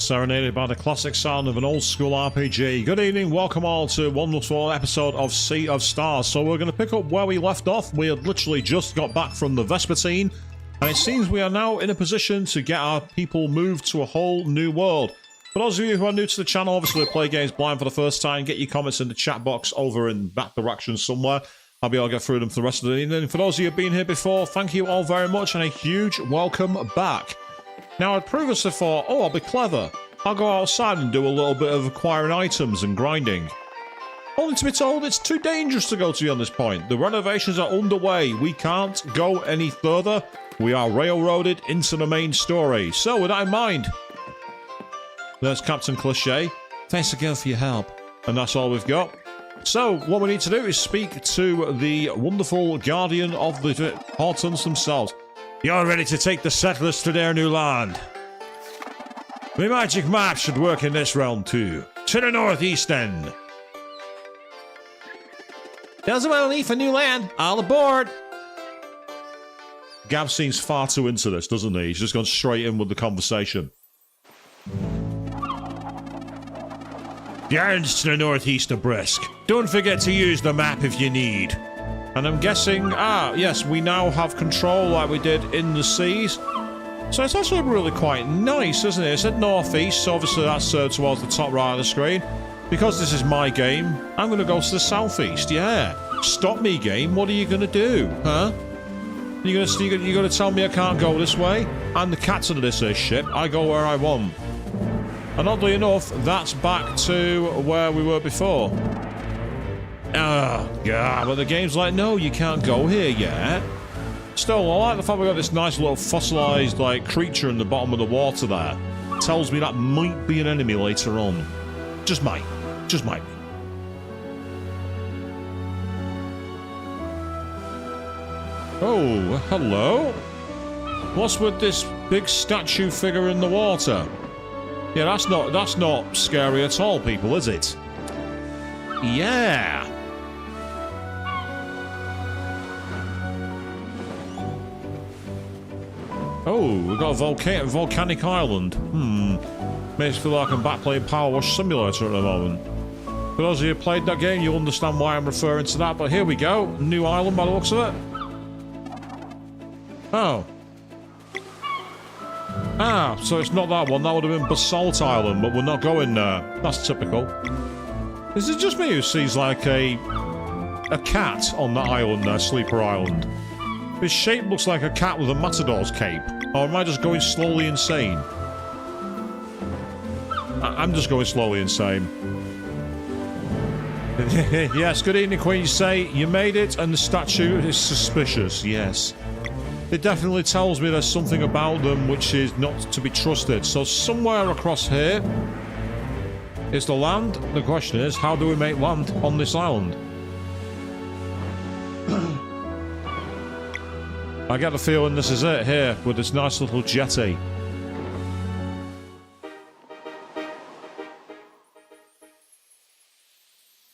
Serenaded by the classic sound of an old school RPG. Good evening, welcome all to one more episode of Sea of Stars. So we're going to pick up where we left off. We had literally just got back from the Vespertine, and it seems we are now in a position to get our people moved to a whole new world. For those of you who are new to the channel, obviously we play games blind for the first time, get your comments in the chat box over in that direction somewhere. I'll be able to get through them for the rest of the evening. For those of you who have been here before, thank you all very much and a huge welcome back. Now, I'd previously thought, oh, I'll be clever. I'll go outside and do a little bit of acquiring items and grinding. Only to be told it's too dangerous to go to beyond this point. The renovations are underway. We can't go any further. We are railroaded into the main story. So, with that in mind, there's Captain Cliché. Thanks again for your help. And that's all we've got. So, what we need to do is speak to the wonderful guardian of the Hortons themselves. You're ready to take the settlers to their new land. The magic map should work in this realm too. To the northeast end. There's a well need for new land. All aboard. Gav seems far too into this, doesn't he? He's just gone straight in with the conversation. The islands to the northeast are brisk. Don't forget to use the map if you need. And I'm guessing, yes, we now have control like we did in the seas. So it's actually really quite nice, isn't it? It's at northeast, so obviously that's towards the top right of the screen. Because this is my game, I'm going to go to the southeast, yeah. Stop me, game. What are you going to do, huh? You're going to tell me I can't go this way? I'm the captain of this ship. I go where I want. And oddly enough, that's back to where we were before. Oh, God, but the game's like, no, you can't go here yet. Still, I like the fact we got this nice little fossilized, like, creature in the bottom of the water there. Tells me that might be an enemy later on. Just might. Just might be. Oh, hello? What's with this big statue figure in the water? Yeah, that's not scary at all, people, is it? Yeah. Oh, we've got a volcanic island. Makes me feel like I'm back playing Power Wash Simulator at the moment. For those of you who played that game, you'll understand why I'm referring to that. But here we go. New island by the looks of it. Oh. So it's not that one. That would have been Basalt Island, but we're not going there. That's typical. Is it just me who sees like a cat on that island there, Sleeper Island? His shape looks like a cat with a matador's cape. Or am I just going slowly insane? I'm just going slowly insane. Yes, good evening, Queen. You say you made it and the statue is suspicious. Yes. It definitely tells me there's something about them which is not to be trusted. So somewhere across here is the land. The question is, how do we make land on this island? I get the feeling this is it here, with this nice little jetty.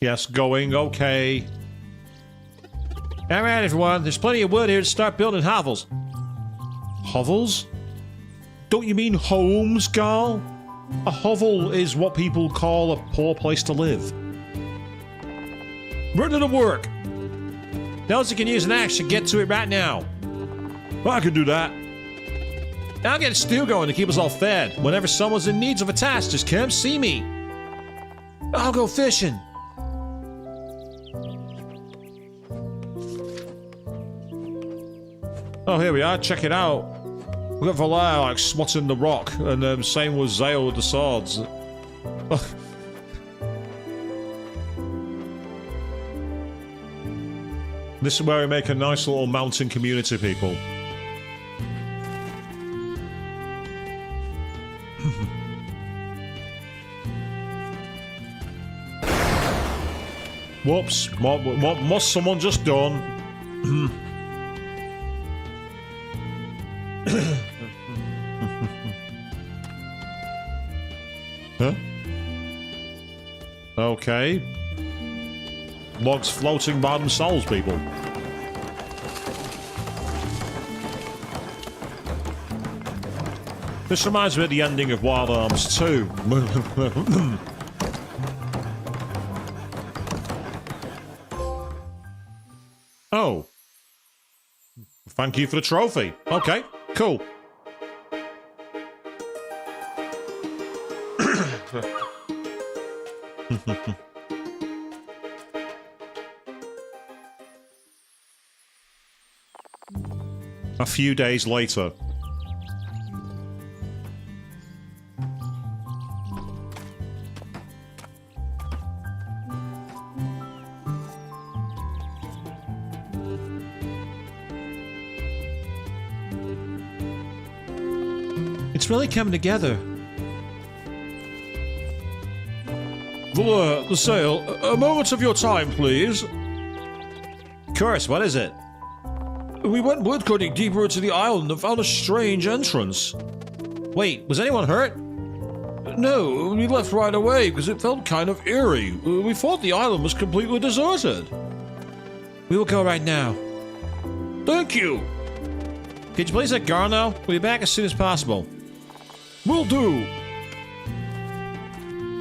Yes, going, okay. Alright everyone, there's plenty of wood here to start building hovels. Hovels? Don't you mean homes, Carl? A hovel is what people call a poor place to live. Ready to work. Nelson can use an axe to get to it right now. Well, I can do that. I'll get a stew going to keep us all fed. Whenever someone's in need of a task, just come see me. I'll go fishing. Oh, here we are. Check it out. We got Valar like swatting the rock, and same with Zale with the swords. This is where we make a nice little mountain community, people. Whoops. What must someone just done? Huh? Okay. Logs floating by themselves, people. This reminds me of the ending of Wild Arms 2. Oh. Thank you for the trophy. Okay, cool. A few days later. It's really coming together. The sale. A moment of your time, please. Of course, what is it? We went woodcutting deeper into the island and found a strange entrance. Wait, was anyone hurt? No, we left right away because it felt kind of eerie. We thought the island was completely deserted. We will go right now. Thank you. Could you please let go now? We'll be back as soon as possible. Will do.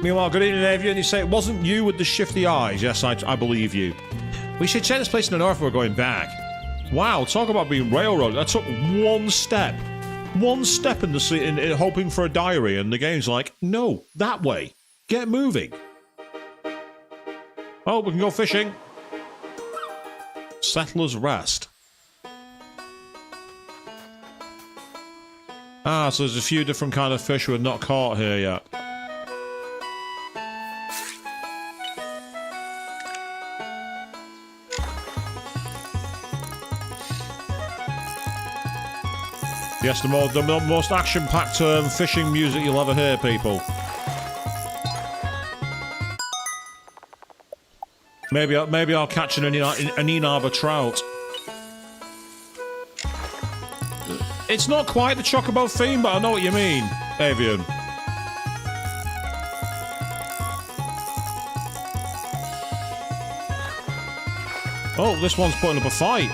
Meanwhile, good evening, Avian. You say it wasn't you with the shifty eyes. Yes, I believe you. We should check this place in the north if we're going back. Wow, talk about being railroaded. I took one step. One step in hoping for a diary, and the game's like, no, that way. Get moving. Oh, we can go fishing. Settler's Rest. Ah, so there's a few different kind of fish we're not caught here yet. Yes, the most action-packed fishing music you'll ever hear, people. Maybe I'll catch an Inaba trout. It's not quite the Chocobo theme, but I know what you mean, Avian. Oh, this one's putting up a fight.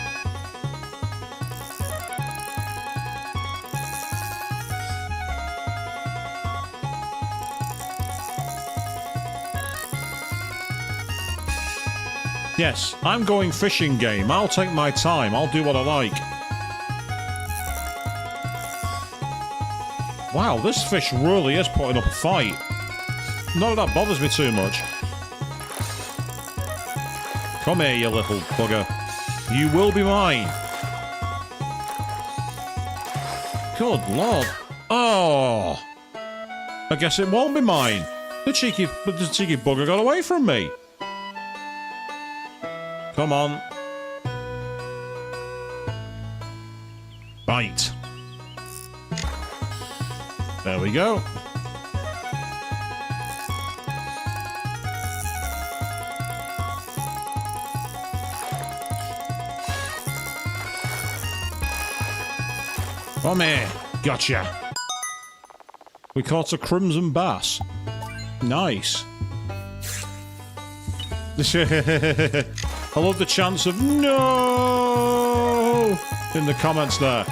Yes, I'm going fishing game. I'll take my time. I'll do what I like. Wow, this fish really is putting up a fight. No, that bothers me too much. Come here, you little bugger. You will be mine. Good lord. Oh. I guess it won't be mine. The cheeky bugger got away from me. Come on. Bite. There we go. Come here. Gotcha. We caught a crimson bass. Nice. I love the chance of no in the comments there.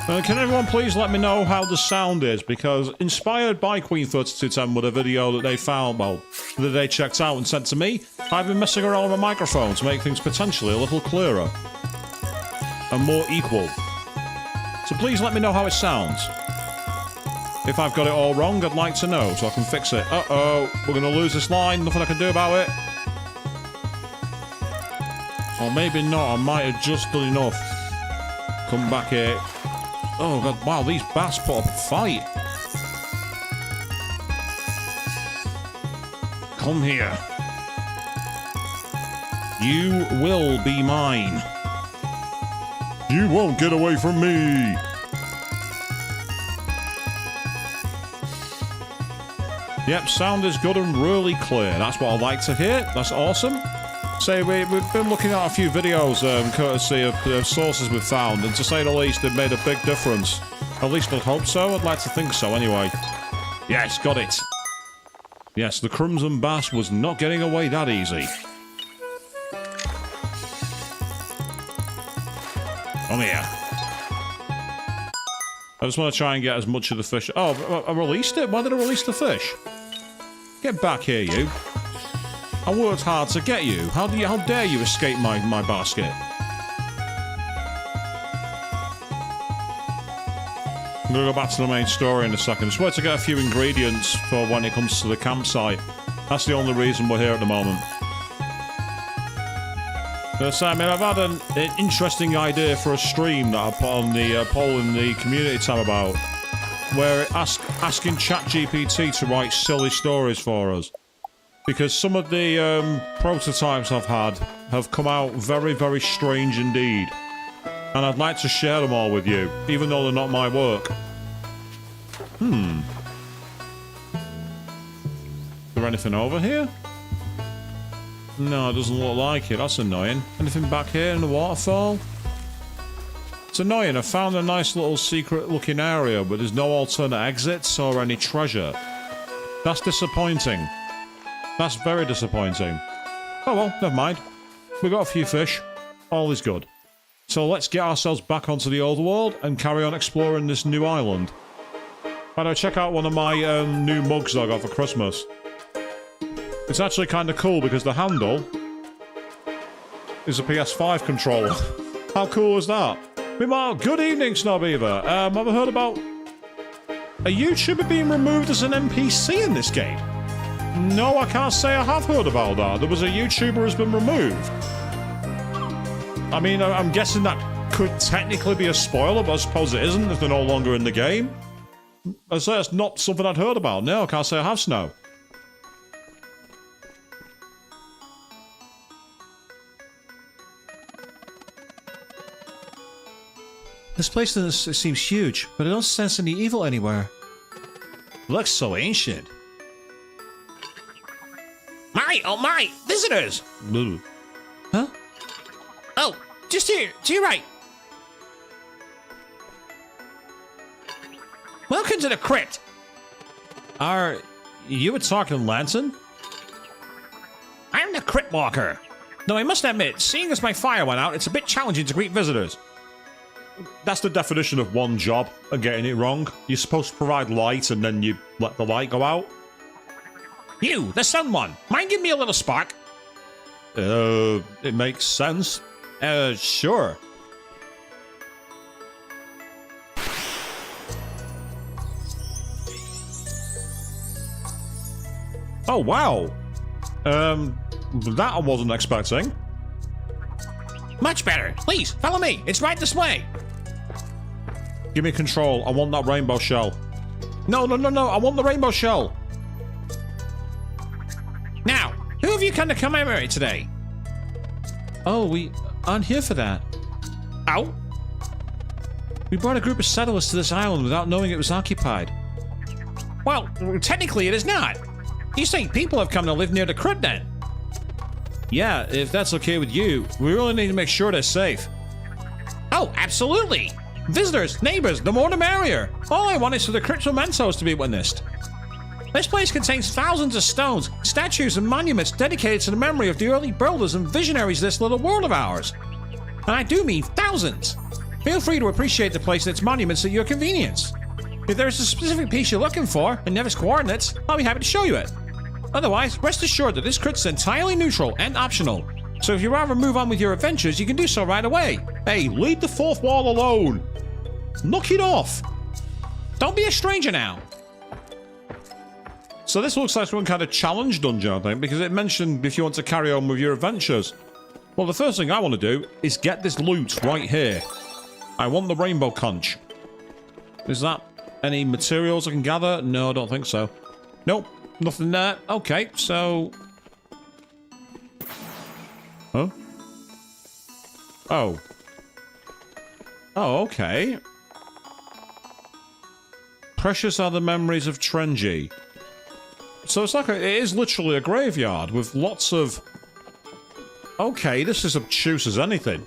Can everyone please let me know how the sound is? Because inspired by Queen3210 with a video that they found, well, that they checked out and sent to me, I've been messing around with a microphone to make things potentially a little clearer and more equal. So please let me know how it sounds. If I've got it all wrong, I'd like to know so I can fix it. Uh-oh, we're going to lose this line, nothing I can do about it. Or maybe not, I might have just done enough. Come back here. Oh god, wow, these bass put up a fight. Come here. You will be mine. You won't get away from me. Yep, sound is good and really clear. That's what I like to hear. That's awesome. So we've been looking at a few videos courtesy of sources we've found, and to say the least, they've made a big difference. At least I hope so. I'd like to think so anyway. Yes, got it. Yes, the crimson bass was not getting away that easy. Come here. I just want to try and get as much of the fish. Oh, I released it? Why did I release the fish? Get back here, you. I worked hard to get you. How dare you escape my basket? I'm gonna go back to the main story in a second. Just wait to get a few ingredients for when it comes to the campsite. That's the only reason we're here at the moment. So, I mean, I've had an interesting idea for a stream that I put on the poll in the community tab about, where asking ChatGPT to write silly stories for us. Because some of the prototypes I've had have come out very, very strange indeed. And I'd like to share them all with you, even though they're not my work. Is there anything over here? No, it doesn't look like it. That's annoying. Anything back here in the waterfall? It's annoying. I found a nice little secret-looking area, but there's no alternate exits or any treasure. That's disappointing. That's very disappointing. Oh well, never mind. We got a few fish. All is good. So let's get ourselves back onto the old world and carry on exploring this new island. By the way, check out one of my new mugs that I got for Christmas. It's actually kind of cool because the handle is a PS5 controller. How cool is that? Meanwhile, good evening, Snowbeaver. Have I heard about a YouTuber being removed as an NPC in this game? No, I can't say I have heard about that. There was a YouTuber who's been removed. I mean, I'm guessing that could technically be a spoiler, but I suppose it isn't if they're no longer in the game. I say it's not something I'd heard about. No, I can't say I have, Snow. This place seems huge, but I don't sense any evil anywhere. Looks so ancient. Oh my, visitors! Huh? Oh, just here, to your right. Welcome to the crypt. Are you attacking Lantern? I'm the crypt walker. Though I must admit, seeing as my fire went out, it's a bit challenging to greet visitors. That's the definition of one job and getting it wrong. You're supposed to provide light and then you let the light go out. You, the sun one, mind give me a little spark? It makes sense. Sure. Oh, wow. That I wasn't expecting. Much better. Please, follow me. It's right this way. Give me control. I want that rainbow shell. No. I want the rainbow shell. Now, who have you come to commemorate today? Oh, we aren't here for that. Oh? We brought a group of settlers to this island without knowing it was occupied. Well, technically it is not. You think people have come to live near the crypt then? Yeah, if that's okay with you, we really need to make sure they're safe. Oh, absolutely. Visitors, neighbors, the more the merrier. All I want is for the crypt's mementos to be witnessed. This place contains thousands of stones, statues, and monuments dedicated to the memory of the early builders and visionaries of this little world of ours. And I do mean thousands. Feel free to appreciate the place and its monuments at your convenience. If there is a specific piece you're looking for and Nevis coordinates, I'll be happy to show you it. Otherwise, rest assured that this crypt's entirely neutral and optional. So if you'd rather move on with your adventures, you can do so right away. Hey, leave the fourth wall alone. Knock it off. Don't be a stranger now. So this looks like some kind of challenge dungeon, I think, because it mentioned if you want to carry on with your adventures. Well, the first thing I want to do is get this loot right here. I want the rainbow conch. Is that any materials I can gather? No, I don't think so. Nope, nothing there. Okay, so... Huh? Oh. Oh, okay. Precious are the memories of Trengy. So it's like it is literally a graveyard with lots of... Okay, this is obtuse as anything.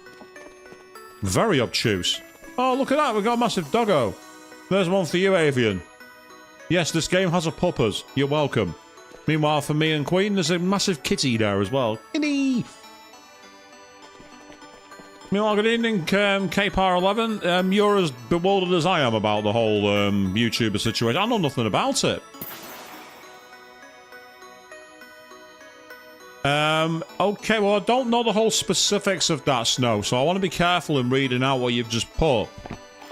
Very obtuse. Oh, look at that, we've got a massive doggo. There's one for you, Avian. Yes, this game has a puppers. You're welcome. Meanwhile, for me and Queen, there's a massive kitty there as well. Kitty! Meanwhile, good evening, KPAR11. You're as bewildered as I am about the whole YouTuber situation. I know nothing about it. Okay, well, I don't know the whole specifics of that, Snow, so I want to be careful in reading out what you've just put.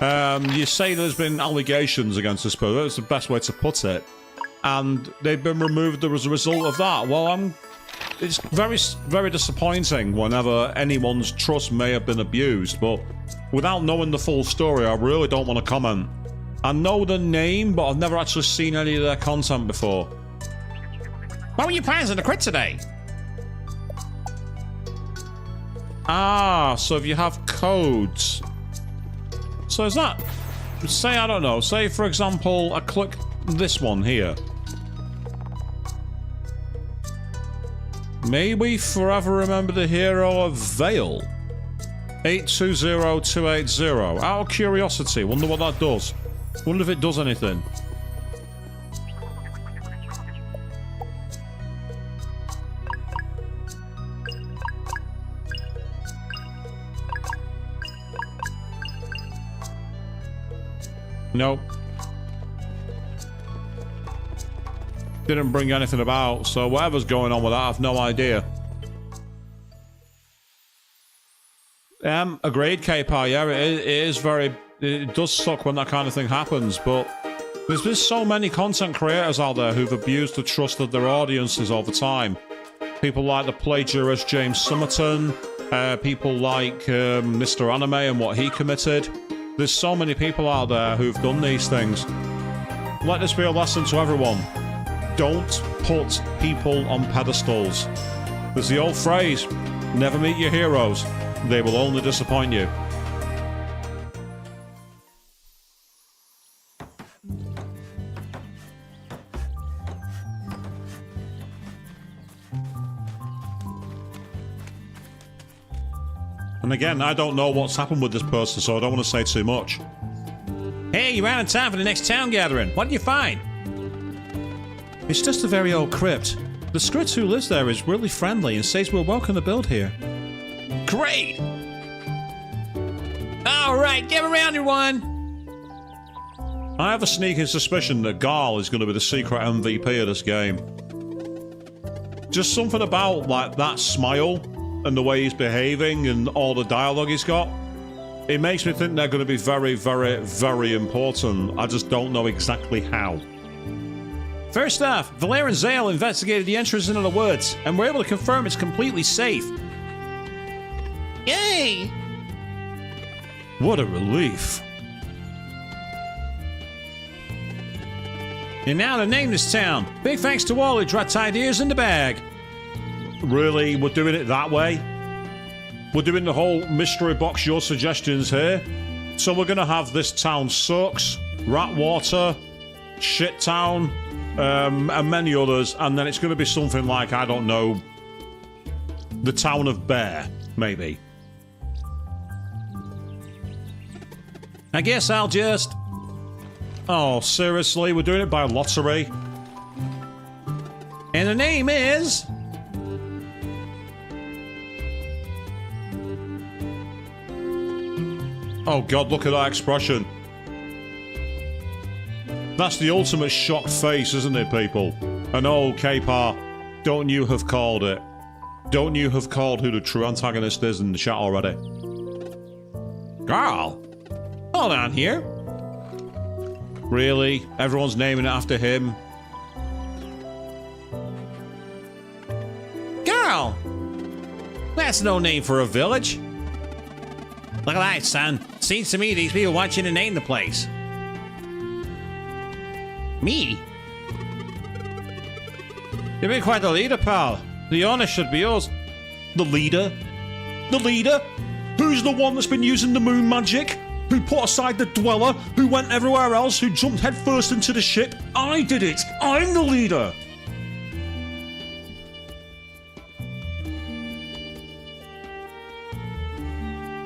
You say there's been allegations against this person. That's the best way to put it. And they've been removed as a result of that. Well, it's very, very disappointing whenever anyone's trust may have been abused, but without knowing the full story, I really don't want to comment. I know the name, but I've never actually seen any of their content before. What were your plans in the crit today? Ah, so if you have codes. So is that... Say, I don't know, say for example, I click this one here. May we forever remember the hero of Vale. 820280. Out of curiosity, wonder what that does. Wonder if it does anything. Nope. Didn't bring anything about, so whatever's going on with that, I have no idea. Agreed, KPAR, yeah, it is very... It does suck when that kind of thing happens, but there's been so many content creators out there who've abused the trust of their audiences over time. People like the plagiarist James Summerton, people like Mr. Anime and what he committed. There's so many people out there who've done these things. Let this be a lesson to everyone. Don't put people on pedestals. There's the old phrase, never meet your heroes. They will only disappoint you. And again, I don't know what's happened with this person, so I don't want to say too much. Hey, you're out in time for the next town gathering. What did you find? It's just a very old crypt. The Scritz who lives there is really friendly and says we're welcome to build here. Great! Alright, get around everyone! I have a sneaking suspicion that Garl is going to be the secret MVP of this game. Just something about, like, that smile and the way he's behaving and all the dialogue he's got. It makes me think they're going to be very, very, very important. I just don't know exactly how. First off, Valera and Zale investigated the entrance into the woods, and were able to confirm it's completely safe. Yay! What a relief. And now to name this town. Big thanks to all who dropped ideas in the bag. Really? We're doing it that way? We're doing the whole mystery box your suggestions here? So we're going to have this town sucks, Ratwater, Shit Town, and many others, and then it's going to be something like, I don't know, the town of Bear, maybe. I guess I'll just... Oh, seriously? We're doing it by lottery? And the name is... Oh god, look at that expression. That's the ultimate shocked face, isn't it, people? And oh, KPAR, don't you have called it? Don't you have called who the true antagonist is in the chat already? Garl? Hold on here. Really? Everyone's naming it after him? Garl! That's no name for a village. Look at that, son. Seems to me these people want you to name the place. Me? You've been quite the leader, pal. The honor should be yours. The leader? The leader? Who's the one that's been using the moon magic? Who put aside the dweller? Who went everywhere else? Who jumped headfirst into the ship? I did it! I'm the leader!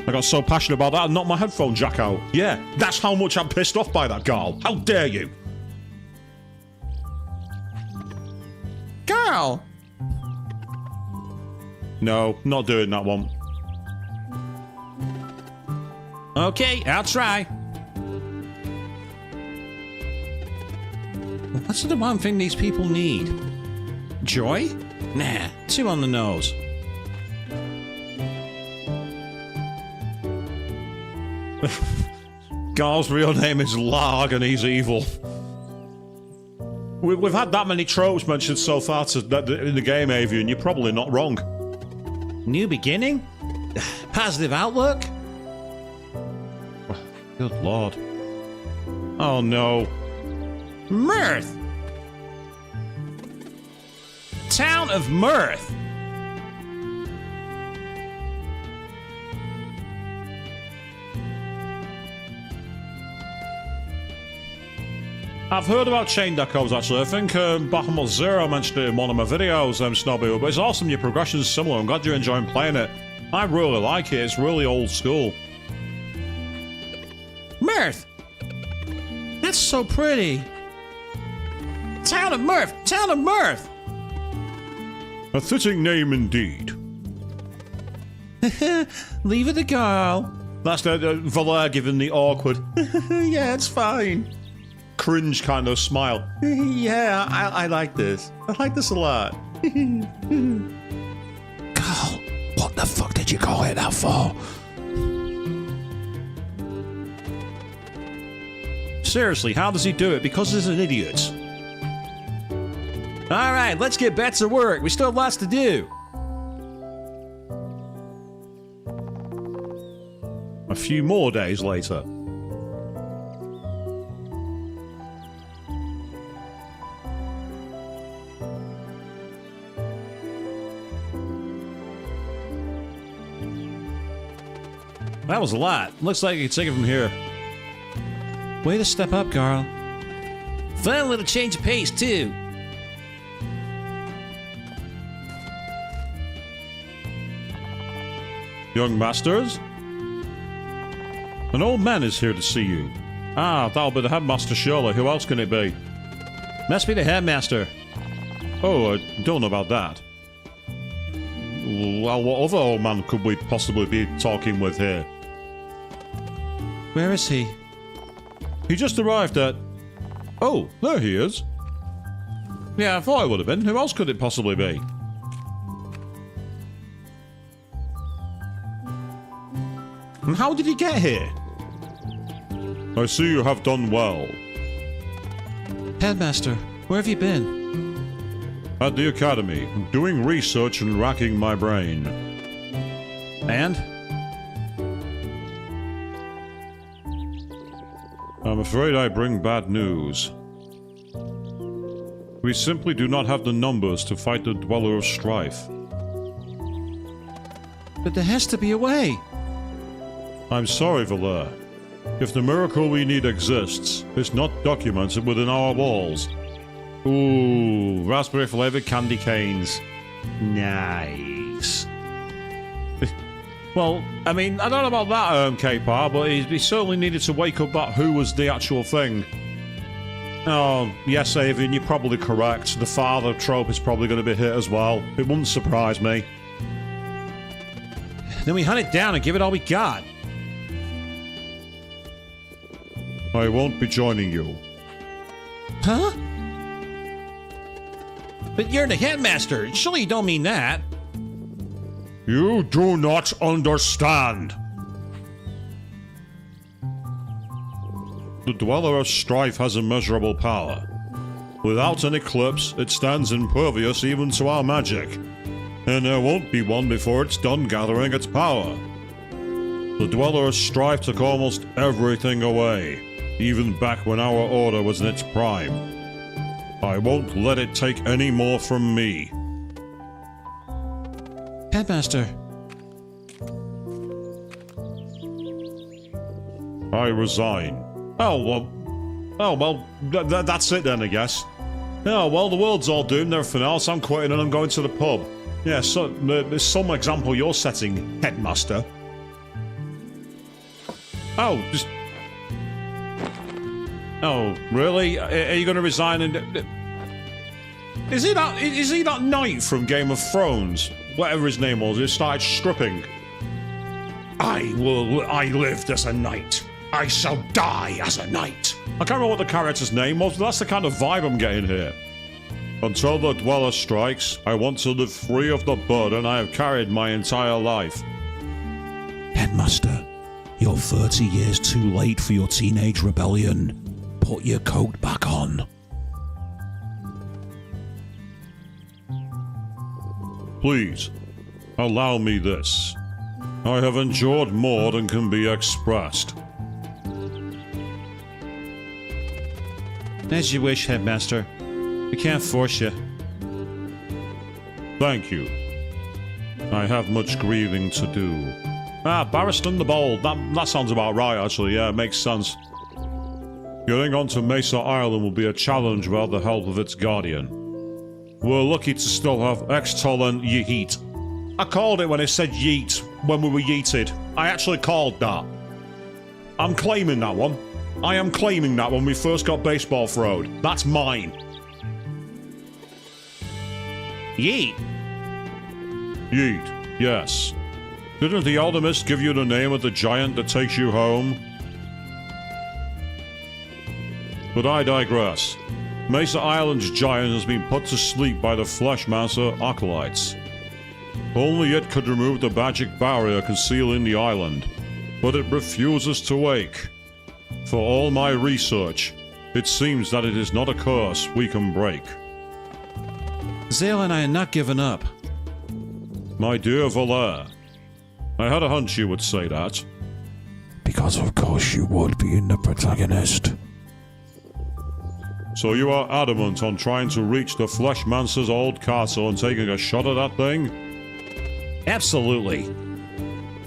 I got so passionate about that I knocked my headphone jack out. Yeah, that's how much I'm pissed off by that girl. How dare you? Garl! No, not doing that one. Okay, I'll try. What's the one thing these people need? Joy? Nah, too on the nose. Garl's real name is Larg and he's evil. We've had that many tropes mentioned so far in the game, Avian. You're probably not wrong. New beginning? Positive outlook? Good lord. Oh no. Mirth! Town of Mirth! I've heard about chain decos actually. I think Bahamut Zero mentioned it in one of my videos, Snobby, but it's awesome. Your progression's similar. I'm glad you're enjoying playing it. I really like it. It's really old school. Mirth! That's so pretty. Town of Mirth! Town of Mirth! A fitting name indeed. Leave it to Garl. That's the Valere giving the awkward. Yeah, it's fine. Cringe kind of smile. Yeah, I like this. I like this a lot. Garl, what the fuck did you call it out for? Seriously, how does he do it? Because he's an idiot. Alright, let's get back to work. We still have lots to do. A few more days later. That was a lot. Looks like you can take it from here. Way to step up, Garl. Fun little change of pace, too. Young masters? An old man is here to see you. Ah, that'll be the headmaster surely. Who else can it be? Must be the headmaster. Oh, I don't know about that. Well, what other old man could we possibly be talking with here? Where is he? He just arrived at... Oh, there he is. Yeah, I thought it would have been. Who else could it possibly be? And how did he get here? I see you have done well. Headmaster, where have you been? At the academy, doing research and racking my brain. And? I'm afraid I bring bad news. We simply do not have the numbers to fight the Dweller of Strife. But there has to be a way. I'm sorry, Valere. If the miracle we need exists, it's not documented within our walls. Ooh, raspberry flavored candy canes. Nice. Well, I mean, I don't know about that, K-Par, but he certainly needed to wake up that who was the actual thing. Oh, yes, Avian, you're probably correct. The father trope is probably going to be hit as well. It wouldn't surprise me. Then we hunt it down and give it all we got. I won't be joining you. Huh? But you're the headmaster. Surely you don't mean that. You do not understand. The Dweller of Strife has immeasurable power. Without an eclipse, it stands impervious even to our magic. And there won't be one before it's done gathering its power. The Dweller of Strife took almost everything away, even back when our order was in its prime. I won't let it take any more from me. Headmaster. I resign. Oh, well, that's it then, I guess. Oh, well, the world's all doomed and everything else. I'm quitting and I'm going to the pub. Yeah, so there's some example you're setting, Headmaster. Oh, just... Oh, really? Are you going to resign and... Is he that knight from Game of Thrones? Whatever his name was, who started stripping. I lived as a knight. I shall die as a knight. I can't remember what the character's name was, but that's the kind of vibe I'm getting here. Until the Dweller strikes, I want to live free of the burden I have carried my entire life. Headmaster, you're 30 years too late for your teenage rebellion. Put your coat back on. Please, allow me this. I have endured more than can be expressed. As you wish, Headmaster. We can't force you. Thank you. I have much grieving to do. Barristan the Bold. That sounds about right, actually. Yeah, it makes sense. Getting onto Mesa Island will be a challenge without the help of its guardian. We're lucky to still have Extol and Yeet. I called it when it said yeet when we were yeeted. I actually called that. I'm claiming that one. I am claiming that when we first got baseball throwed. That's mine. Yeet. Yeet, yes. Didn't the Alchemist give you the name of the giant that takes you home? But I digress. Mesa Island's giant has been put to sleep by the Fleshmancer acolytes. Only it could remove the magic barrier concealing the island, but it refuses to wake. For all my research, it seems that it is not a curse we can break. Zale and I are not giving up. My dear Valere, I had a hunch you would say that. Because of course you would, being the protagonist. So you are adamant on trying to reach the Fleshmancer's old castle and taking a shot at that thing? Absolutely.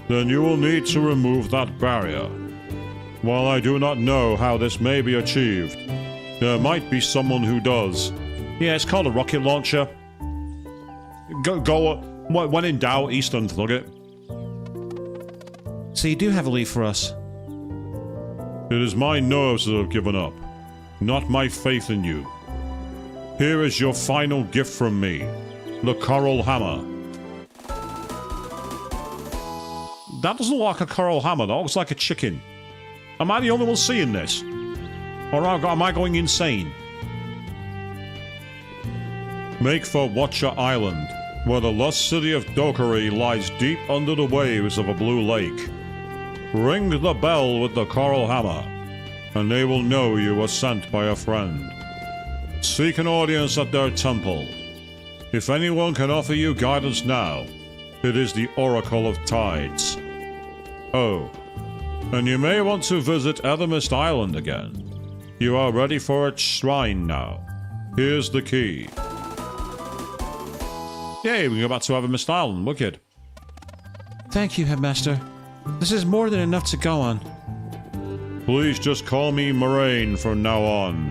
Then you will need to remove that barrier. While I do not know how this may be achieved, there might be someone who does. Yeah, it's called a rocket launcher. When in doubt, Eastern thug it. So you do have a lead for us? It is my nerves that have given up, not my faith in you. Here is your final gift from me, the Coral Hammer. That doesn't look like a coral hammer, that looks like a chicken. Am I the only one seeing this? Or am I going insane? Make for Watcher Island, where the lost city of Dokari lies deep under the waves of a blue lake. Ring the bell with the coral hammer, and they will know you were sent by a friend. Seek an audience at their temple. If anyone can offer you guidance now, it is the Oracle of Tides. Oh, and you may want to visit Ethermist Island again. You are ready for its shrine now. Here's the key. Yay, we can go back to Ethermist Island. Wicked. Thank you, Headmaster. This is more than enough to go on. Please just call me Moraine from now on.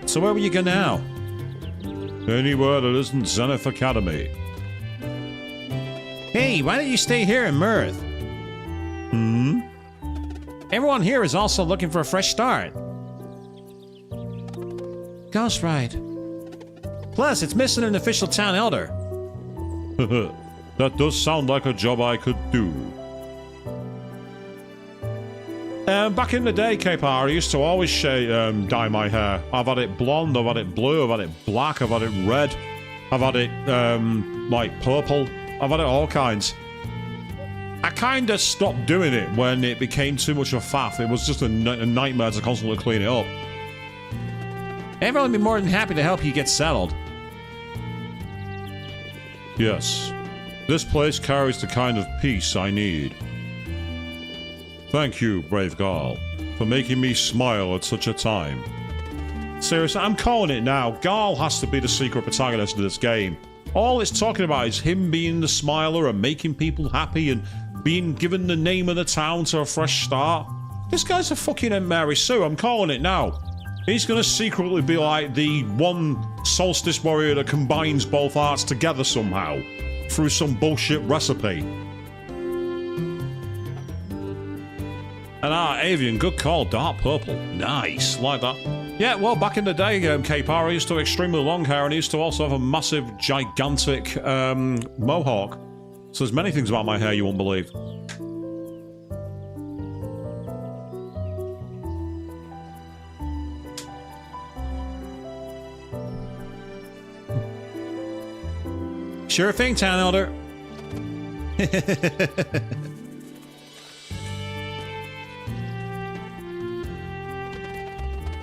So where will you go now? Anywhere that isn't Zenith Academy. Hey, why don't you stay here in Mirth? Everyone here is also looking for a fresh start. Ghost Ride. Plus, it's missing an official town elder. That does sound like a job I could do. Back in the day, K-Power, I used to always dye my hair. I've had it blonde, I've had it blue, I've had it black, I've had it red, I've had it, like, purple. I've had it all kinds. I kind of stopped doing it when it became too much of a faff. It was just a nightmare to constantly clean it up. Everyone would be more than happy to help you get settled. Yes, this place carries the kind of peace I need. Thank you, brave Garl, for making me smile at such a time. Seriously, I'm calling it now. Garl has to be the secret protagonist of this game. All it's talking about is him being the smiler and making people happy and being given the name of the town to a fresh start. This guy's a fucking Mary Sue. I'm calling it now. He's gonna secretly be like the one solstice warrior that combines both arts together somehow through some bullshit recipe. And Avian, good call, dark purple. Nice, like that. Yeah, well, back in the day, K-Power, I used to have extremely long hair and he used to also have a massive, gigantic mohawk. So there's many things about my hair you won't believe. Sure thing, Town Elder.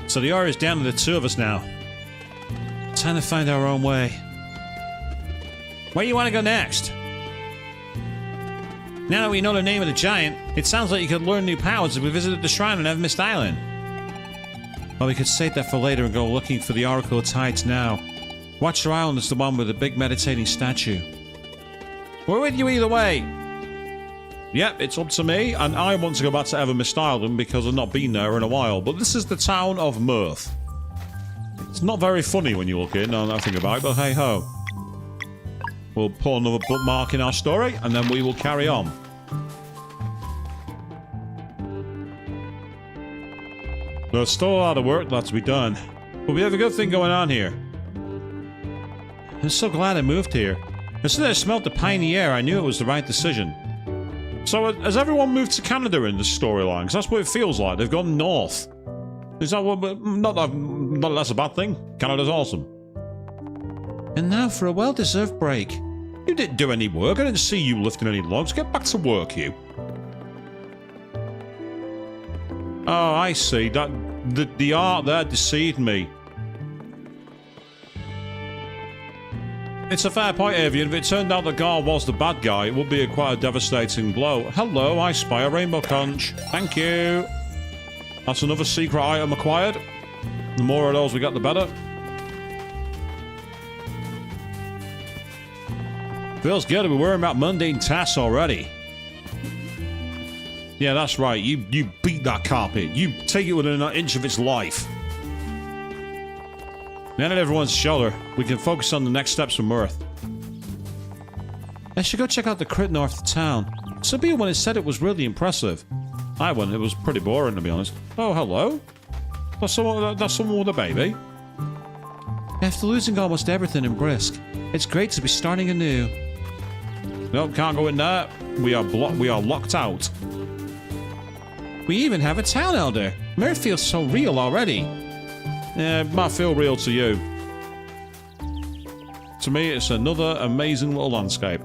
So the R is down to the two of us now. Time to find our own way. Where you want to go next? Now that we know the name of the giant, it sounds like you could learn new powers if we visited the shrine on Headmaster Island. Well, we could save that for later and go looking for the Oracle of Tides now. Watcher Island is the one with the big meditating statue. We're with you either way. Yep, it's up to me, and I want to go back to Headmaster Island because I've not been there in a while. But this is the town of Mirth. It's not very funny when you look in, now that I think about it, but hey ho. We'll put another bookmark in our story, and then we will carry on. There's still a lot of work left to be done, but we have a good thing going on here. I'm so glad I moved here. As soon as I smelled the pine in the air, I knew it was the right decision. So has everyone moved to Canada in this storyline? Because that's what it feels like. They've gone north. Is that what... Not that that's a bad thing. Canada's awesome. And now for a well-deserved break. You didn't do any work. I didn't see you lifting any logs. Get back to work, you. Oh, I see. That the art there deceived me. It's a fair point, Avian. If it turned out that Gar was the bad guy, it would be quite a devastating blow. Hello, I spy a rainbow conch. Thank you. That's another secret item acquired. The more of those we get, the better. Feels good to be worrying about mundane tasks already. Yeah, that's right. You beat that carpet. You take it within an inch of its life. Now that everyone's shoulder, we can focus on the next steps from Mirth. I should go check out the crypt north of town. Sabia when it said it was really impressive. I went, it was pretty boring to be honest. Oh, hello? That's someone with a baby. After losing almost everything in Brisk, it's great to be starting anew. Nope, can't go in there. We are locked out. We even have a town elder. Mirth feels so real already. Yeah, it might feel real to you. To me, it's another amazing little landscape.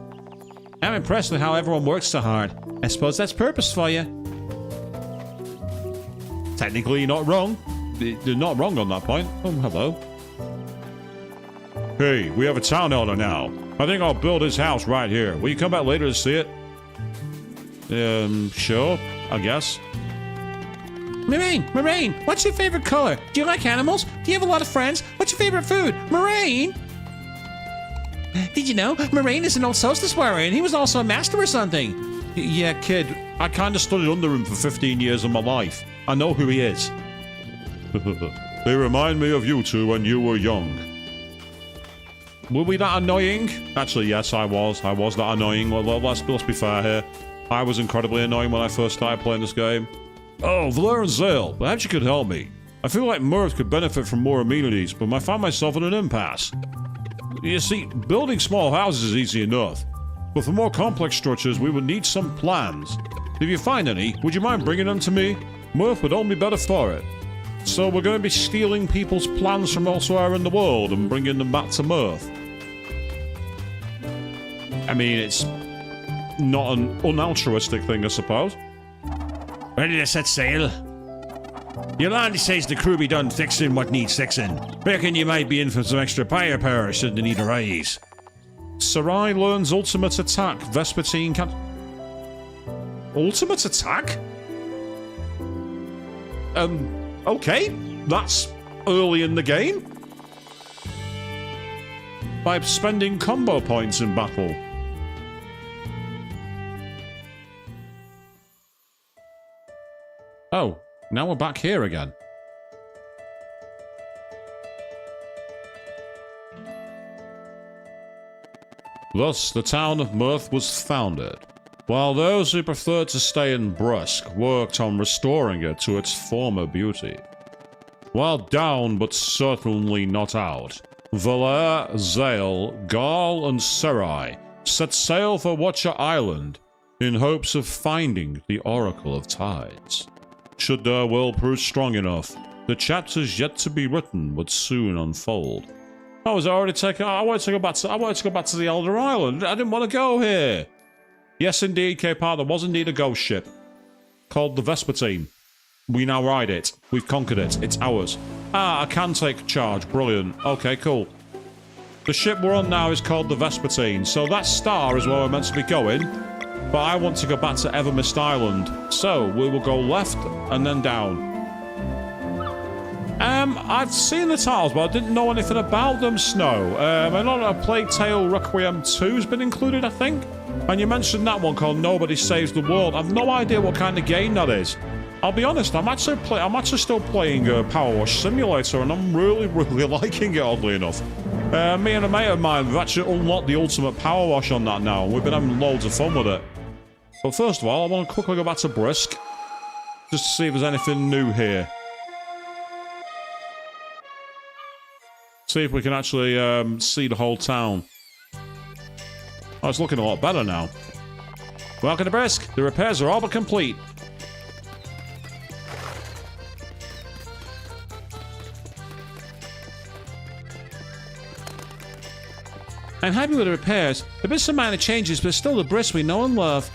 I'm impressed with how everyone works so hard. I suppose that's purpose for you. Technically, you're not wrong. You're not wrong on that point. Oh, hello. Hey, we have a town elder now. I think I'll build his house right here. Will you come back later to see it? Sure, I guess. Moraine, what's your favorite color? Do you like animals? Do you have a lot of friends? What's your favorite food? Moraine! Did you know Moraine is an old solstice warrior and he was also a master or something? Yeah, kid. I kind of studied under him for 15 years of my life. I know who he is. They remind me of you two when you were young. Were we that annoying? Actually, yes, I was. I was that annoying. Well, let's be fair here. I was incredibly annoying when I first started playing this game. Oh, Valera and Zale, perhaps you could help me. I feel like Mirth could benefit from more amenities, but I find myself in an impasse. You see, building small houses is easy enough, but for more complex structures, we would need some plans. If you find any, would you mind bringing them to me? Mirth would only be better for it. So we're going to be stealing people's plans from elsewhere in the world and bringing them back to Mirth. I mean, it's not an unaltruistic thing, I suppose. Ready to set sail? Yolandi says the crew be done fixing what needs fixing. Reckon you might be in for some extra firepower should they need a raise. Sarai learns ultimate attack. Vespertine can... Ultimate attack? Okay. That's early in the game. By spending combo points in battle. Oh, now we're back here again. Thus, the town of Mirth was founded, while those who preferred to stay in Brisk worked on restoring it to its former beauty. While down but certainly not out, Valere, Zale, Garl, and Sarai set sail for Watcher Island in hopes of finding the Oracle of Tides. Should their will prove strong enough, the chapters yet to be written would soon unfold. Oh, was I already taken? I wanted to go back to the Elder Island. I didn't want to go here. Yes, indeed, K-Par. There was indeed a ghost ship called the Vespertine. We now ride it. We've conquered it. It's ours. Ah, I can take charge. Brilliant. Okay, cool. The ship we're on now is called the Vespertine. So that star is where we're meant to be going. But I want to go back to Evermist Island. So we will go left and then down. I've seen the tiles, but I didn't know anything about them, Snow. I know that Plague Tale Requiem 2 has been included, I think. And you mentioned that one called Nobody Saves the World. I've no idea what kind of game that is. I'll be honest, I'm actually still playing Power Wash Simulator, and I'm really liking it, oddly enough. Me and a mate of mine, we've actually unlocked the ultimate Power Wash on that now, and we've been having loads of fun with it. But first of all, I want to quickly go back to Brisk, just to see if there's anything new here. See if we can actually see the whole town. Oh, it's looking a lot better now. Welcome to Brisk. The repairs are all but complete. I'm happy with the repairs. There have been some minor changes, but it's still the Brisk we know and love.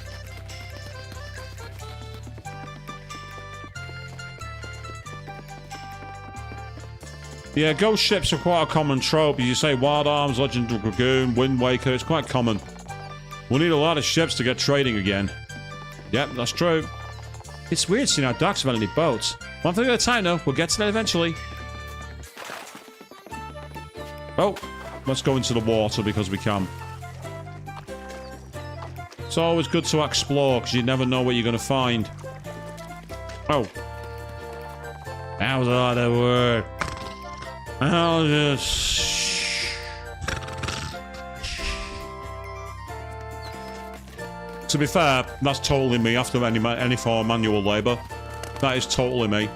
Yeah, ghost ships are quite a common trope. You say Wild Arms, Legend of Dragoon, Wind Waker, it's quite common. We'll need a lot of ships to get trading again. Yep, that's true. It's weird seeing our docks without any boats. One thing at a time, though. We'll get to that eventually. Oh, let's go into the water because we can. It's always good to explore because you never know what you're going to find. Oh. That was a lot of work. I'll just... To be fair, that's totally me after any form of manual labour. That is totally me.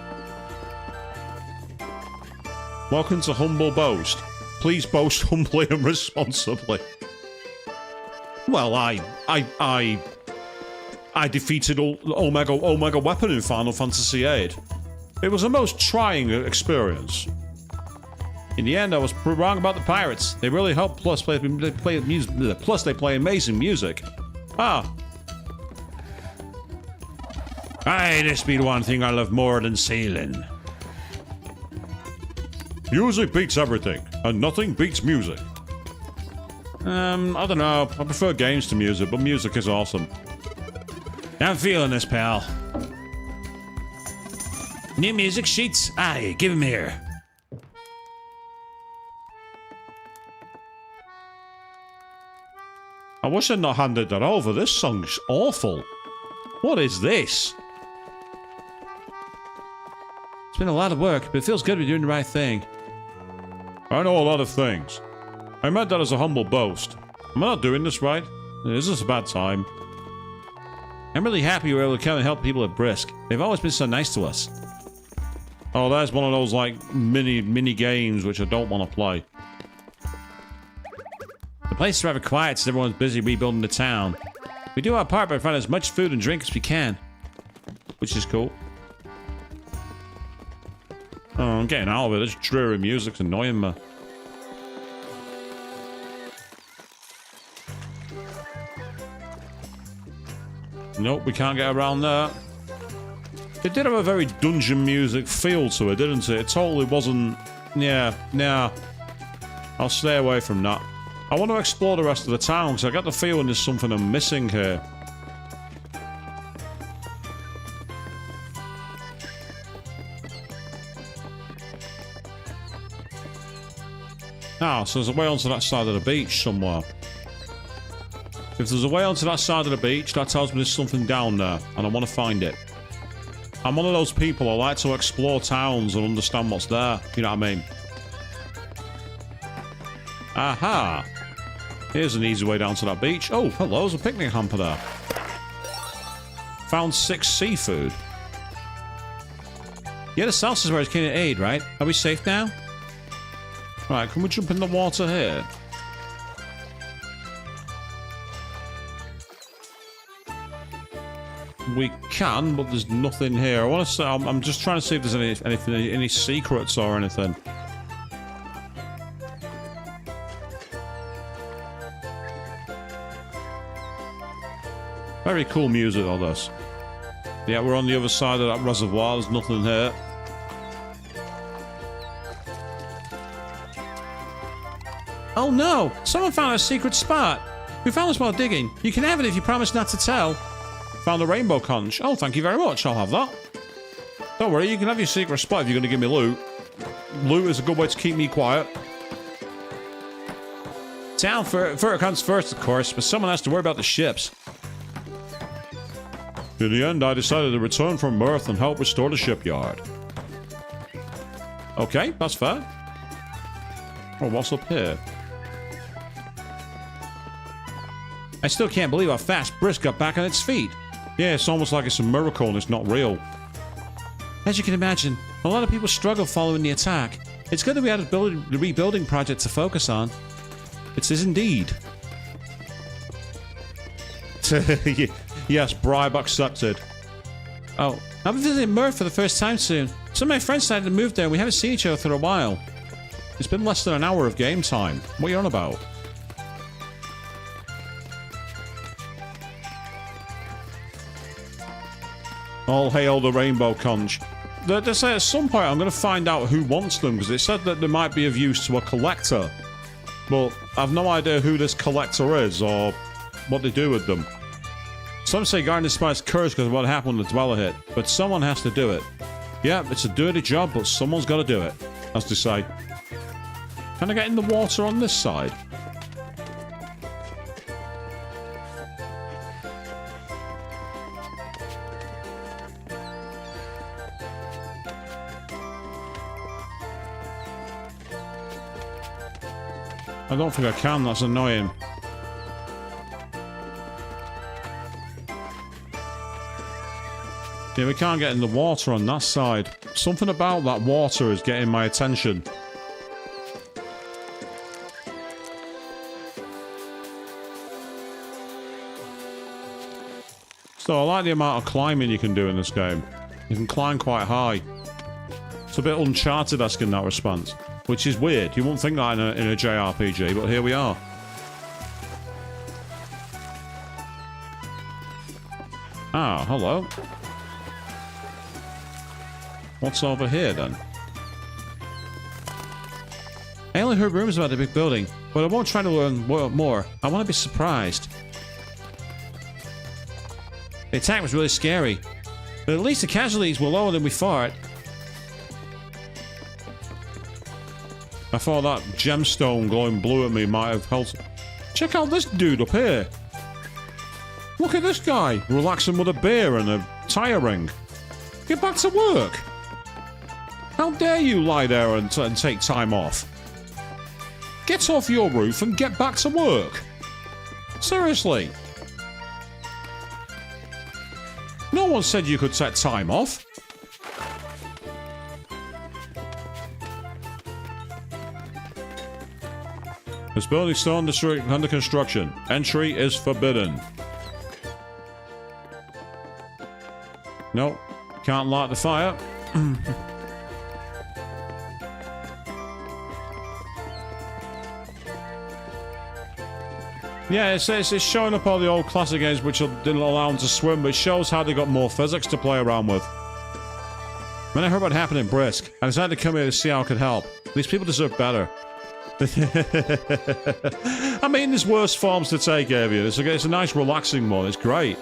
Welcome to Humble Boast. Please boast humbly and responsibly. Well, I defeated Omega Weapon in Final Fantasy VIII. It was a most trying experience. In the end, I was wrong about the pirates. They really help. Plus, they play amazing music. Ah. Aye, this be the one thing I love more than sailing. Music beats everything, and nothing beats music. I don't know. I prefer games to music, but music is awesome. I'm feeling this, pal. New music sheets? Aye, give 'em here. I wish I'd not handed that over. This song's awful. What is this? It's been a lot of work, but it feels good to be doing the right thing. I know a lot of things. I meant that as a humble boast. Am I not doing this right? Is this a bad time? I'm really happy you were able to come and help people at Brisk. They've always been so nice to us. Oh, there's one of those, like, mini games which I don't want to play. The place is rather quiet since everyone's busy rebuilding the town. We do our part by finding as much food and drink as we can. Which is cool. Oh, I'm getting out of it. This dreary music's annoying me. Nope, we can't get around there. It did have a very dungeon music feel to it, didn't it? It totally wasn't... Yeah, nah. I'll stay away from that. I want to explore the rest of the town, because I get the feeling there's something I'm missing here. Ah, so there's a way onto that side of the beach somewhere. If there's a way onto that side of the beach, that tells me there's something down there, and I want to find it. I'm one of those people, I like to explore towns and understand what's there, you know what I mean? Aha! Here's an easy way down to that beach. Oh, hello, there's a picnic hamper there. Found 6 seafood. Yeah, the south is where it's King of Aid, right? Are we safe now? Right, can we jump in the water here? We can, but there's nothing here. I want to say, I'm just trying to see if there's any secrets or anything. Very cool music on this. Yeah, we're on the other side of that reservoir. There's nothing here. Oh no! Someone found a secret spot! We found this while digging. You can have it if you promise not to tell. Found a rainbow conch. Oh, thank you very much. I'll have that. Don't worry, you can have your secret spot if you're going to give me loot. Loot is a good way to keep me quiet. Town fur comes first, of course, but someone has to worry about the ships. In the end, I decided to return from Earth and help restore the shipyard. Okay, that's fair. Oh, what's up here? I still can't believe how fast Brisk got back on its feet. Yeah, it's almost like it's a miracle and it's not real. As you can imagine, a lot of people struggle following the attack. It's good that we had the rebuilding project to focus on. It is indeed. Yes, bribe accepted. Oh, I'll be visiting Murph for the first time soon. Some of my friends decided to move there and we haven't seen each other for a while. It's been less than an hour of game time. What are you on about? All hail the rainbow conch. They say at some point I'm going to find out who wants them, because it said that they might be of use to a collector. But I've no idea who this collector is or what they do with them. Some say Garden Spice cursed because of what happened when the Dweller hit, but someone has to do it. Yeah, it's a dirty job, but someone's got to do it, as they say. Can I get in the water on this side? I don't think I can, that's annoying. Yeah, we can't get in the water on that side. Something about that water is getting my attention. So I like the amount of climbing you can do in this game. You can climb quite high. It's a bit Uncharted-esque in that response. Which is weird. You wouldn't think that in a JRPG, but here we are. Ah, hello. What's over here, then? I only heard rumors about the big building, but I won't try to learn more. I want to be surprised. The attack was really scary, but at least the casualties were lower than we thought. I thought that gemstone glowing blue at me might have helped. Check out this dude up here. Look at this guy, relaxing with a beer and a tire ring. Get back to work. How dare you lie there and take time off? Get off your roof and get back to work. Seriously. No one said you could take time off. This building is still under construction. Entry is forbidden. No, can't light the fire. Yeah, it's showing up all the old classic games which didn't allow them to swim, but it shows how they got more physics to play around with. When I heard what happened in Brisk, I decided to come here to see how I could help. These people deserve better. I mean, there's worse forms to take, Avian. It's a nice relaxing one. It's great.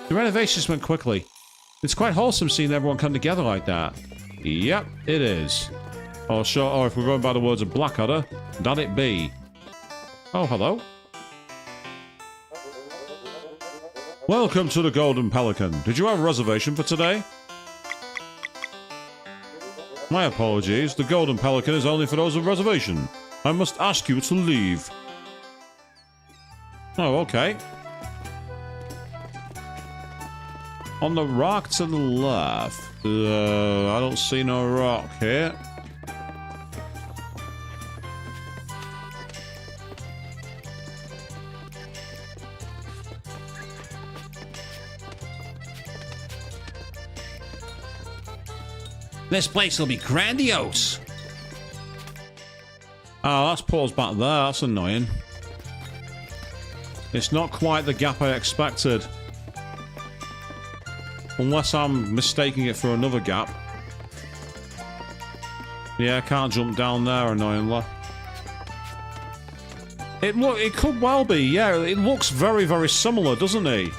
The renovations went quickly. It's quite wholesome seeing everyone come together like that. Yep, it is. Or sure, or if we're going by the words of Blackadder, that it be. Oh, hello. Welcome to the Golden Pelican. Did you have a reservation for today? My apologies. The Golden Pelican is only for those with reservation. I must ask you to leave. Oh, okay. On the rock to the left. I don't see no rock here. This place will be grandiose. Oh, that's paused back there. That's annoying. It's not quite the gap I expected. Unless I'm mistaking it for another gap. Yeah, I can't jump down there, annoyingly. It could well be, yeah. It looks very, very similar, doesn't it?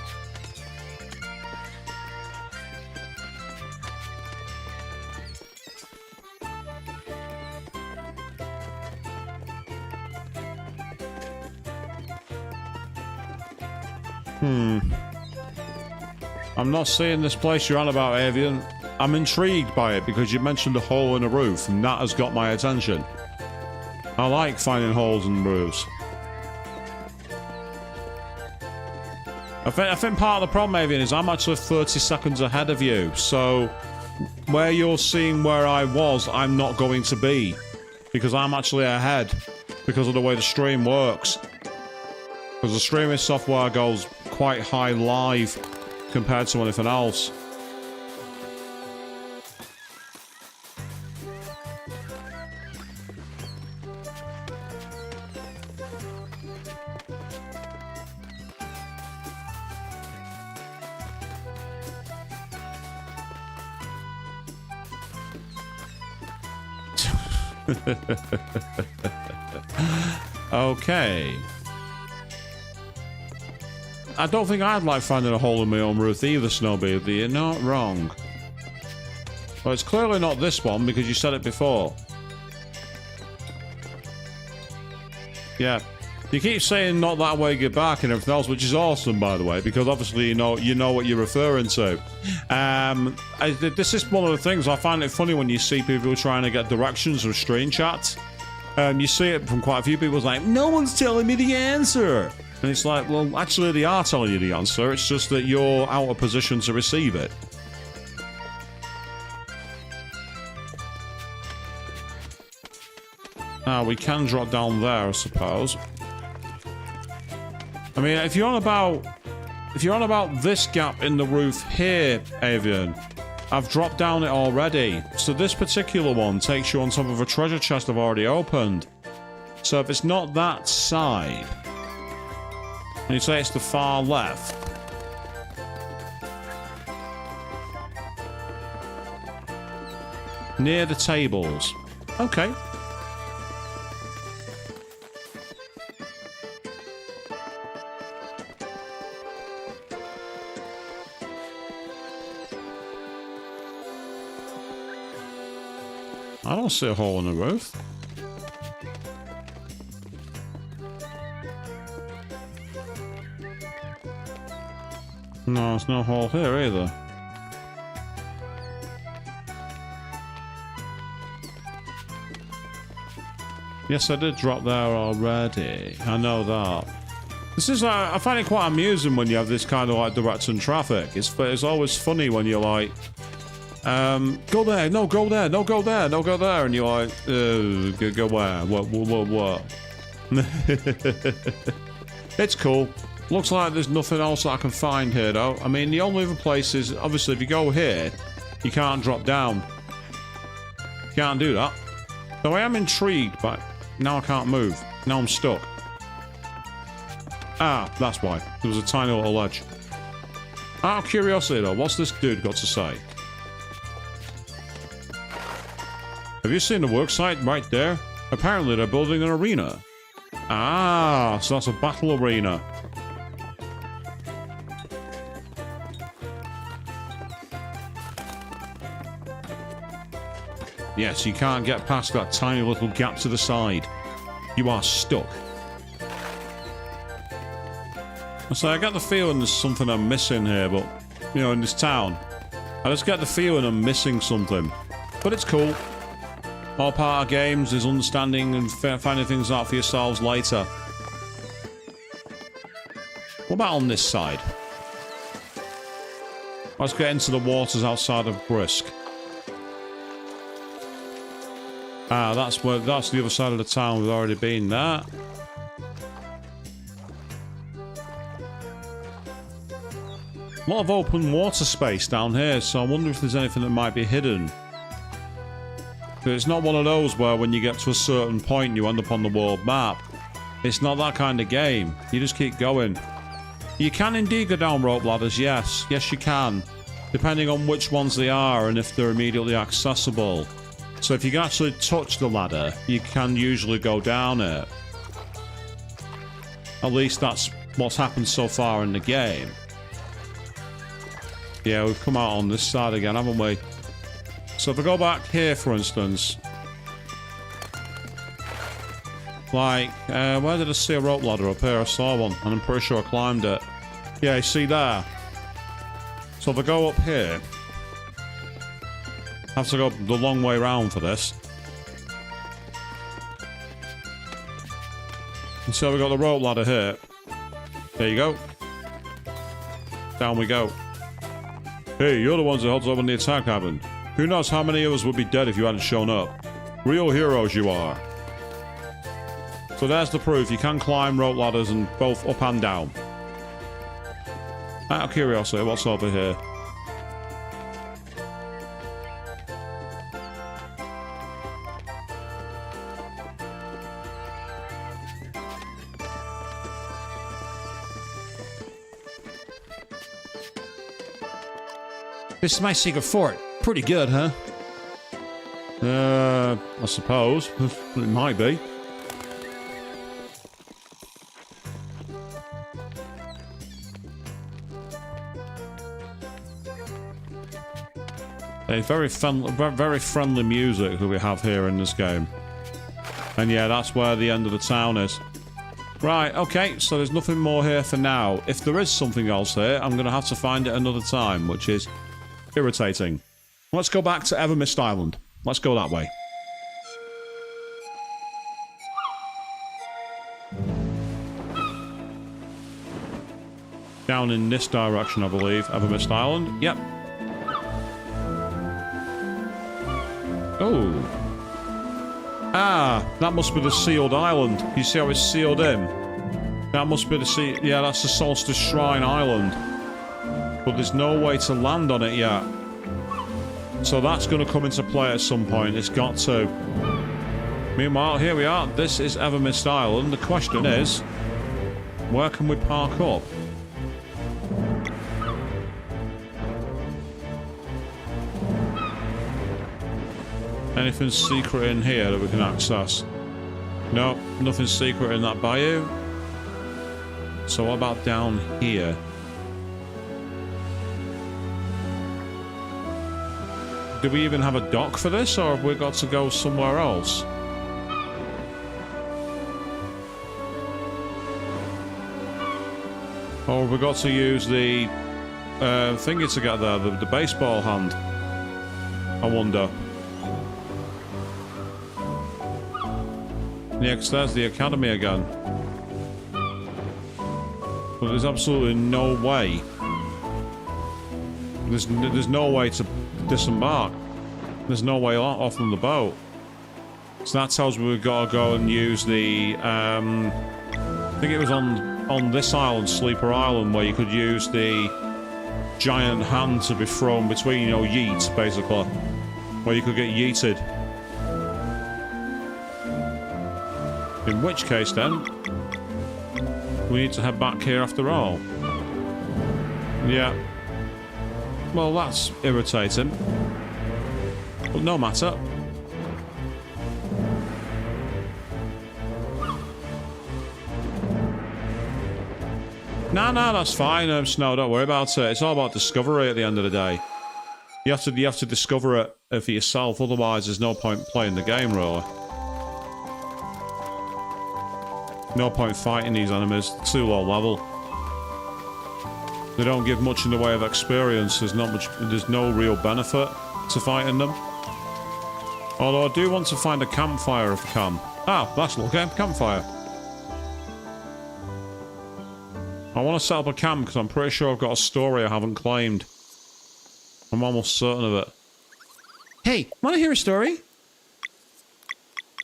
I'm not seeing this place you're on about, Avian. I'm intrigued by it because you mentioned a hole in a roof, and that has got my attention. I like finding holes in roofs. I think part of the problem, Avian, is I'm actually 30 seconds ahead of you, so where you're seeing where I was, I'm not going to be, because I'm actually ahead because of the way the stream works. Because the streaming software goes quite high live compared to anything else. Okay. I don't think I'd like finding a hole in my own roof either, Snowbeard. You're not wrong. Well, it's clearly not this one because you said it before. Yeah. You keep saying not that way, get back and everything else, which is awesome, by the way, because obviously you know what you're referring to. This is one of the things I find it funny when you see people trying to get directions from stream chat. You see it from quite a few people. It's like, no one's telling me the answer. And it's like, well, actually they are telling you the answer. It's just that you're out of position to receive it. Now, we can drop down there, I suppose. I mean, if you're on about this gap in the roof here, Avian, I've dropped down it already. So this particular one takes you on top of a treasure chest I've already opened. So if it's not that side, and you say it's the far left, near the tables. Okay. I don't see a hole in the roof. No, there's no hole here either. Yes, I did drop there already. I know that. This is I find it quite amusing when you have this kind of like directing traffic. It's always funny when you're like, go there, no, go there, no, go there, no, go there, and you're like, go where? What? It's cool. Looks like there's nothing else that I can find here, though. I mean, the only other place is, obviously, if you go here, you can't drop down. You can't do that. So I am intrigued, but now I can't move. Now I'm stuck. Ah, that's why. There was a tiny little ledge. Out of curiosity, though, what's this dude got to say? Have you seen the worksite right there? Apparently they're building an arena. Ah, so that's a battle arena. Yes, you can't get past that tiny little gap to the side. You are stuck. So I get the feeling there's something I'm missing here, but, you know, in this town, I just get the feeling I'm missing something. But it's cool. All part of games is understanding and finding things out for yourselves later. What about on this side? Let's get into the waters outside of Brisk. Ah, that's the other side of the town. We've already been there. A lot of open water space down here, so I wonder if there's anything that might be hidden. But it's not one of those where when you get to a certain point you end up on the world map. It's not that kind of game. You just keep going. You can indeed go down rope ladders, yes. Yes, you can. Depending on which ones they are and if they're immediately accessible. So if you can actually touch the ladder, you can usually go down it. At least that's what's happened so far in the game. Yeah, we've come out on this side again, haven't we? So if I go back here, for instance... Like, where did I see a rope ladder? Up here, I saw one, and I'm pretty sure I climbed it. Yeah, you see there? So if I go up here... I have to go the long way round for this. And so we got the rope ladder here. There you go. Down we go. Hey, you're the ones that held up when the attack happened. Who knows how many of us would be dead if you hadn't shown up. Real heroes you are. So there's the proof. You can climb rope ladders and both up and down. Out of curiosity, what's over here? This is my secret fort. Pretty good, huh? I suppose. It might be. A very friendly music that we have here in this game. And yeah, that's where the end of the town is. Right, okay, so there's nothing more here for now. If there is something else here, I'm going to have to find it another time, which is irritating. Let's go back to Evermist Island. Let's go that way. Down in this direction, I believe. Evermist Island. Yep. Oh. Ah, that must be the sealed island. You see how it's sealed in? That must be the sea... Yeah, that's the Solstice Shrine Island. But there's no way to land on it yet. So that's going to come into play at some point. It's got to. Meanwhile, here we are. This is Evermist Island. The question is, where can we park up? Anything secret in here that we can access? No, nothing secret in that bayou. So what about down here? Do we even have a dock for this, or have we got to go somewhere else? Or have we got to use the thingy to get there, the baseball hand? I wonder. Yeah, because there's the academy again. But there's absolutely no way. There's no way to disembark. There's no way off on the boat. So that tells me we've got to go and use the... I think it was on this island, Sleeper Island, where you could use the giant hand to be thrown between, you know, yeet, basically. Where you could get yeeted. In which case, then, we need to head back here after all. Yeah. Well, that's irritating. But no matter. Nah, that's fine, Snow. Don't worry about it. It's all about discovery at the end of the day. You have to discover it for yourself. Otherwise, there's no point playing the game, really. No point fighting these enemies. Too low level. They don't give much in the way of experience. There's no real benefit to fighting them. Although I do want to find a campfire if I can. Ah, that's okay. Campfire. I want to set up a camp because I'm pretty sure I've got a story I haven't claimed. I'm almost certain of it. Hey, want to hear a story?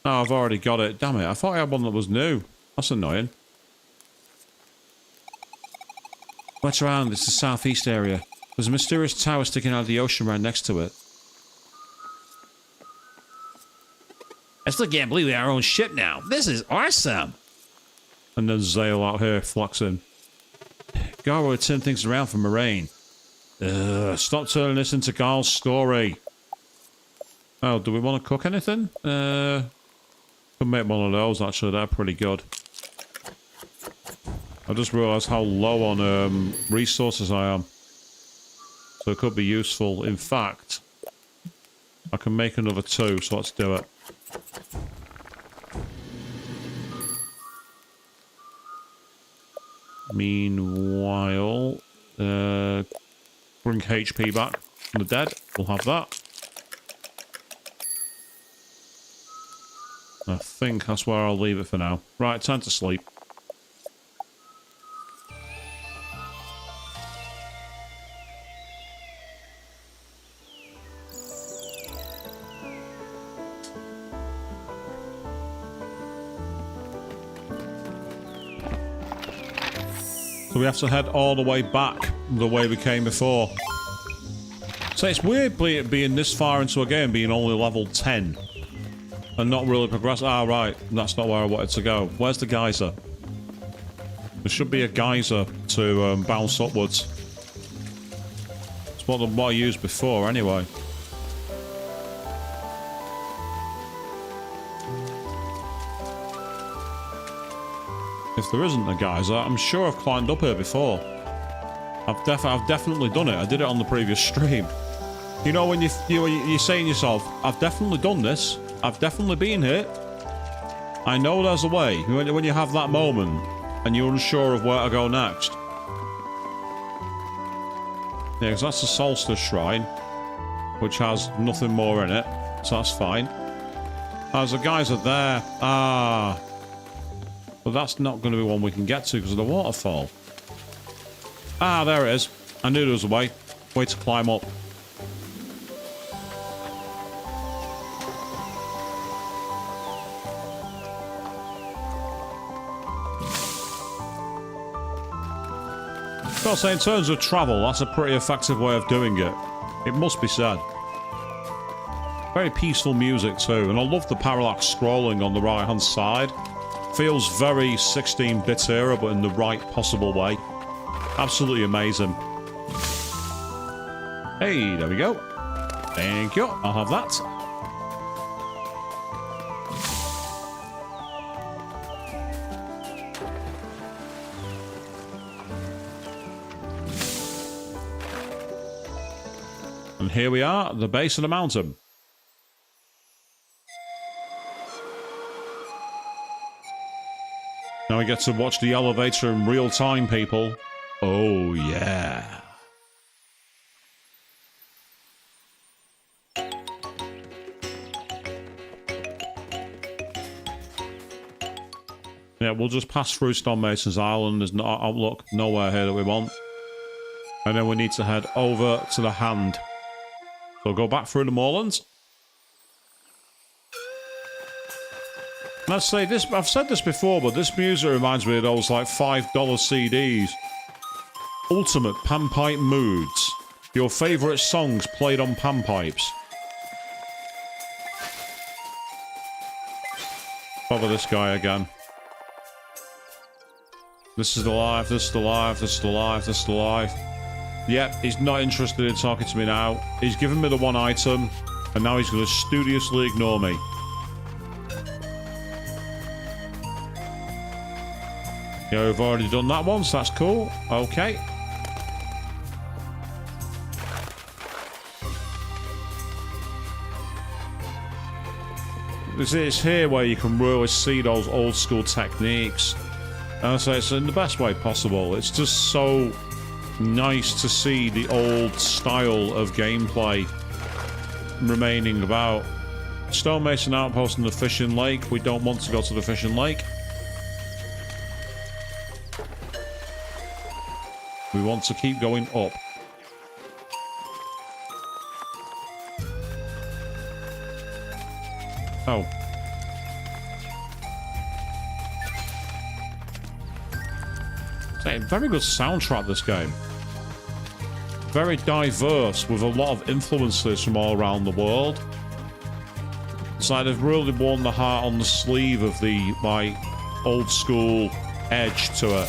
Oh, I've already got it. Damn it. I thought I had one that was new. That's annoying. What's around? It's the southeast area. There's a mysterious tower sticking out of the ocean right next to it. I still can't believe we have our own ship now. This is awesome. And then Zale out here flexing. Gar would turn things around for Moraine. Stop turning this into Garl's story. Oh, do we want to cook anything? Could make one of those, actually. They're pretty good. I just realised how low on resources I am. So it could be useful. In fact, I can make another 2, so let's do it. Meanwhile, bring HP back from the dead. We'll have that. I think that's where I'll leave it for now. Right, time to sleep. So we have to head all the way back the way we came before. So it's weird being this far into a game, being only level 10. And not really progress. Ah, right. That's not where I wanted to go. Where's the geyser? There should be a geyser to bounce upwards. It's what I used before, anyway. If there isn't a geyser, I'm sure I've climbed up here before. I've definitely done it. I did it on the previous stream. You know when you're saying to yourself, I've definitely done this. I've definitely been here. I know there's a way. When you have that moment and you're unsure of where to go next. Yeah, because that's the Solstice Shrine, which has nothing more in it, so that's fine. There's a geyser there. Ah. But that's not going to be one we can get to because of the waterfall. Ah, there it is. I knew there was a way. Way to climb up. I'll say, in terms of travel, that's a pretty effective way of doing it. It must be said. Very peaceful music too, and I love the parallax scrolling on the right-hand side. Feels very 16-bit era, but in the right possible way. Absolutely amazing. Hey, there we go. Thank you. I'll have that. And here we are at the base of the mountain. Now we get to watch the elevator in real time, people. Oh, yeah. Yeah, we'll just pass through Stonemason's Island. There's no outlook, nowhere here that we want. And then we need to head over to the Hand. So go back through the moorlands. Let's say this, I've said this before, but this music reminds me of those like $5 CDs. Ultimate Panpipe Moods. Your favourite songs played on panpipes. Bother this guy again. This is the life, this is the life, this is the life, this is the life. Yep, he's not interested in talking to me now. He's given me the one item, and now he's going to studiously ignore me. Yeah, we've already done that once, that's cool. Okay. It's here where you can really see those old school techniques. And I say it's in the best way possible. It's just so nice to see the old style of gameplay remaining about. Stonemason Outpost and the Fishing Lake. We don't want to go to the Fishing Lake. We want to keep going up. Oh. It's a very good soundtrack, this game. Very diverse, with a lot of influences from all around the world. It's like they've really worn the heart on the sleeve of the, like, old school edge to it.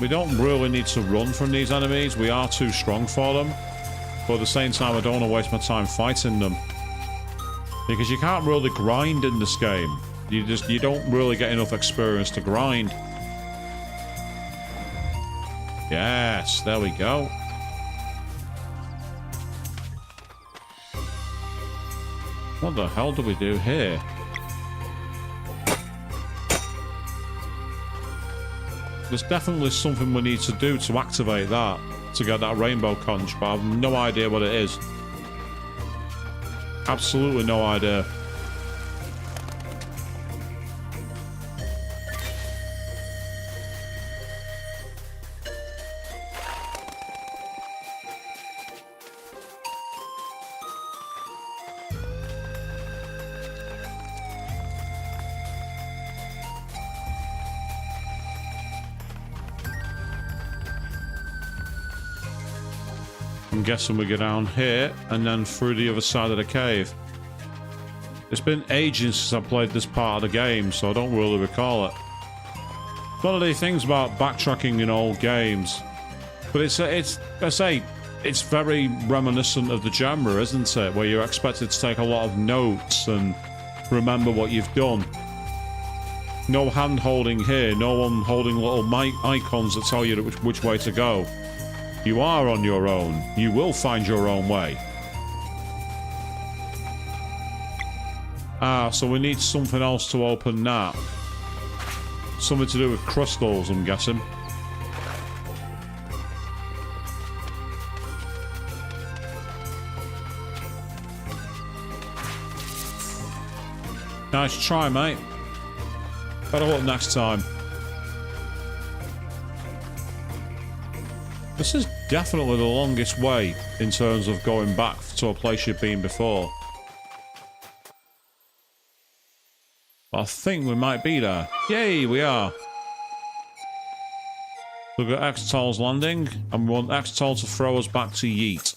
We don't really need to run from these enemies. We are too strong for them. But at the same time, I don't want to waste my time fighting them. Because you can't really grind in this game. You don't really get enough experience to grind. Yes, there we go. What the hell do we do here? There's definitely something we need to do to activate that, to get that rainbow conch, but I have no idea what it is. Absolutely no idea. I'm guessing we go down here and then through the other side of the cave. It's been ages since I played this part of the game, so I don't really recall it. One of the things about backtracking in old games, but it's I say, it's very reminiscent of the genre, isn't it? Where you're expected to take a lot of notes and remember what you've done. No hand holding here, no one holding little icons that tell you which way to go. You are on your own. You will find your own way. Ah, so we need something else to open that. Something to do with crystals, I'm guessing. Nice try, mate. Better luck next time. This is definitely the longest way in terms of going back to a place you've been before. I think we might be there. Yay, we are. We've got Xtol's landing, and we want Xtol to throw us back to Yeet.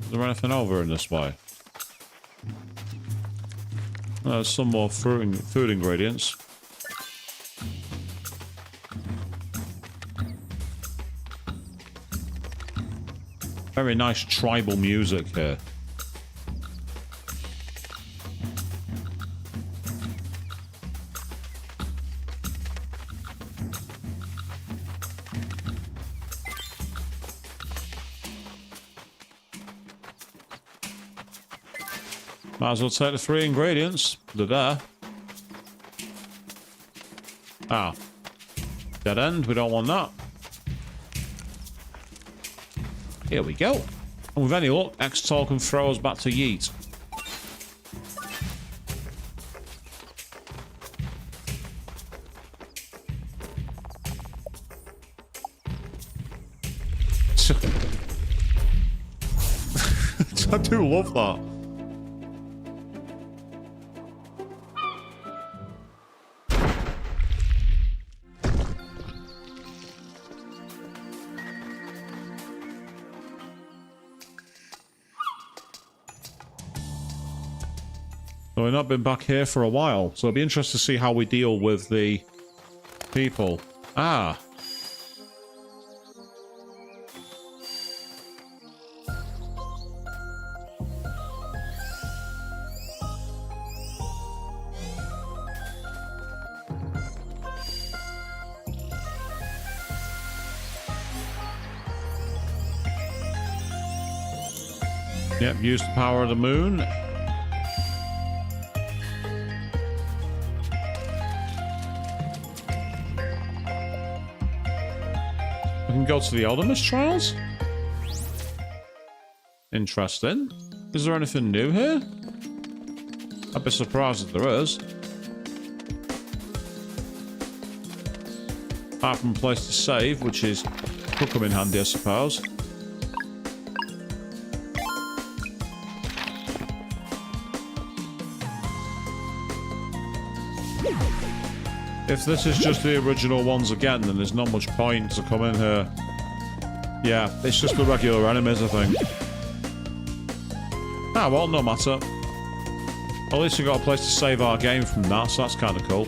Is there anything over in this way? There's some more food ingredients. Very nice tribal music here. Might as well take the 3 ingredients. They're there. Ah. Dead end. We don't want that. Here we go. And with any luck, Xtol can throw us back to Yeet. I do love that. So we've not been back here for a while, so it'll be interesting to see how we deal with the people. Ah. Yep, use the power of the moon. We can go to the Eldermus trials. Interesting. Is there anything new here? I'd be surprised if there is. Apart from a place to save, which could come in handy, I suppose. If this is just the original ones again, then there's not much point to come in here. Yeah, it's just the regular enemies, I think. Ah, well, no matter. At least we got a place to save our game from that, so that's kind of cool.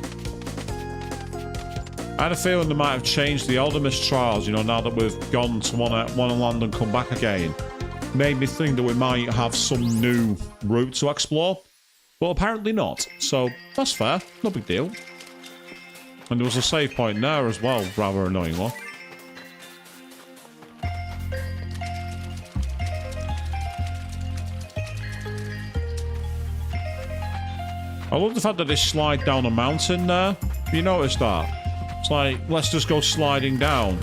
I had a feeling they might have changed the Eldermist trials, you know, now that we've gone to one land and come back again. Made me think that we might have some new route to explore. But apparently not, so that's fair, no big deal. And there was a save point there as well, rather annoyingly. I love the fact that they slide down a mountain there. Have you noticed that? It's like, let's just go sliding down.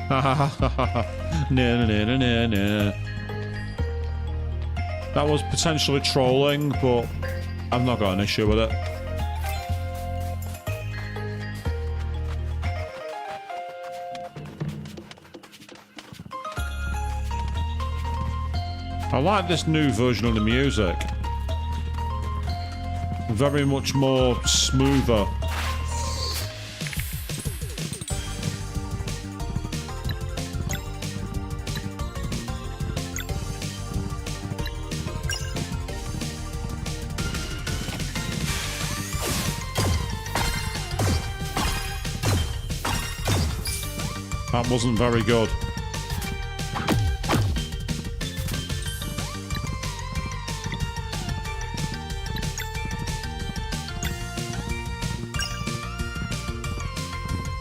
Ha ha ha ha ha. Nah, nah, nah, nah, nah. That was potentially trolling, but I've not got an issue with it. I like this new version of the music. Very much more smoother. That wasn't very good.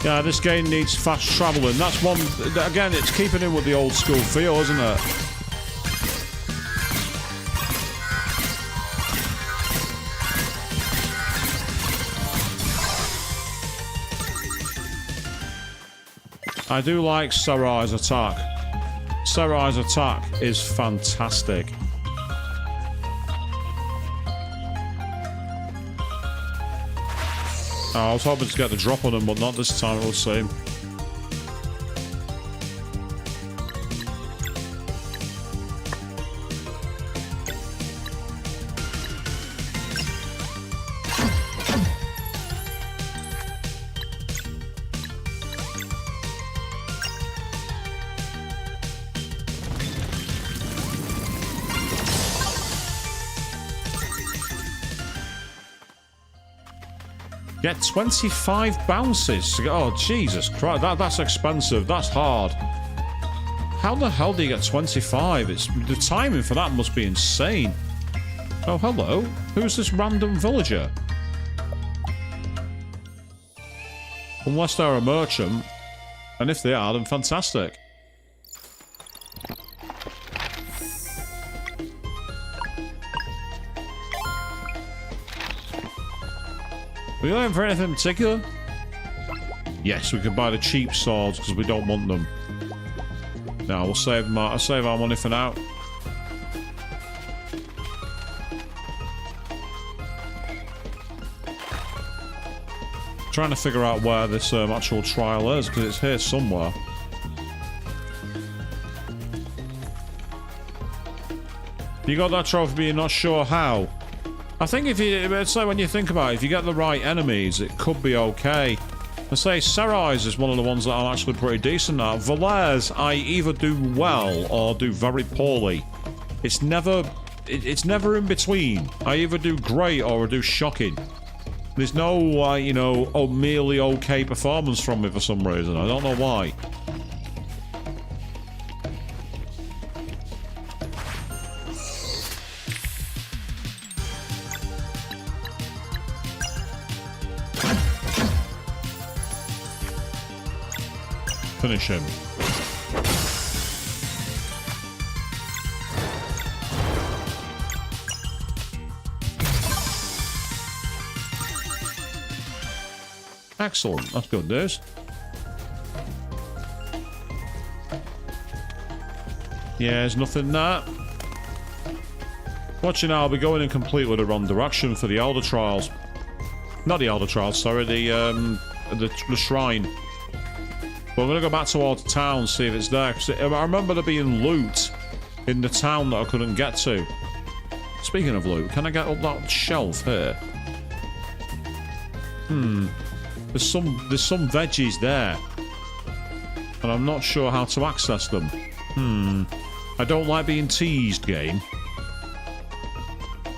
Yeah, this game needs fast traveling. That's one... Again, it's keeping in with the old school feel, isn't it? I do like Sarai's attack. Sarai's attack is fantastic. I was hoping to get the drop on him, but not this time, it would seem. Get 25 bounces. Oh, Jesus Christ. That's expensive. That's hard. How the hell do you get 25? The timing for that must be insane. Oh, hello. Who's this random villager? Unless they're a merchant. And if they are, then fantastic. Are we looking for anything in particular? Yes, we can buy the cheap swords because we don't want them. No, we'll save our money for now. Trying to figure out where this actual trial is because it's here somewhere. You got that trophy, but you're not sure how. I think it's like when you think about it, if you get the right enemies, it could be okay. I say Sarai's is one of the ones that I'm actually pretty decent at. Valaire's, I either do well or do very poorly. It's never in between. I either do great or I do shocking. There's no, you know, merely okay performance from me for some reason. I don't know why. Finish him. Excellent. That's good news. Yeah, there's nothing there. Watching now, I'll be going in completely the wrong direction for the Elder Trials. Not the Elder Trials, sorry, the shrine. But I'm going to go back towards town, see if it's there. Because I remember there being loot in the town that I couldn't get to. Speaking of loot, can I get up that shelf here? There's some veggies there. And I'm not sure how to access them. I don't like being teased, game.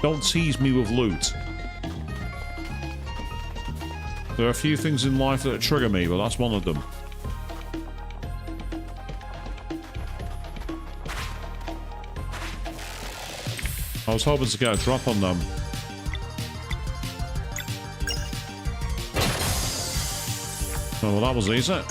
Don't tease me with loot. There are a few things in life that trigger me, but that's one of them. I was hoping to get a drop on them. Oh, well, that was easy.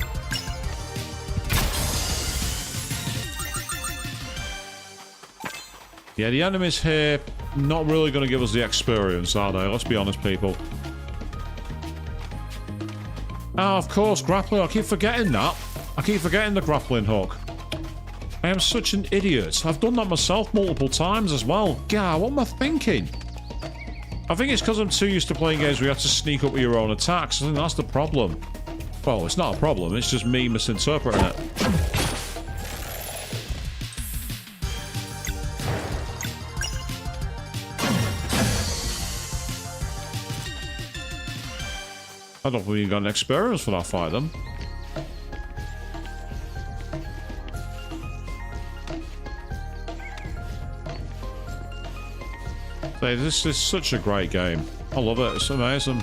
Yeah, the enemies here, not really going to give us the experience, are they? Let's be honest, people. Ah, of course, grappling. I keep forgetting that. I keep forgetting the grappling hook. I am such an idiot. I've done that myself multiple times as well. God, what am I thinking? I think it's because I'm too used to playing games where you have to sneak up with your own attacks. I think that's the problem. Well, it's not a problem. It's just me misinterpreting it. I don't think you got an experience for that fight, then. Hey, this is such a great game. I love it. It's amazing.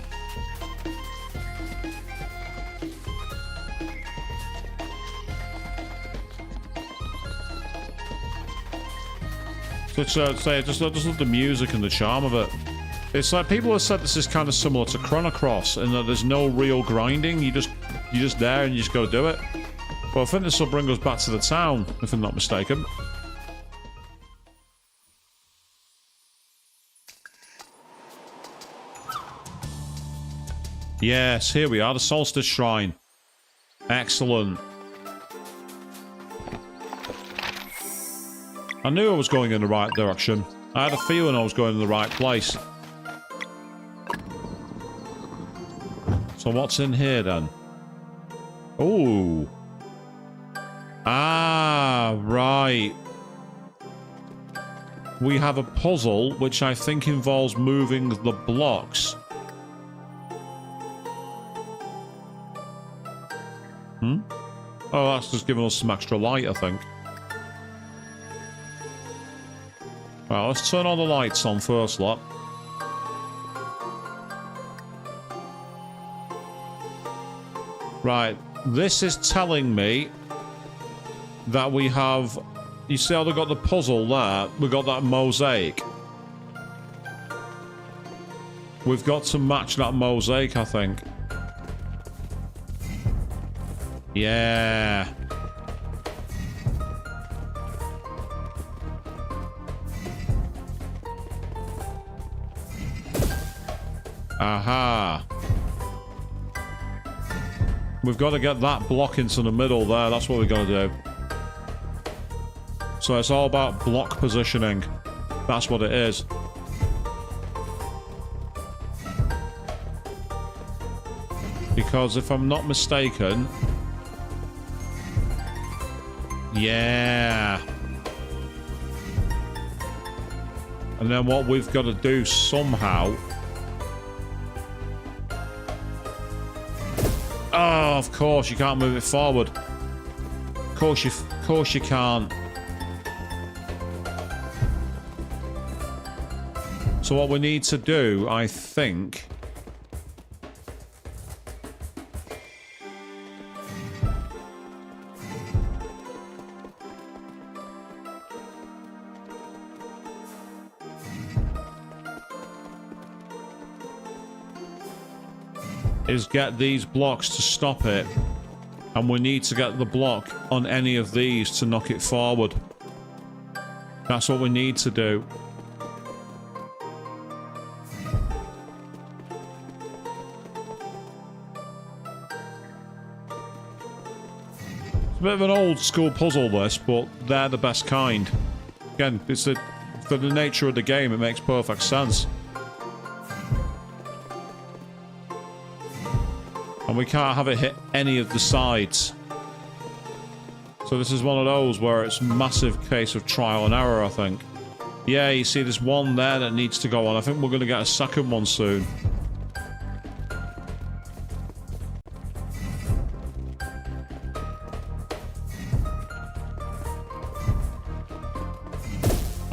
I just love the music and the charm of it. It's like people have said this is kind of similar to Chrono Cross in that there's no real grinding. You're just there and you just got to do it. But I think this will bring us back to the town, if I'm not mistaken. Yes, here we are, the Solstice Shrine. Excellent. I knew I was going in the right direction. I had a feeling I was going in the right place. So what's in here then? Oh. Ah, right. We have a puzzle which I think involves moving the blocks. Oh, that's just giving us some extra light, I think. Well, let's turn all the lights on first, lot. Right, this is telling me that we have... You see how they got the puzzle there? We got that mosaic. We've got to match that mosaic, I think. Yeah. Aha. We've got to get that block into the middle there. That's what we've got to do. So it's all about block positioning. That's what it is. Because if I'm not mistaken... Yeah. And then what we've got to do somehow... Oh, of course, you can't move it forward. Of course you can't. So what we need to do, I think... is get these blocks to stop it, and we need to get the block on any of these to knock it forward. That's what we need to do. It's a bit of an old school puzzle this, but they're the best kind. Again, for the nature of the game, it makes perfect sense. And we can't have it hit any of the sides. So this is one of those where it's a massive case of trial and error, I think. Yeah, you see there's one there that needs to go on. I think we're going to get a second one soon.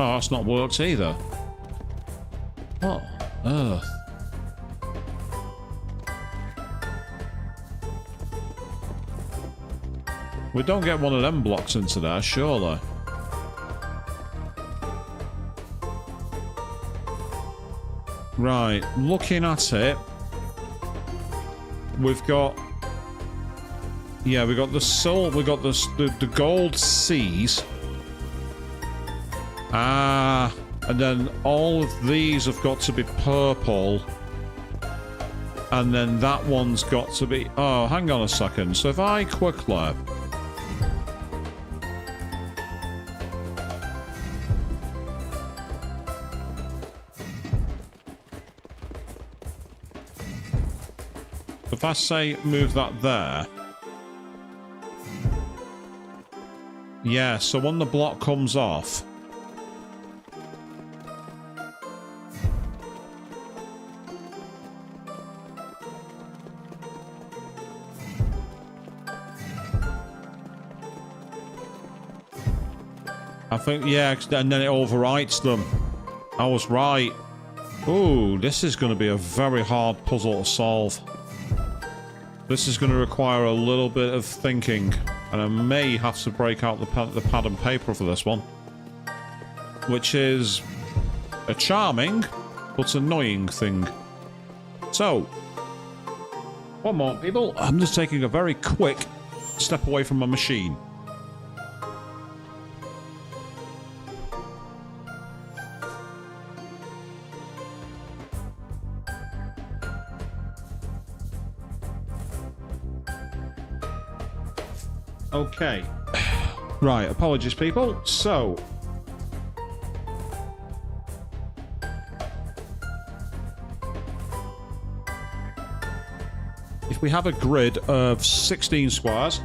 Oh, that's not worked either. What on earth? We don't get one of them blocks into there, surely. Right, looking at it, we've got... Yeah, we got the soul, we got the gold C's. Ah, and then all of these have got to be purple. And then that one's got to be... Oh, hang on a second. So if I quickly... If I say move that there... Yeah, so when the block comes off... I think, yeah, and then it overwrites them. I was right. Ooh, this is going to be a very hard puzzle to solve. This is going to require a little bit of thinking, and I may have to break out the pad and paper for this one. Which is a charming, but annoying thing. So, one more, people. I'm just taking a very quick step away from my machine. Okay. Right, apologies, people. So... if we have a grid of 16 squares...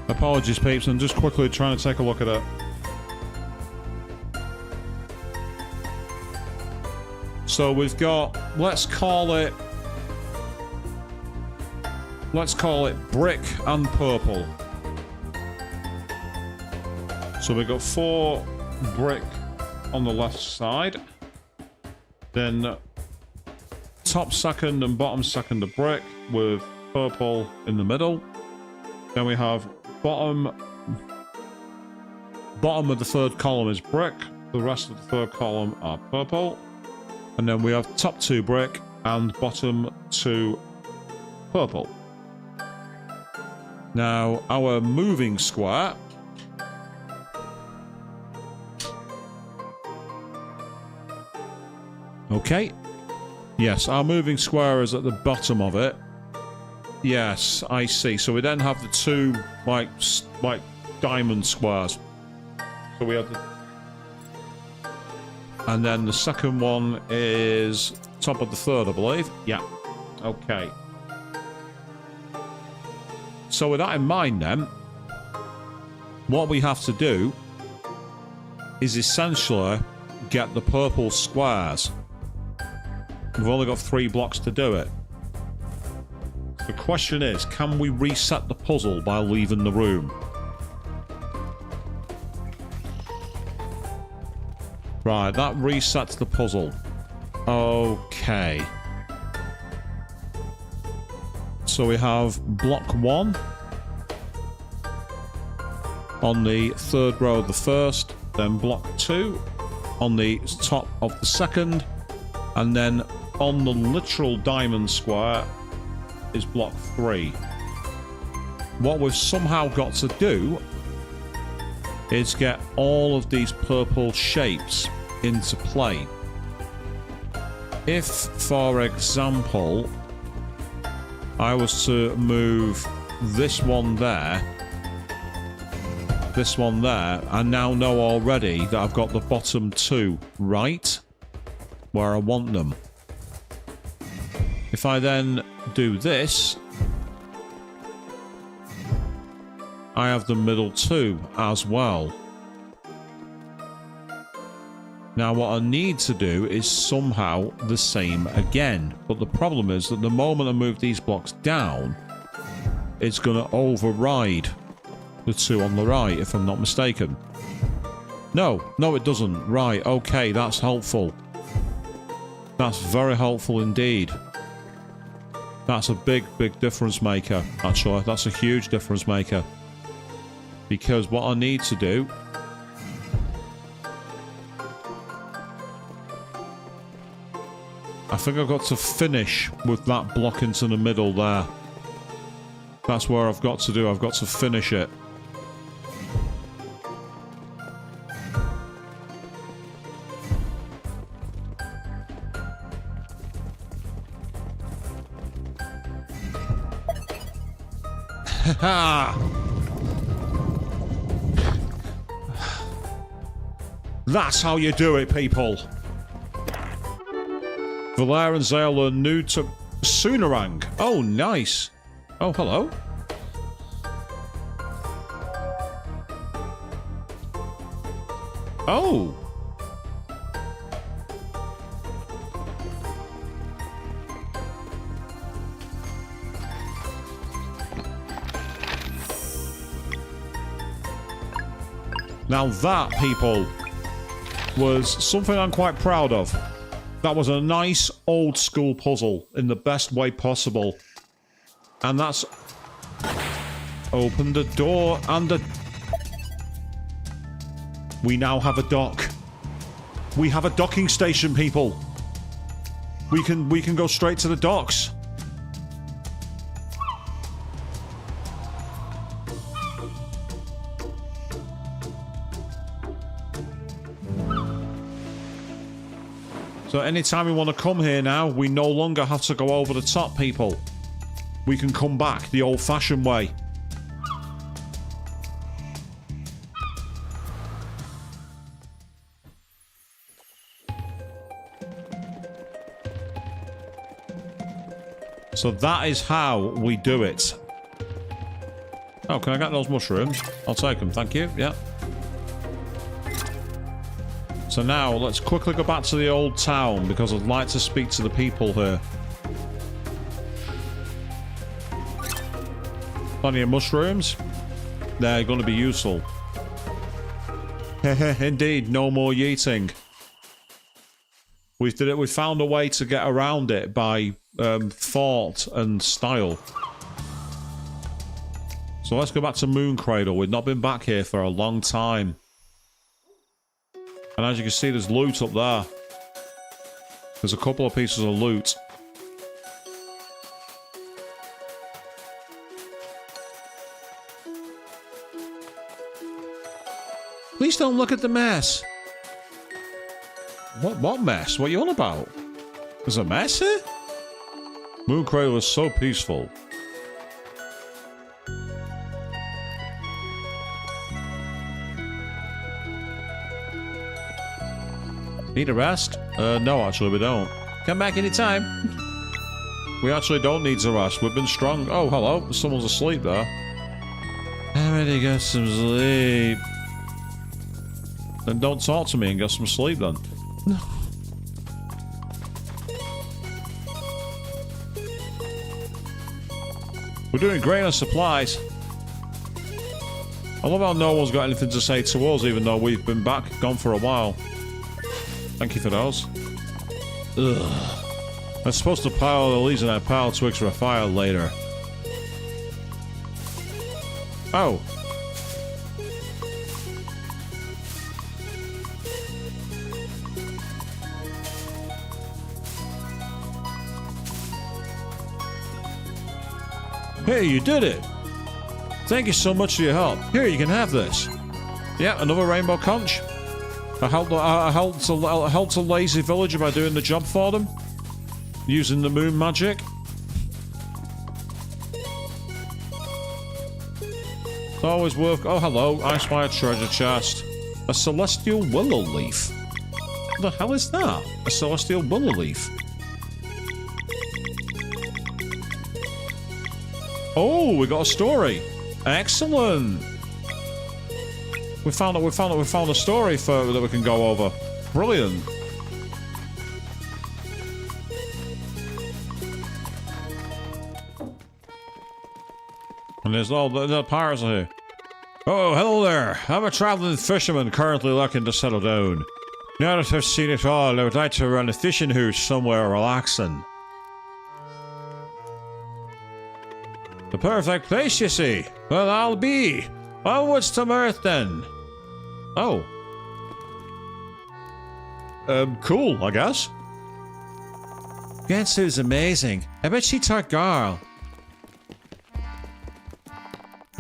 Apologies, peeps. I'm just quickly trying to take a look at it. So we've got, let's call it brick and purple. So we've got 4 brick on the left side. Then top second and bottom second are brick with purple in the middle. Then we have bottom of the third column is brick. The rest of the third column are purple. And then we have top 2 brick and bottom 2 purple. Now, our moving square... Okay. Yes, our moving square is at the bottom of it. Yes, I see. So we then have the 2 like diamond squares. So we have the... And then the second one is top of the third, I believe. Yeah. Okay. So with that in mind then, what we have to do is essentially get the purple squares. We've only got 3 blocks to do it. The question is, can we reset the puzzle by leaving the room? Right, that resets the puzzle. Okay. So we have block 1 on the 3rd row of the first, then block 2 on the top of the second, and then on the literal diamond square is block 3. What we've somehow got to do is get all of these purple shapes into play. If, for example, I was to move this one there, I now know already that I've got the bottom 2 right where I want them. If I then do this, I have the middle 2 as well. Now what I need to do is somehow the same again. But the problem is that the moment I move these blocks down, it's going to override the two on the right, if I'm not mistaken. No, it doesn't. Right, okay, that's helpful. That's very helpful indeed. That's a big difference maker, actually. That's a huge difference maker. Because what I need to do... I think I've got to finish with that block into the middle there. That's where I've got to do. I've got to finish it. That's how you do it, people. Valere and Zale are new to Soonerang. Oh, nice. Oh, hello. Oh. Now that, people, was something I'm quite proud of. That was a nice old school puzzle in the best way possible. And that's... Open the door and the... We now have a dock. We have a docking station, people. We can go straight to the docks. So anytime we want to come here now, we no longer have to go over the top, people. We can come back the old-fashioned way. So that is how we do it. Oh, can I get those mushrooms? I'll take them, thank you. Yeah. So now, let's quickly go back to the old town, because I'd like to speak to the people here. Plenty of mushrooms. They're going to be useful. Indeed, no more yeeting. We found a way to get around it by thought and style. So let's go back to Moon Cradle. We've not been back here for a long time. And as you can see, there's loot up there. There's a couple of pieces of loot. Please don't look at the mess. What mess? What are you on about? There's a mess here? Moon Cradle is so peaceful. Need a rest? No, actually, we don't. Come back anytime. We actually don't need to rest. We've been strong. Oh, hello. Someone's asleep there. I'm ready to get some sleep. Then don't talk to me and get some sleep, then. We're doing great on supplies. I love how no one's got anything to say to us, even though we've been gone for a while. Thank you for those. Ugh. I'm supposed to pile the leaves in that pile of twigs for a fire later. Oh. Hey, you did it! Thank you so much for your help. Here, you can have this. Yeah, another rainbow conch. I helped a lazy villager by doing the job for them. Using the moon magic. It's always worth... Oh, hello. Icefire treasure chest. A celestial willow leaf. What the hell is that? A celestial willow leaf. Oh, we got a story. Excellent. We found a story that we can go over. brilliant. And there's all the pirates are here. Oh, hello there. I'm a traveling fisherman currently looking to settle down. Now that I've seen it all, I would like to run a fishing hooch somewhere relaxing. The perfect place, you see. Well, I'll be. Onwards to mirth, then. Oh. Cool, I guess. Gansu's amazing. I bet she taught girl.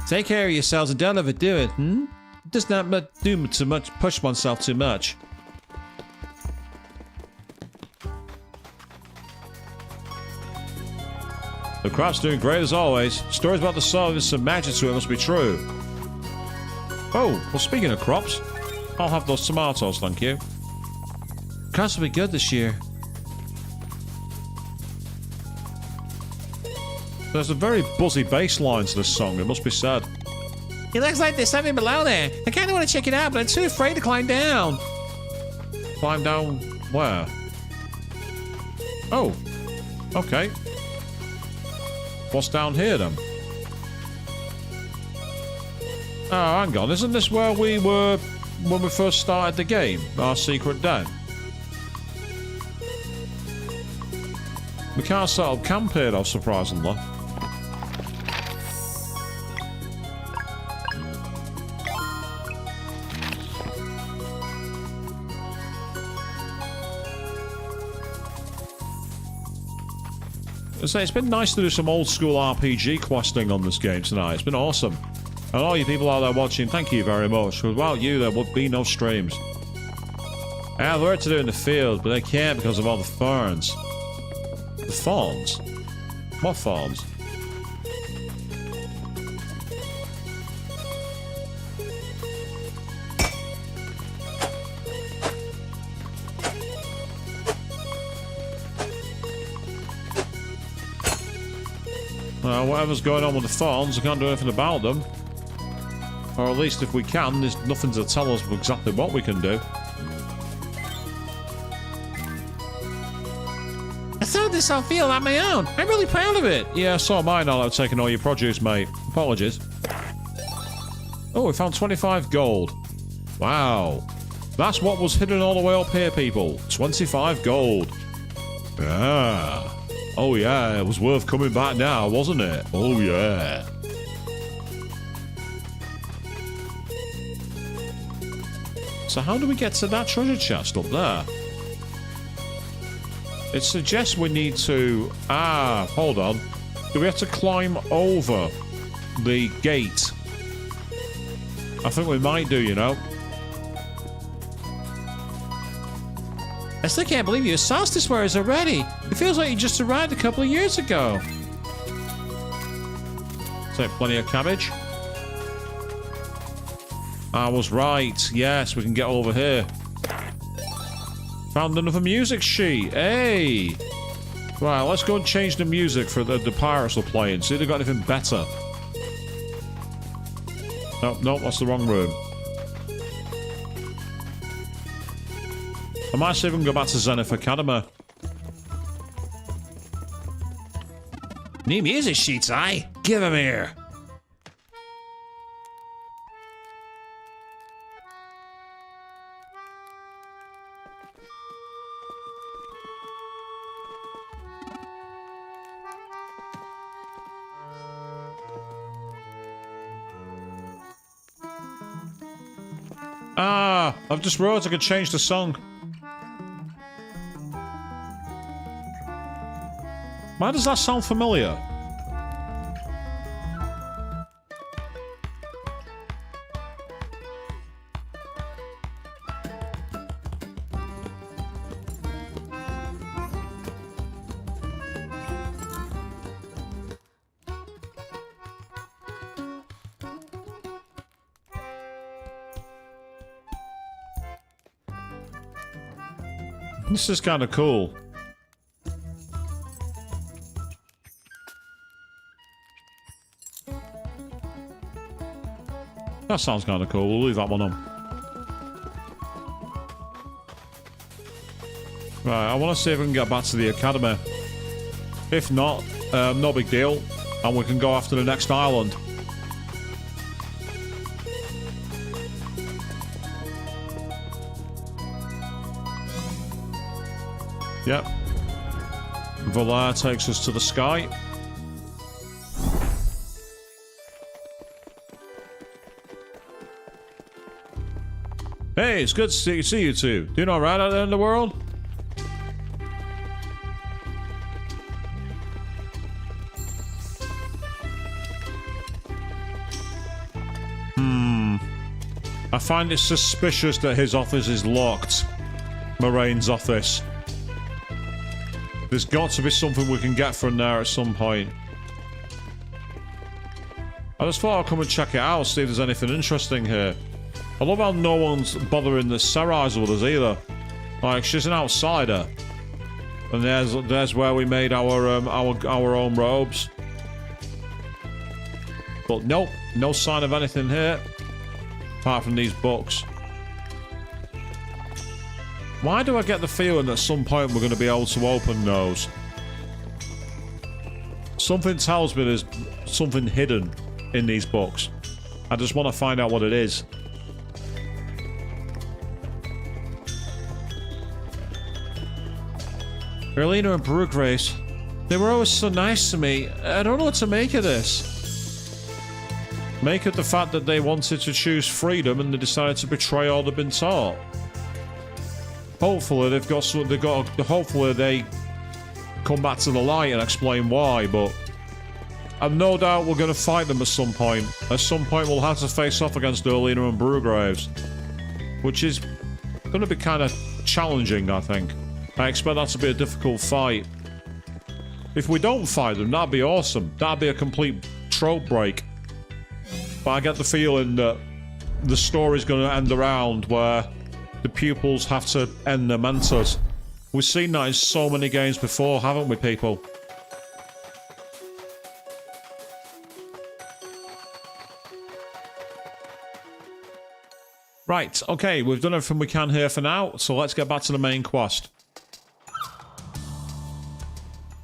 Take care of yourselves and don't overdo it, hmm? Does not do too much, push oneself too much. The crop's doing great as always. Stories about the sun with some magic to it must be true. Oh, well, speaking of crops, I'll have those tomatoes, thank you. Crops will be good this year. There's a very buzzy bass line to this song, it must be said. It looks like there's something below there. I kind of want to check it out, but I'm too afraid to climb down. Climb down where? Oh, okay. What's down here then? Oh, hang on, isn't this where we were when we first started the game? Our secret den? We can't set up camp here though, surprisingly. So it's been nice to do some old school RPG questing on this game tonight. It's been awesome. And all you people out there watching, thank you very much. Because without you, there would be no streams. I have work to do in the field, but I can't because of all the thorns. The thorns? What thorns? Whatever's going on with the thorns, I can't do anything about them. Or at least if we can, there's nothing to tell us exactly what we can do. I sowed this on field on my own. I'm really proud of it. Yeah, so am I now that I've taken all your produce, mate. Apologies. Oh, we found 25 gold. Wow. That's what was hidden all the way up here, people. 25 gold. Yeah. Oh yeah, it was worth coming back now, wasn't it? Oh yeah. So how do we get to that treasure chest up there? It suggests we need to... Ah, hold on. Do we have to climb over the gate? I think we might do, you know. I still can't believe you sauced this wares already. It feels like you just arrived a couple of years ago. So plenty of cabbage. I was right. Yes, we can get over here. Found another music sheet. Hey! Right, let's go and change the music for the pirates are playing. See if they've got anything better. Nope, that's the wrong room. I might see if we can go back to Zenith Academy. New music sheets, aye? Give them here. Ah, I've just realized I could change the song. Why does that sound familiar? This is kind of cool. That sounds kind of cool. We'll leave that one on. Right, I want to see if we can get back to the academy. If not, no big deal. And we can go after the next island. Yep. Valar takes us to the sky. Hey, it's good to see you two. Doing alright out there in the world? I find it suspicious that his office is locked. Moraine's office. There's got to be something we can get from there at some point. I just thought I'd come and check it out, see if there's anything interesting here. I love how no one's bothering the Sarai's with us either. Like, she's an outsider. And there's where we made our own robes. But nope, no sign of anything here. Apart from these books. Why do I get the feeling that at some point we're going to be able to open those? Something tells me there's something hidden in these books. I just want to find out what it is. Erlina and Bruggrace, they were always so nice to me. I don't know what to make of this. Make of the fact that they wanted to choose freedom and they decided to betray all they've been taught. Hopefully hopefully they come back to the light and explain why, but I've no doubt we're going to fight them at some point. At some point we'll have to face off against Erlina and Bruggraves, which is going to be kind of challenging, I think. I expect that to be a difficult fight. If we don't fight them, that'd be awesome. That'd be a complete trope break. But I get the feeling that the story's going to end around where the pupils have to end their mentors. We've seen that in so many games before, haven't we, people? Right, okay, we've done everything we can here for now, so let's get back to the main quest.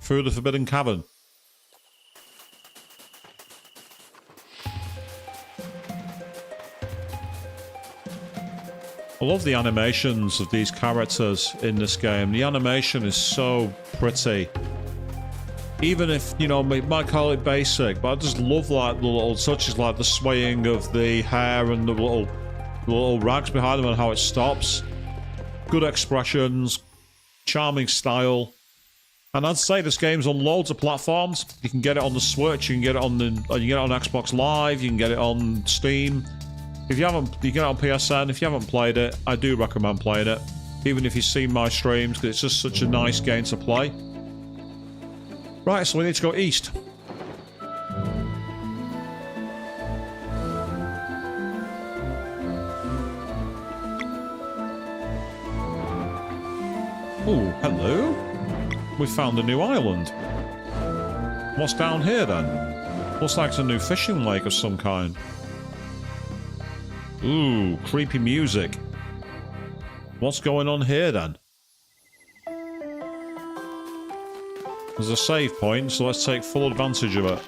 Through the Forbidden Cavern. I love the animations of these characters in this game. The animation is so pretty. Even if, you know, we might call it basic, but I just love like the little touches, like the swaying of the hair and the little rags behind them and how it stops. Good expressions, charming style. And I'd say this game's on loads of platforms. You can get it on the Switch, you can get it on Xbox Live, you can get it on Steam. If you haven't, you get it on PSN. If you haven't played it, I do recommend playing it. Even if you've seen my streams, because it's just such a nice game to play. Right, so we need to go east. Oh, hello. We found a new island. What's down here then? Looks like it's a new fishing lake of some kind. Ooh, creepy music. What's going on here then? There's a save point, so let's take full advantage of it.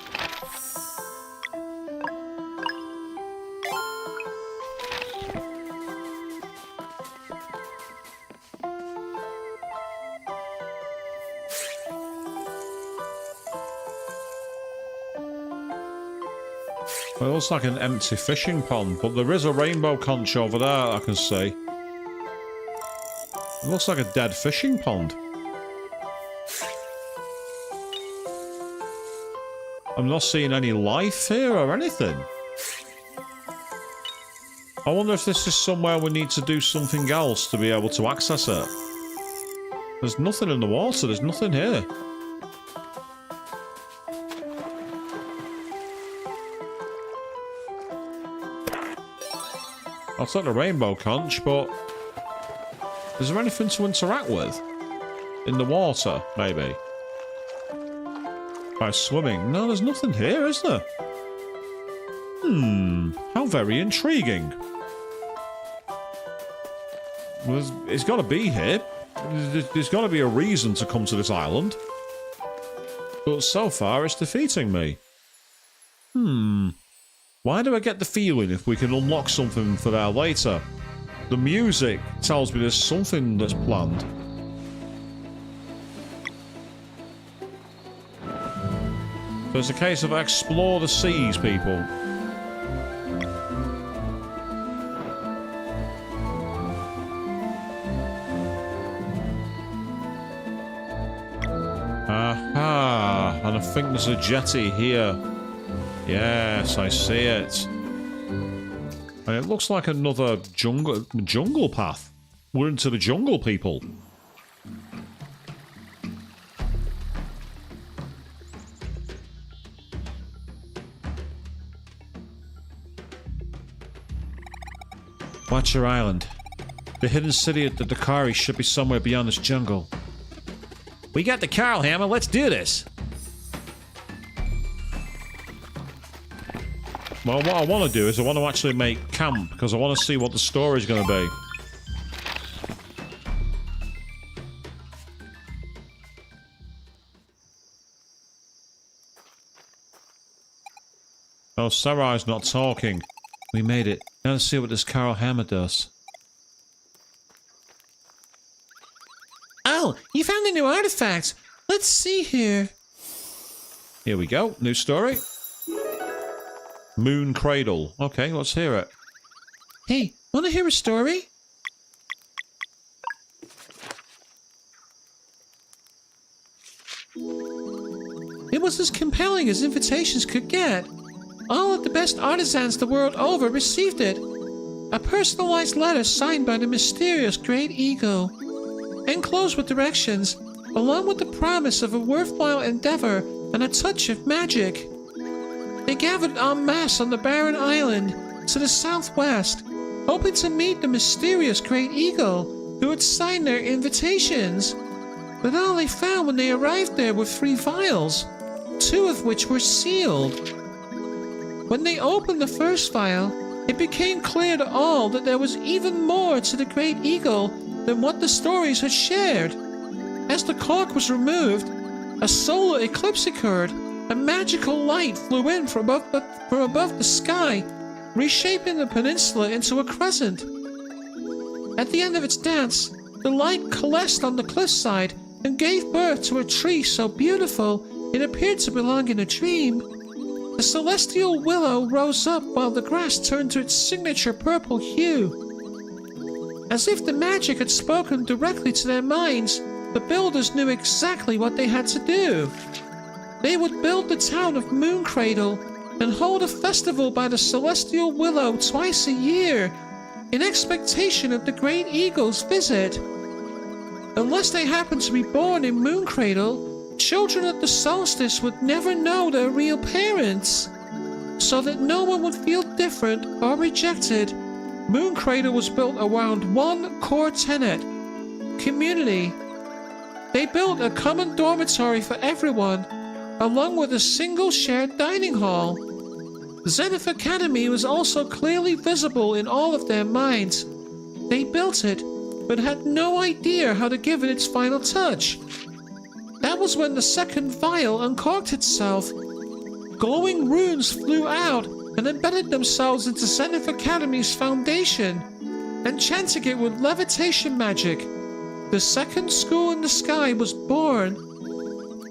It looks like an empty fishing pond, but there is a rainbow conch over there I can see. It looks like a dead fishing pond. I'm not seeing any life here or anything. I wonder if this is somewhere we need to do something else to be able to access it. There's nothing in the water, there's nothing here. I'll take the rainbow conch, but is there anything to interact with? In the water, maybe? By swimming? No, there's nothing here, is there? How very intriguing. Well, it's got to be here. There's got to be a reason to come to this island. But so far, it's defeating me. Why do I get the feeling if we can unlock something for there later? The music tells me there's something that's planned. So it's a case of explore the seas, people. Aha! And I think there's a jetty here. Yes, I see it. And it looks like another jungle path. We're into the jungle, people. Watch your island. The hidden city of the Dakari should be somewhere beyond this jungle. We got the Carl Hammer, let's do this! Well, what I want to do is I want to actually make camp, because I want to see what the story's going to be. Oh, Sarai's not talking. We made it. Now let's see what this Carl Hammer does. Oh, you found a new artifact! Let's see here. Here we go. New story. Moon Cradle. Okay, let's hear it. Hey, wanna hear a story? It was as compelling as invitations could get. All of the best artisans the world over received it. A personalized letter signed by the mysterious Great Eagle. Enclosed with directions, along with the promise of a worthwhile endeavor and a touch of magic. They gathered en masse on the barren island to the southwest, hoping to meet the mysterious Great Eagle who had signed their invitations. But all they found when they arrived there were 3 vials, 2 of which were sealed. When they opened the first vial, it became clear to all that there was even more to the Great Eagle than what the stories had shared. As the cork was removed, a solar eclipse occurred. A magical light flew in from above the sky, reshaping the peninsula into a crescent. At the end of its dance, the light coalesced on the cliffside and gave birth to a tree so beautiful it appeared to belong in a dream. The celestial willow rose up while the grass turned to its signature purple hue. As if the magic had spoken directly to their minds, the builders knew exactly what they had to do. They would build the town of Moon Cradle and hold a festival by the celestial willow twice a year in expectation of the Great Eagle's visit. Unless they happened to be born in Moon Cradle, children at the solstice would never know their real parents. So that no one would feel different or rejected, Moon Cradle was built around one core tenet: community. They built a common dormitory for everyone, along with a single shared dining hall. Zenith Academy was also clearly visible in all of their minds. They built it, but had no idea how to give it its final touch. That was when the second vial uncorked itself. Glowing runes flew out and embedded themselves into Zenith Academy's foundation, enchanting it with levitation magic. The second school in the sky was born.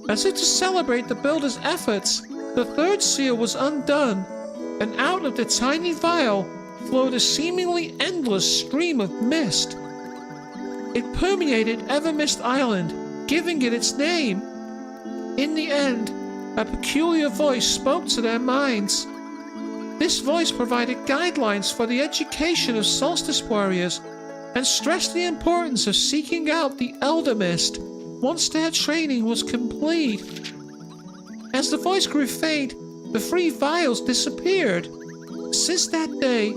As if to celebrate the builders' efforts, the third seal was undone, and out of the tiny vial flowed a seemingly endless stream of mist. It permeated Evermist Island, giving it its name. In the end, a peculiar voice spoke to their minds. This voice provided guidelines for the education of Solstice warriors and stressed the importance of seeking out the Elder Mist once their training was complete. As the voice grew faint, the 3 vials disappeared. Since that day,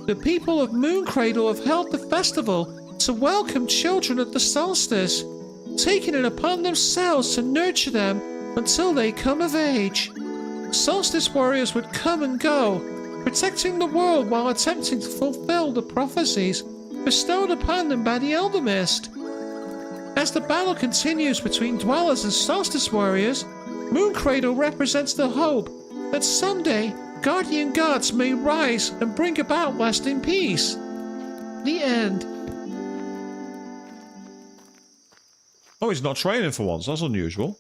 the people of Moon Cradle have held the festival to welcome children at the solstice, taking it upon themselves to nurture them until they come of age. Solstice warriors would come and go, protecting the world while attempting to fulfill the prophecies bestowed upon them by the Elder Mist. As the battle continues between dwellers and solstice warriors, Moon Cradle represents the hope that someday guardian gods may rise and bring about lasting peace. The end. Oh, he's not training for once. That's unusual.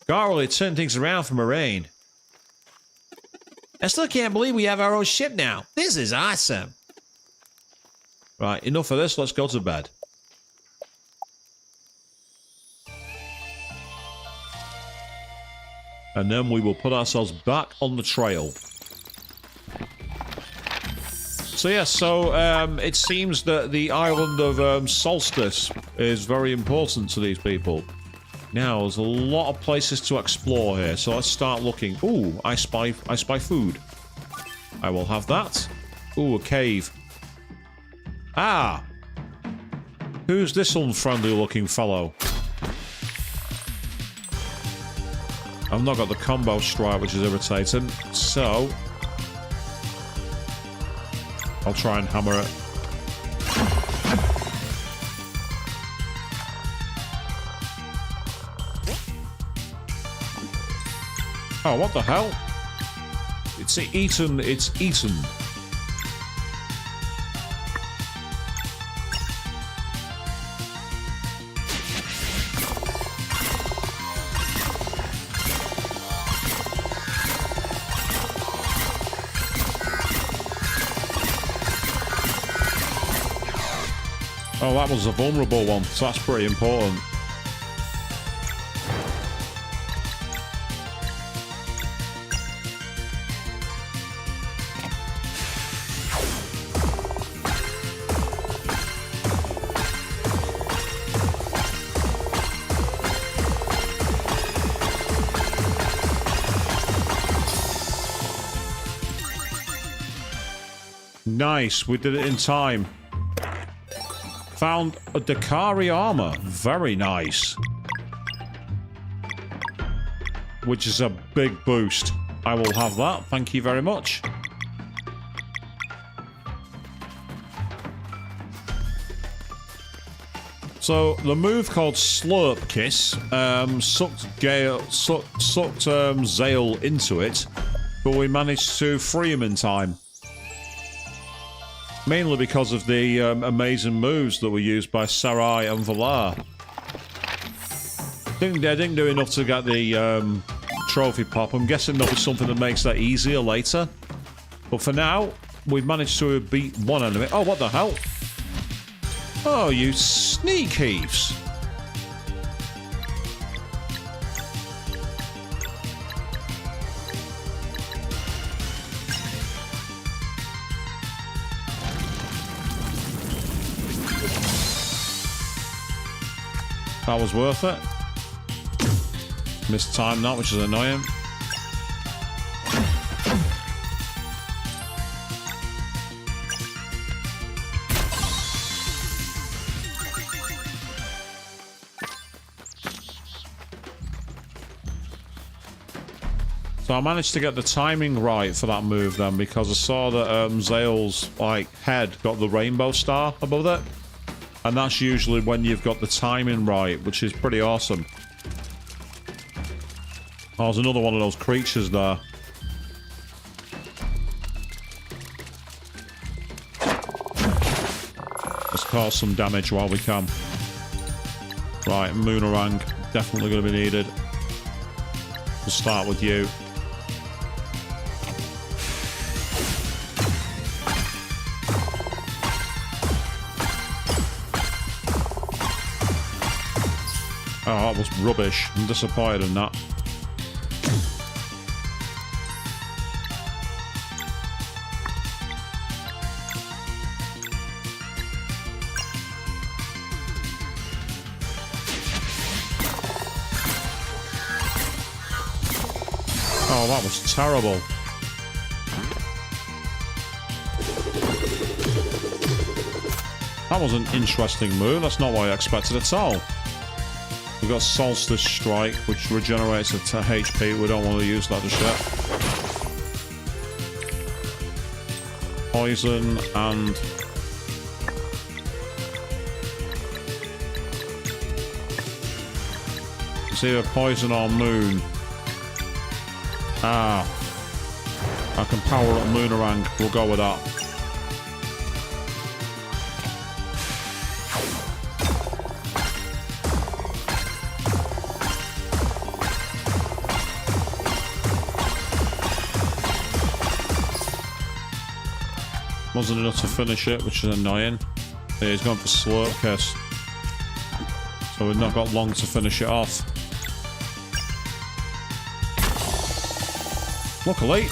God really turned things around for Moraine. I still can't believe we have our own ship now. This is awesome. Right, enough of this. Let's go to bed. And then we will put ourselves back on the trail. So yeah, it seems that the island of Solstice is very important to these people. Now, there's a lot of places to explore here, so let's start looking. Ooh, I spy food. I will have that. Ooh, a cave. Ah! Who's this unfriendly looking fellow? I've not got the combo strike, which is irritating, so I'll try and hammer it. Oh, what the hell? It's eaten. It's eaten. Oh, that was a vulnerable one, so that's pretty important. Nice, we did it in time. Found a Dakari armor. Very nice. Which is a big boost. I will have that. Thank you very much. So, the move called Slurp Kiss sucked Zale into it, but we managed to free him in time. Mainly because of the amazing moves that were used by Sarai and Valar. They didn't do enough to get the trophy pop. I'm guessing there'll be something that makes that easier later. But for now, we've managed to beat one enemy. Oh, what the hell? Oh, you sneak heaves. That was worth it. Missed time that, which is annoying. So I managed to get the timing right for that move then, because I saw that Zale's head got the rainbow star above it. And that's usually when you've got the timing right, which is pretty awesome. Oh, there's another one of those creatures there. Let's cause some damage while we can. Right, Moonerang, definitely going to be needed. We'll start with you. Oh, that was rubbish. I'm disappointed in that. Oh, that was terrible. That was an interesting move. That's not what I expected at all. We've got Solstice Strike, which regenerates at HP. We don't want to use that just yet. Poison and... It's either poison or moon. Ah. I can power up Moonerang. We'll go with that. Wasn't enough to finish it, which is annoying. Yeah, he's gone for Slurp Kiss. So we've not got long to finish it off. Luckily,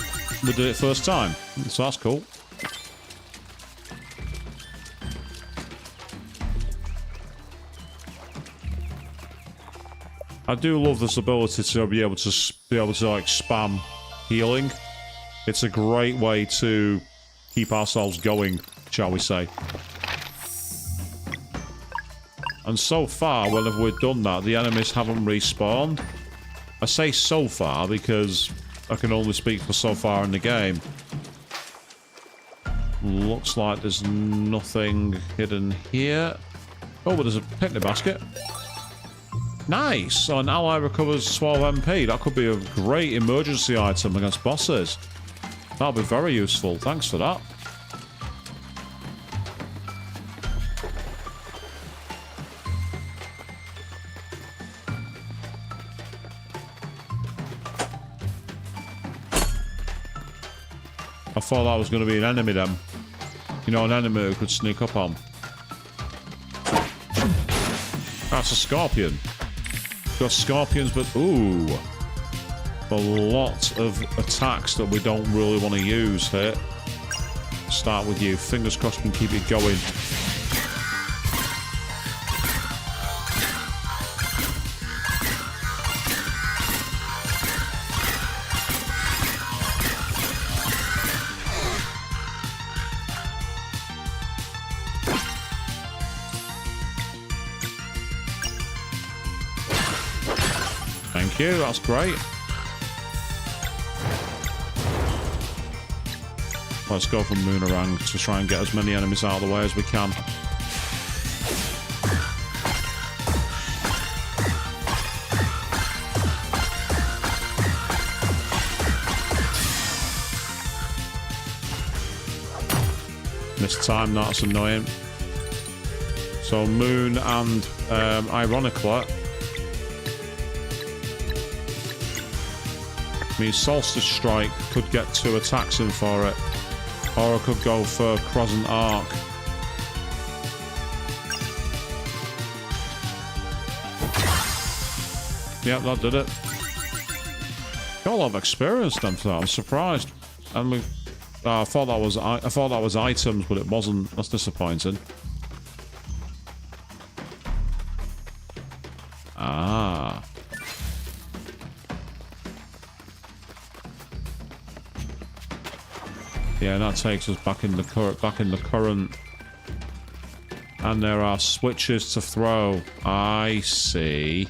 we did it first time, so that's cool. I do love this ability to be able to like spam healing. It's a great way to keep ourselves going, shall we say. And so far, whenever we've done that, the enemies haven't respawned. I say so far because I can only speak for so far in the game. Looks like there's nothing hidden here. Oh, but there's a picnic basket. Nice! So an ally recovers 12 MP. That could be a great emergency item against bosses. That'll be very useful. Thanks for that. I thought that was going to be an enemy then. You know, an enemy who could sneak up on. That's a scorpion. Got scorpions, but ooh. A lot of attacks that we don't really want to use here. Start with you. Fingers crossed we can keep it going. Thank you, that's great. Let's go for Moonerang to try and get as many enemies out of the way as we can. This time, that's annoying. So Moon and ironically means Solstice Strike could get 2 attacks in for it. Or I could go for Crescent Arc. Yep, that did it. Got a lot of experience then for that. I'm surprised. And we, I thought that was items, but it wasn't. That's disappointing. Ah. Yeah, that takes us back in the current. And there are switches to throw. I see.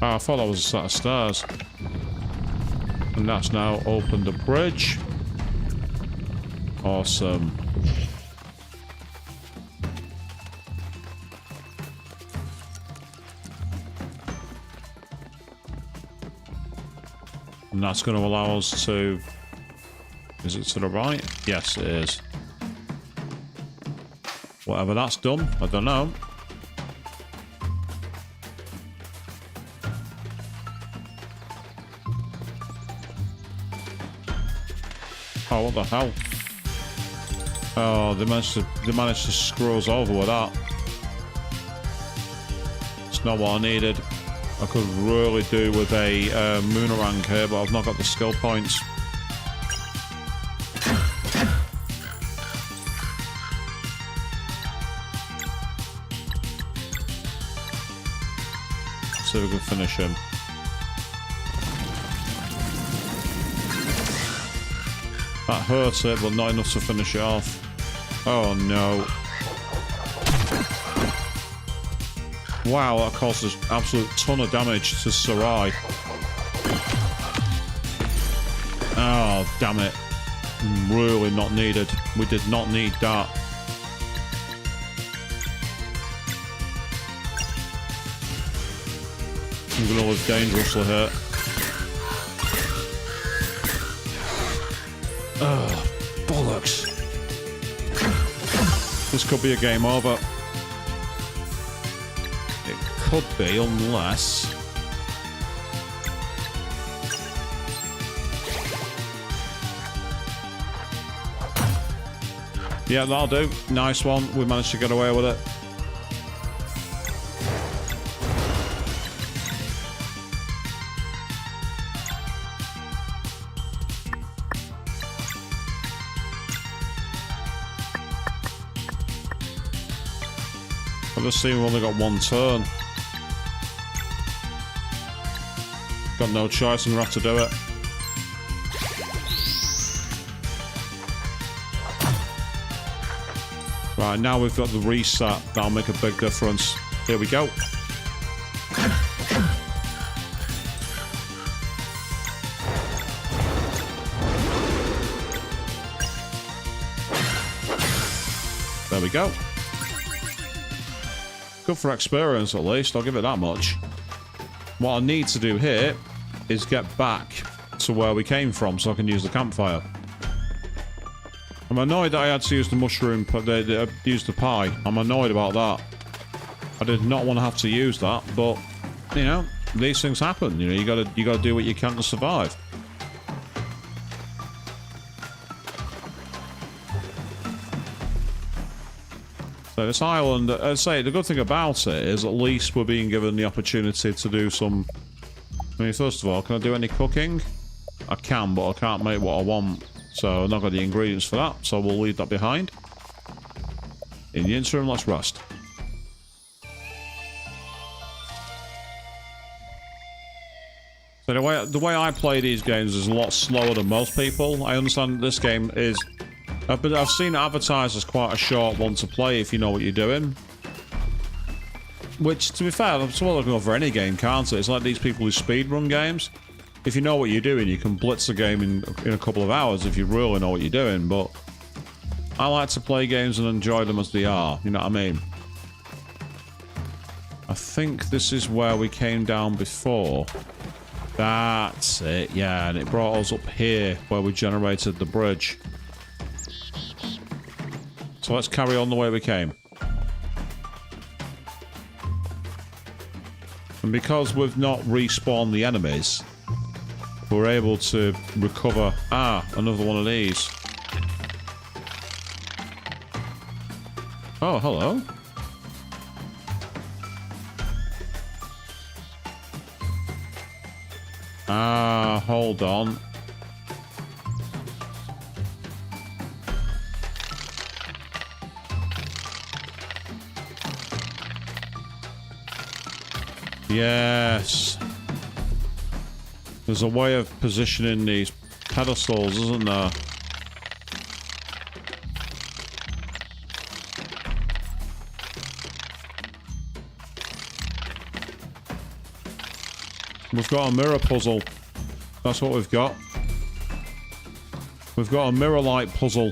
Oh, I thought that was a set of stairs. And that's now opened a bridge. Awesome. And that's going to allow us to... Is it to the right? Yes, it is. Whatever that's done, I don't know. Oh, what the hell? Oh, they managed to screw us over with that. It's not what I needed. I could really do with a Moonerang here, but I've not got the skill points. Let's see if we can finish him. That hurt it, but not enough to finish it off. Oh no. Wow, that caused an absolute ton of damage to Sarai. Oh, damn it. Really not needed. We did not need that. I'm going to live dangerously here. Ugh, bollocks. This could be a game over. It could be, unless... Yeah, that'll do. Nice one. We managed to get away with it. I've just seen we've only got one turn. Got no choice, I'm gonna have to do it. Right, now we've got the reset. That'll make a big difference. Here we go. There we go. Good for experience, at least. I'll give it that much. What I need to do here is get back to where we came from so I can use the campfire. I'm annoyed that I had to use the mushroom, use the pie. I'm annoyed about that. I did not want to have to use that, but, you know, these things happen. You know, you gotta do what you can to survive. So this island, I'd say the good thing about it is at least we're being given the opportunity to do some... I mean, first of all, can I do any cooking? I can, but I can't make what I want. So I've not got the ingredients for that, so we'll leave that behind. In the interim, let's rest. So the way I play these games is a lot slower than most people. I understand this game is... I've seen it advertised as quite a short one to play if you know what you're doing. Which, to be fair, that's what I can go for any game, can't it? It's like these people who speedrun games. If you know what you're doing, you can blitz the game in a couple of hours if you really know what you're doing, but I like to play games and enjoy them as they are, you know what I mean? I think this is where we came down before. That's it, yeah, and it brought us up here where we generated the bridge. So let's carry on the way we came. And because we've not respawned the enemies, we're able to recover... Ah, another one of these. Oh, hello. Ah, hold on. Yes. There's a way of positioning these pedestals, isn't there? We've got a mirror puzzle. That's what we've got. We've got a mirror-like puzzle.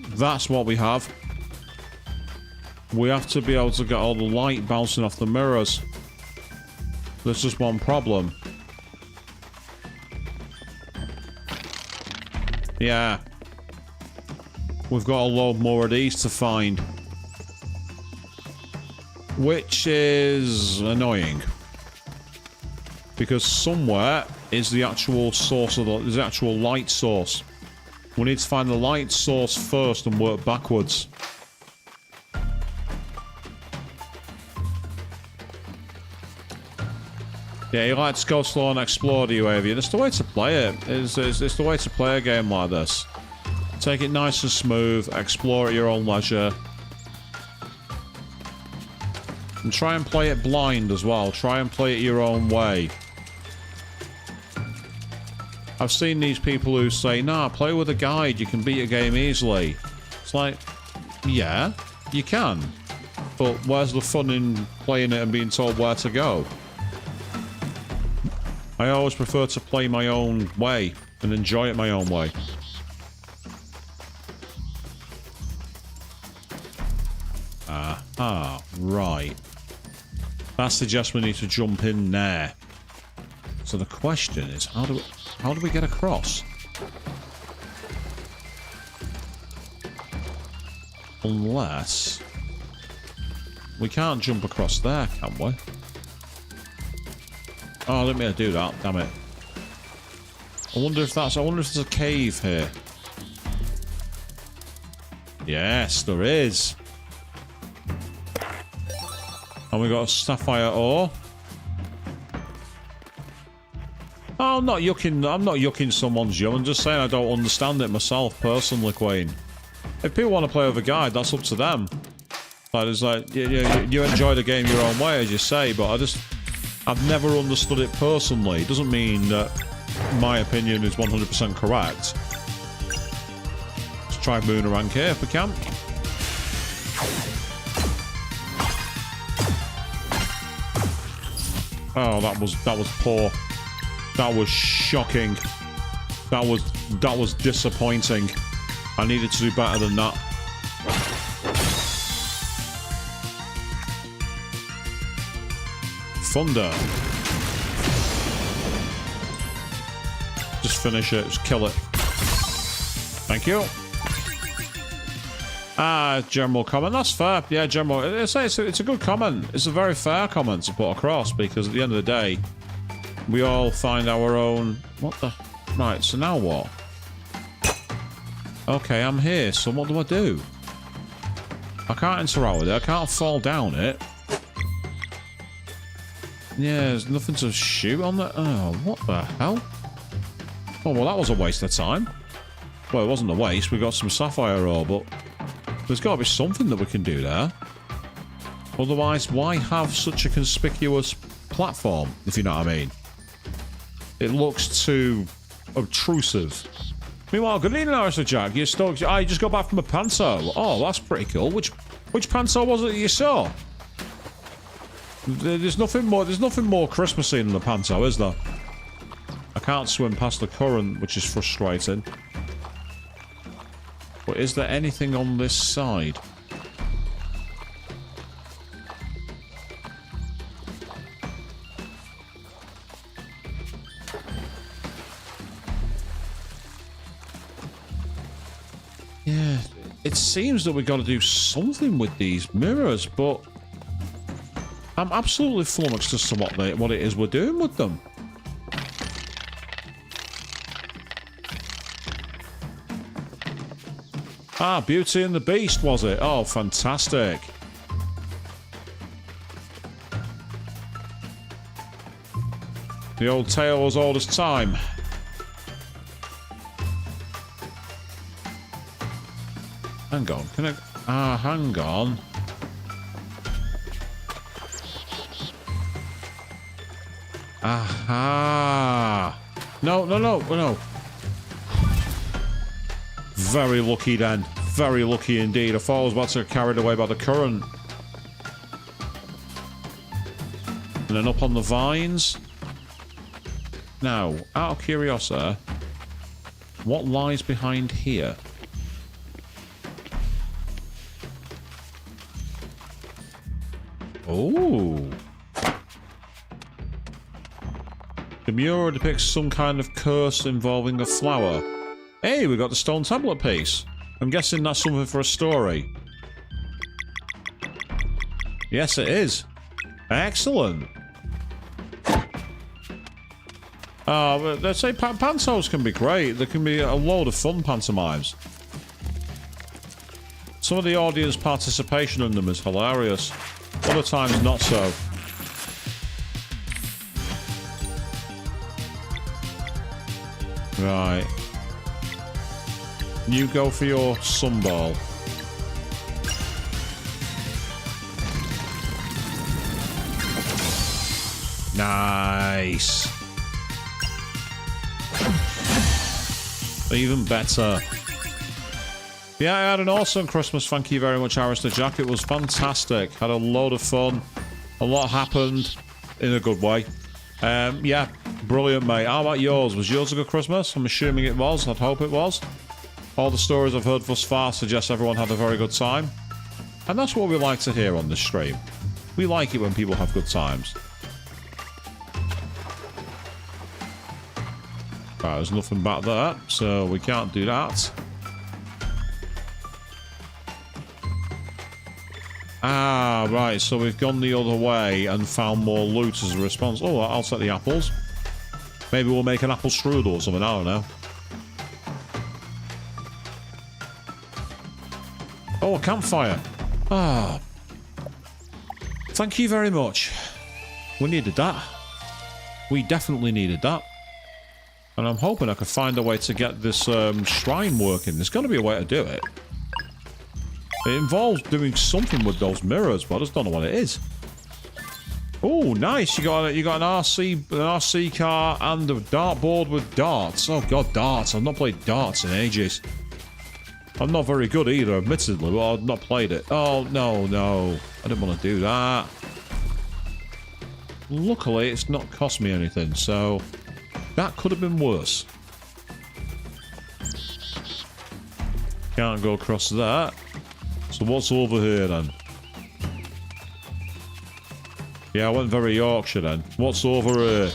That's what we have. We have to be able to get all the light bouncing off the mirrors. There's just one problem. Yeah. We've got a load more of these to find. Which is annoying. Because somewhere is the actual source of the actual light source. We need to find the light source first and work backwards. Yeah, you like to go slow and explore, do you, Avia? That's the way to play it. It's the way to play a game like this. Take it nice and smooth, explore at your own leisure. And try and play it blind as well. Try and play it your own way. I've seen these people who say, nah, play with a guide, you can beat a game easily. It's like, yeah, you can. But where's the fun in playing it and being told where to go? I always prefer to play my own way and enjoy it my own way. Ah, right. That suggests we need to jump in there. So the question is, how do we get across? Unless we can't jump across there, can we? Oh, I didn't mean to do that. Damn it. I wonder if there's a cave here. Yes, there is. And we got a sapphire ore. Oh, I'm not yucking someone's yum. I'm just saying I don't understand it myself personally, Queen. If people want to play with a guide, that's up to them. Like, it's like you enjoy the game your own way, as you say, but I've never understood it personally. It doesn't mean that my opinion is 100% correct. Let's try Boomerang here if we can. Oh, that was poor. That was shocking. That was disappointing. I needed to do better than that. Thunder. Just finish it. Just kill it. Thank you. General comment. That's fair. Yeah, general. It's a good comment. It's a very fair comment to put across, because at the end of the day, we all find our own... What the... Right, so now what? Okay, I'm here, so what do I do? I can't interact with it. I can't fall down it. Yeah, there's nothing to shoot on that. Oh, what the hell? Oh, well, that was a waste of time. Well, it wasn't a waste. We got some sapphire ore, but there's got to be something that we can do there. Otherwise, why have such a conspicuous platform, if you know what I mean? It looks too obtrusive. Meanwhile, good evening, Alistair Jack. You just got back from a panto. Oh, that's pretty cool. Which panto was it you saw? There's nothing more Christmassy than the panto, is there? I can't swim past the current, which is frustrating. But is there anything on this side? Yeah, it seems that we've got to do something with these mirrors, but I'm absolutely flummoxed as to what it is we're doing with them. Ah, Beauty and the Beast, was it? Oh, fantastic. The old tale as old as time. Hang on, can I... Ah, hang on. Aha! No. Very lucky then. Very lucky indeed. I thought I was about to get carried away by the current. And then up on the vines. Now, out of curiosity, what lies behind here? Oh. The mural depicts some kind of curse involving a flower. Hey, we got the stone tablet piece. I'm guessing that's something for a story. Yes, it is. Excellent. But let's say pantos can be great. There can be a load of fun pantomimes. Some of the audience participation in them is hilarious. Other times not so. Right. You go for your sunball. Nice. Even better. Yeah, I had an awesome Christmas. Thank you very much, Alistair Jack. It was fantastic. Had a load of fun. A lot happened in a good way. Yeah, brilliant, mate. How about yours? Was yours a good Christmas? I'm assuming it was. I'd hope it was. All the stories I've heard thus far suggest everyone had a very good time. And that's what we like to hear on this stream. We like it when people have good times. Right, there's nothing back there, so we can't do that. Ah, right, so we've gone the other way and found more loot as a response. Oh, I'll take the apples. Maybe we'll make an apple strudel or something, I don't know. Oh, a campfire. Ah. Thank you very much. We needed that. We definitely needed that. And I'm hoping I could find a way to get this shrine working. There's got to be a way to do it. It involves doing something with those mirrors, but I just don't know what it is. Oh, nice! You got an RC car and a dartboard with darts. Oh god, darts! I've not played darts in ages. I'm not very good either, admittedly, but I've not played it. Oh no, no! I didn't want to do that. Luckily, it's not cost me anything, so that could have been worse. Can't go across that. So what's over here then? Yeah, I went very Yorkshire then. What's over here?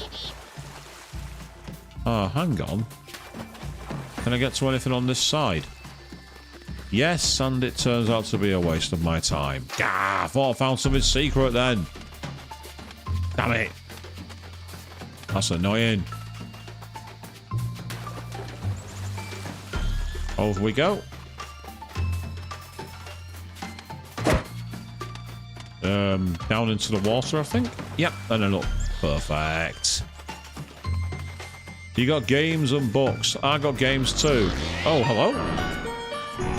Ah, hang on. Can I get to anything on this side? Yes, and it turns out to be a waste of my time. Gah, I thought I found something secret then. Damn it. That's annoying. Over we go. Down into the water, I think. Yep, and then up. Perfect. You got games and books. I got games too. Oh, hello.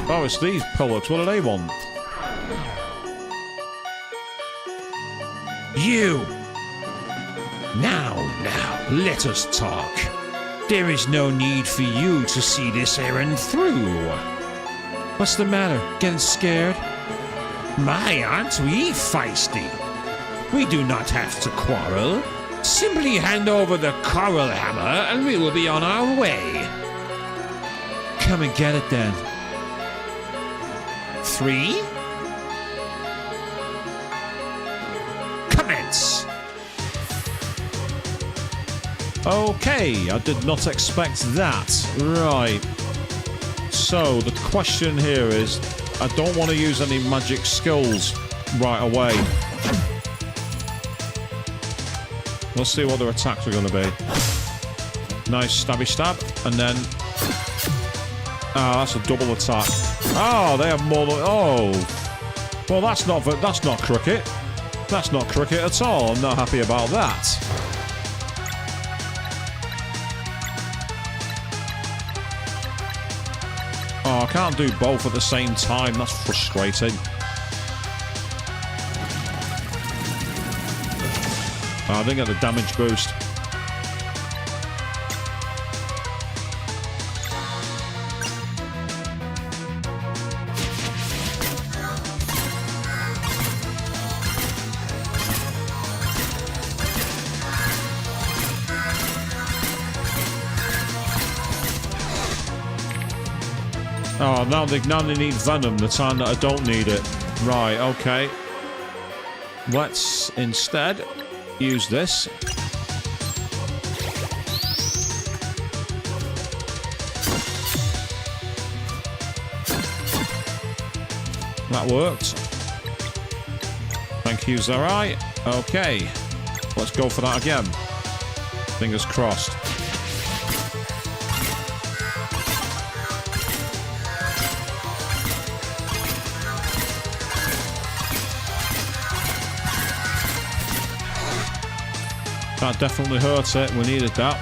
Oh, it's these pullets. What do they want? You! Now, let us talk. There is no need for you to see this errand through. What's the matter? Getting scared? My, aren't we feisty? We do not have to quarrel. Simply hand over the coral hammer and we will be on our way. Come and get it then. 3. Commence. Okay, I did not expect that. Right. So, the question here is, I don't want to use any magic skills right away. Let's see what their attacks are going to be. Nice stabby stab, and then... Ah, that's a double attack. Oh, they have more than... Oh. Well, that's not cricket. That's not cricket at all. I'm not happy about that. Oh, I can't do both at the same time. That's frustrating. Oh, I didn't get the damage boost. Oh, now they need venom the time that I don't need it. Right, okay. Let's instead use this. That worked. Thank you, Zarai. Okay. Let's go for that again. Fingers crossed. That definitely hurt it. We needed that.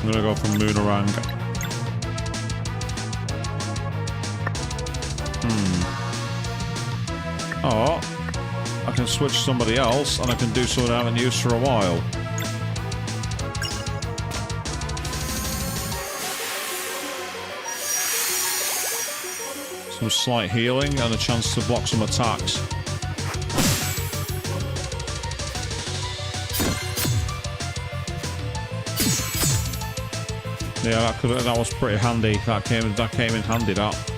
I'm gonna go for Moonerang. Oh. I can switch somebody else, and I can do something I haven't used for a while. Some slight healing and a chance to block some attacks. Yeah, that was pretty handy. That came in handy. That.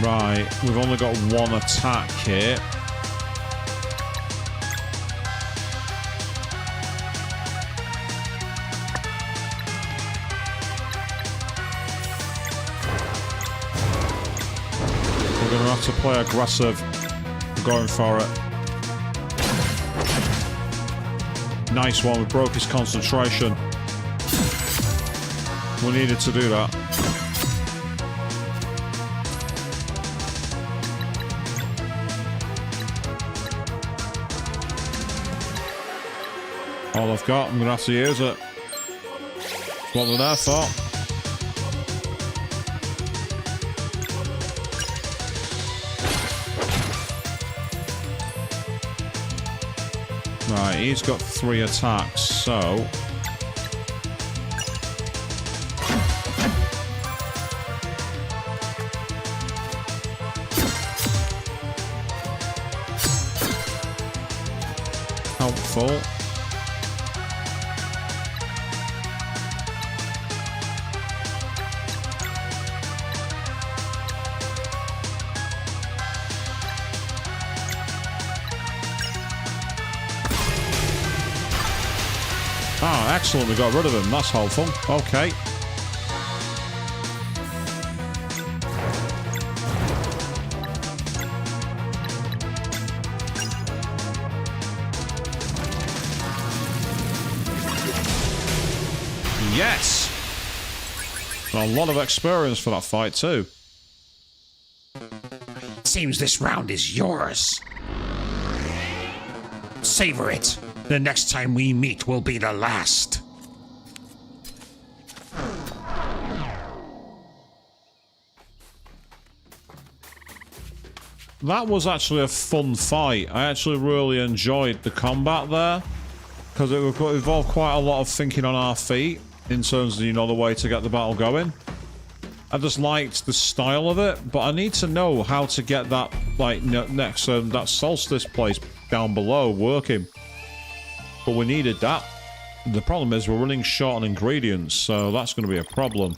Right, we've only got one attack here. We're going to have to play aggressive. Going for it. Nice one, we broke his concentration. We needed to do that. All I've got, I'm going to have to use it. That's what they're there for. Right, he's got 3 attacks, so... helpful. Ah, excellent, we got rid of him. That's helpful. Okay. Yes! A lot of experience for that fight, too. Seems this round is yours. Savor it. The next time we meet will be the last. That was actually a fun fight. I actually really enjoyed the combat there. Because it involved quite a lot of thinking on our feet. In terms of, you know, the way to get the battle going. I just liked the style of it. But I need to know how to get that, like, next, that solstice place down below working. But we needed that. The problem is we're running short on ingredients, so that's going to be a problem.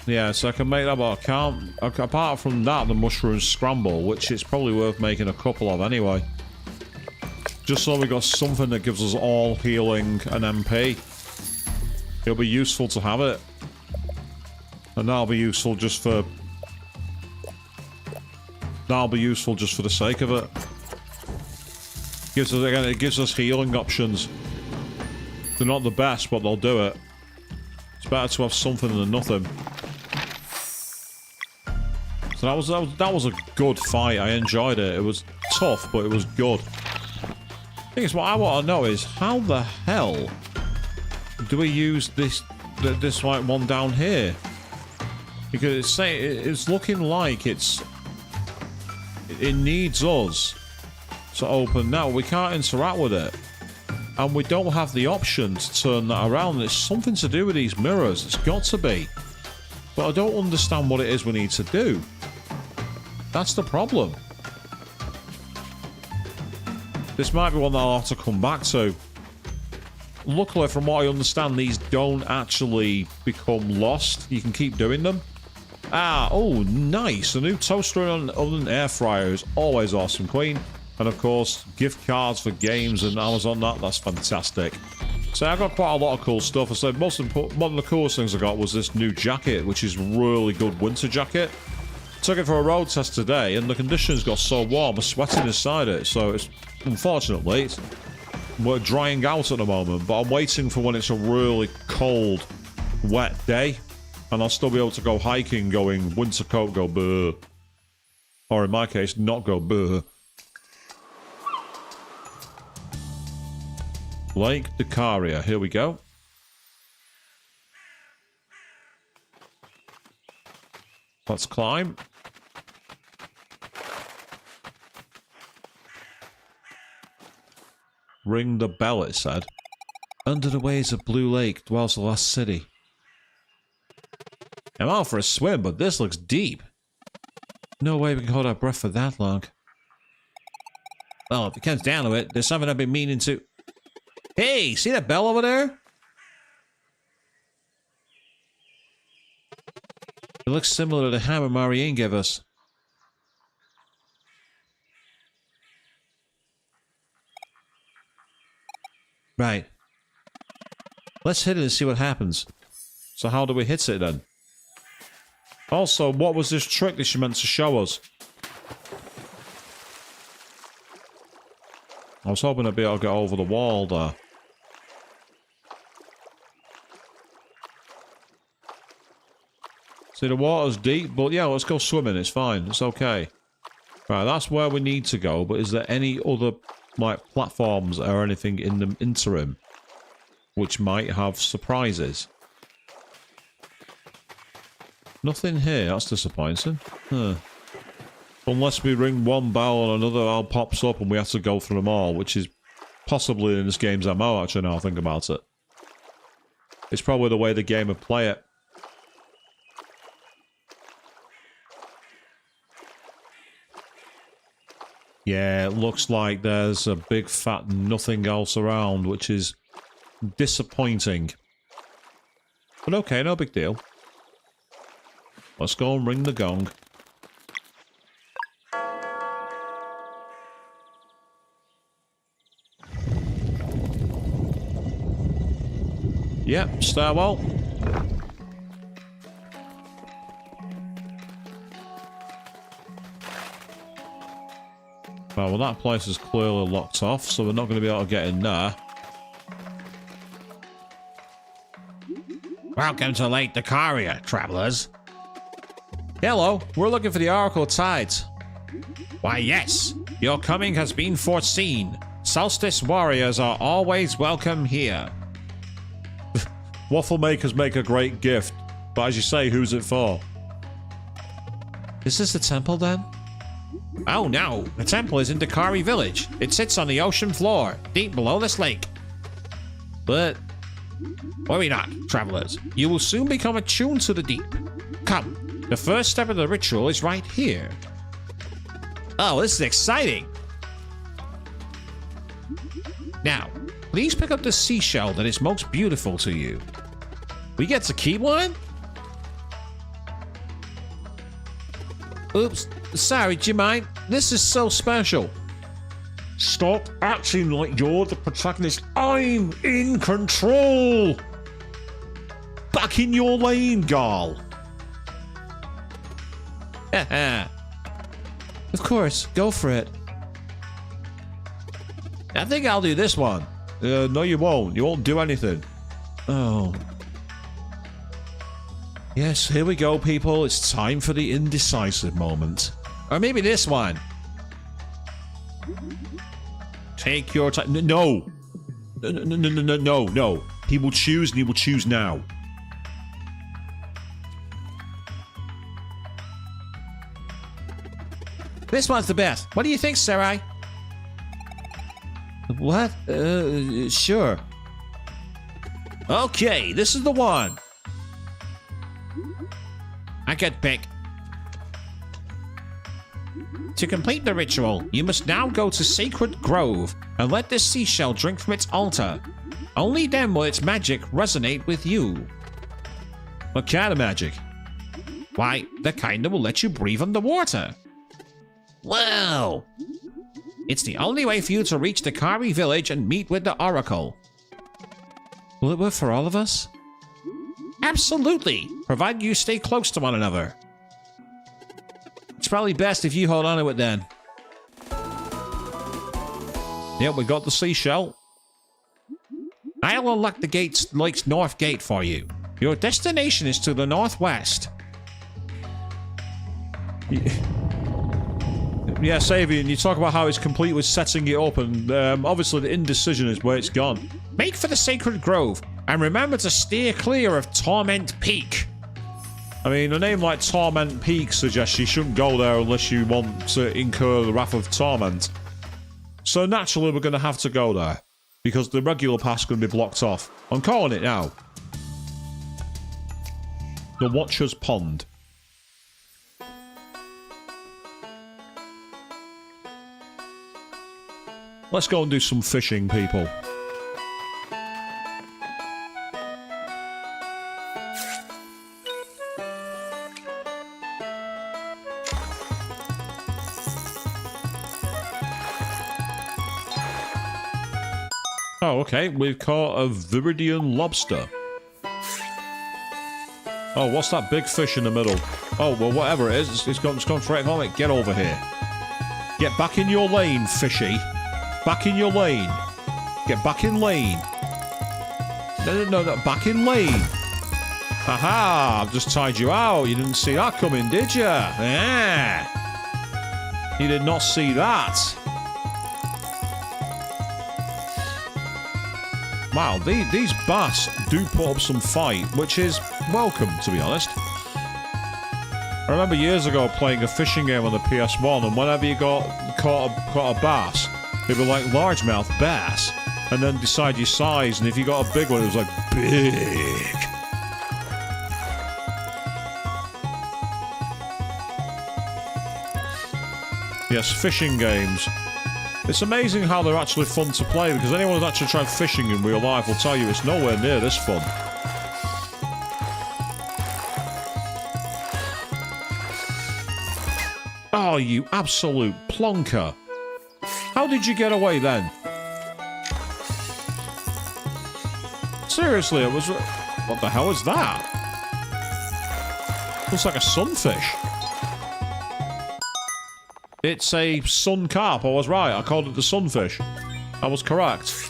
Yeah, so I can make that, but I can't. Apart from that, the mushroom scramble, which it's probably worth making a couple of anyway. Just so we got something that gives us all healing and MP. It'll be useful to have it. And that'll be useful just for... that'll be useful just for the sake of it. Gives us, again, it gives us healing options. They're not the best, but they'll do it. It's better to have something than nothing. So that was a good fight. I enjoyed it. It was tough, but it was good. The thing is, what I want to know is how the hell do we use this like one down here? Because it's looking like it needs us to open now. We can't interact with it, and we don't have the option to turn that around. It's something to do with these mirrors. It's got to be, but I don't understand what it is we need to do. That's the problem. This might be one that I'll have to come back to. Luckily, from what I understand, these don't actually become lost. You can keep doing them. Ah, oh, nice. A new toaster and oven air fryer is always awesome, Queen. And of course, gift cards for games and Amazon, that's fantastic. So I got quite a lot of cool stuff. I said one of the coolest things I got was this new jacket, which is really good winter jacket. Took it for a road test today, and the conditions got so warm, I'm sweating inside it. So it's unfortunately, we're drying out at the moment, but I'm waiting for when it's a really cold, wet day, and I'll still be able to go hiking going winter coat, go burr. Or in my case, not go burr. Lake Decaria, here we go. Let's climb. Ring the bell, it said. Under the waves of Blue Lake dwells the lost city. I'm out for a swim, but this looks deep. No way we can hold our breath for that long. Well, if it comes down to it, there's something I've been meaning to... Hey, see that bell over there? It looks similar to the hammer Marianne gave us. Right. Let's hit it and see what happens. So how do we hit it then? Also, what was this trick that she meant to show us? I was hoping I'd be able to get over the wall there. See, the water's deep, but yeah, let's go swimming. It's fine. It's okay. Right, that's where we need to go, but is there any other, like, platforms or anything in the interim which might have surprises? Nothing here. That's disappointing. Huh. Unless we ring one bell and another bell pops up and we have to go through them all, which is possibly in this game's MO, actually, now I think about it. It's probably the way the game would play it. Yeah, it looks like there's a big fat nothing else around, which is disappointing. But okay, no big deal. Let's go and ring the gong. Yep, stairwell. Well, that place is clearly locked off, so we're not going to be able to get in there. Welcome to Lake Dakaria, travelers. Hello, we're looking for the Oracle Tides. Why, yes, your coming has been foreseen. Solstice warriors are always welcome here. Waffle makers make a great gift, but as you say, who's it for? Is this the temple then? Oh no, the temple is in Dakari village. It sits on the ocean floor, deep below this lake. But worry not, travelers. You will soon become attuned to the deep. Come, the first step of the ritual is right here. Oh, this is exciting. Now, please pick up the seashell that is most beautiful to you. We get to keep one? Oops, sorry, do you mind? This is so special. Stop acting like you're the protagonist. I'm in control. Back in your lane, Garl. Of course, go for it. I think I'll do this one. No, you won't. You won't do anything. Oh. Yes, here we go, people. It's time for the indecisive moment. Or maybe this one. Take your time. No. No. He will choose, and he will choose now. This one's the best. What do you think, Sarai? What? Sure. Okay, this is the one. I get pick. To complete the ritual, you must now go to Sacred Grove and let this seashell drink from its altar. Only then will its magic resonate with you. What kind of magic? Why, the kind that will let you breathe underwater. Wow! It's the only way for you to reach the Kari village and meet with the Oracle. Will it work for all of us? Absolutely, provided you stay close to one another. It's probably best if you hold on to it then. Yep, we got the seashell. I'll unlock the lake's north gate for you. Your destination is to the northwest. Yeah, Savian, you talk about how it's complete with setting it up, and obviously the indecision is where it's gone. Make for the Sacred Grove, and remember to steer clear of Torment Peak. I mean, a name like Torment Peak suggests you shouldn't go there unless you want to incur the wrath of Torment. So naturally, we're going to have to go there. Because the regular path's going to be blocked off. I'm calling it now. The Watcher's Pond. Let's go and do some fishing, people. Oh, okay. We've caught a Viridian lobster. Oh, what's that big fish in the middle? Oh, well, whatever it is, it's gone straight for it. Get over here. Get back in your lane, fishy. Back in your lane. Get back in lane. No, back in lane. Aha, I've just tied you out. You didn't see that coming, did you? Yeah. You did not see that. Wow, these bass do put up some fight, which is welcome, to be honest. I remember years ago playing a fishing game on the PS1, and whenever you caught a bass, they were like largemouth bass, and then decide your size, and if you got a big one, it was like big. Yes, fishing games. It's amazing how they're actually fun to play, because anyone who's actually tried fishing in real life will tell you it's nowhere near this fun. Oh, you absolute plonker. How did you get away then? Seriously, it was... What the hell is that? Looks like a sunfish. It's a sun carp. I was right. I called it the sunfish. I was correct.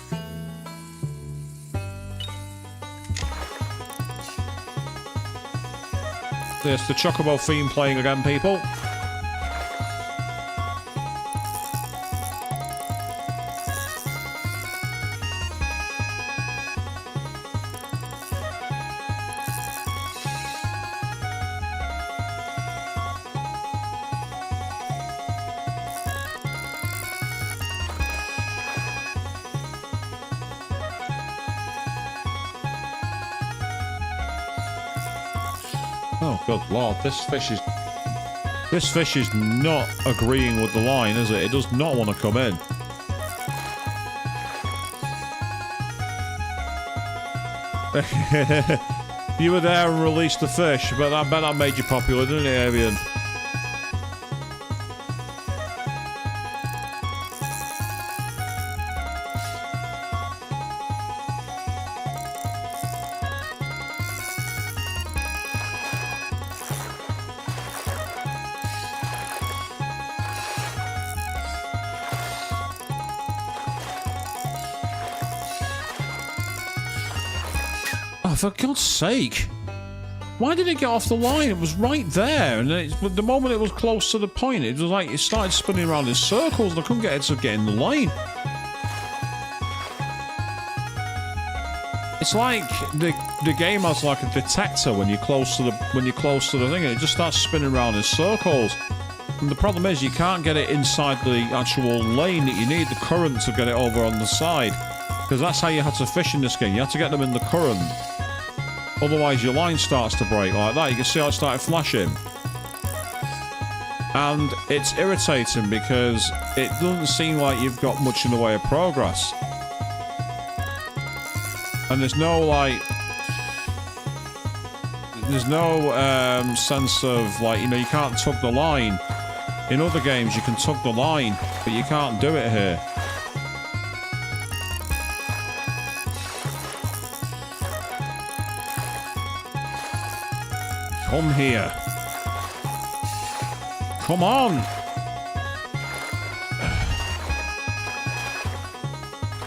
There's the Chocobo theme playing again, people. Oh, good lord, this fish is not agreeing with the line, is it? It does not want to come in. You were there and released the fish, but I bet that made you popular, didn't it, Avian? For God's sake. Why did it get off the line? It was right there. And the moment it was close to the point, it was like it started spinning around in circles and I couldn't get it to get in the line. It's like the game has like a detector when you're close to the thing, and it just starts spinning around in circles. And the problem is you can't get it inside the actual lane that you need the current to get it over on the side. Because that's how you have to fish in this game. You have to get them in the current. Otherwise your line starts to break like that. You can see how it started flashing. And it's irritating because it doesn't seem like you've got much in the way of progress. And there's no sense of like, you know, you can't tug the line. In other games you can tug the line, but you can't do it here. Come here. Come on.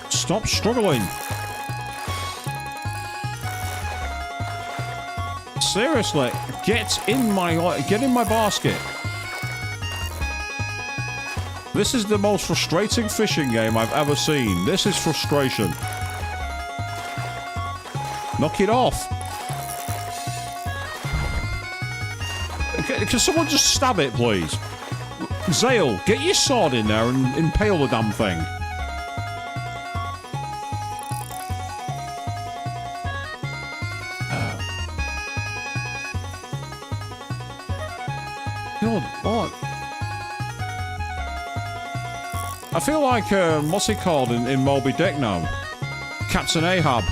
Stop struggling. Seriously, get in my basket. This is the most frustrating fishing game I've ever seen. This is frustration. Knock it off. Can someone just stab it, please? Zale, get your sword in there and impale the damn thing. God, what? I feel like, what's he called in Moby Dick now? Captain Ahab.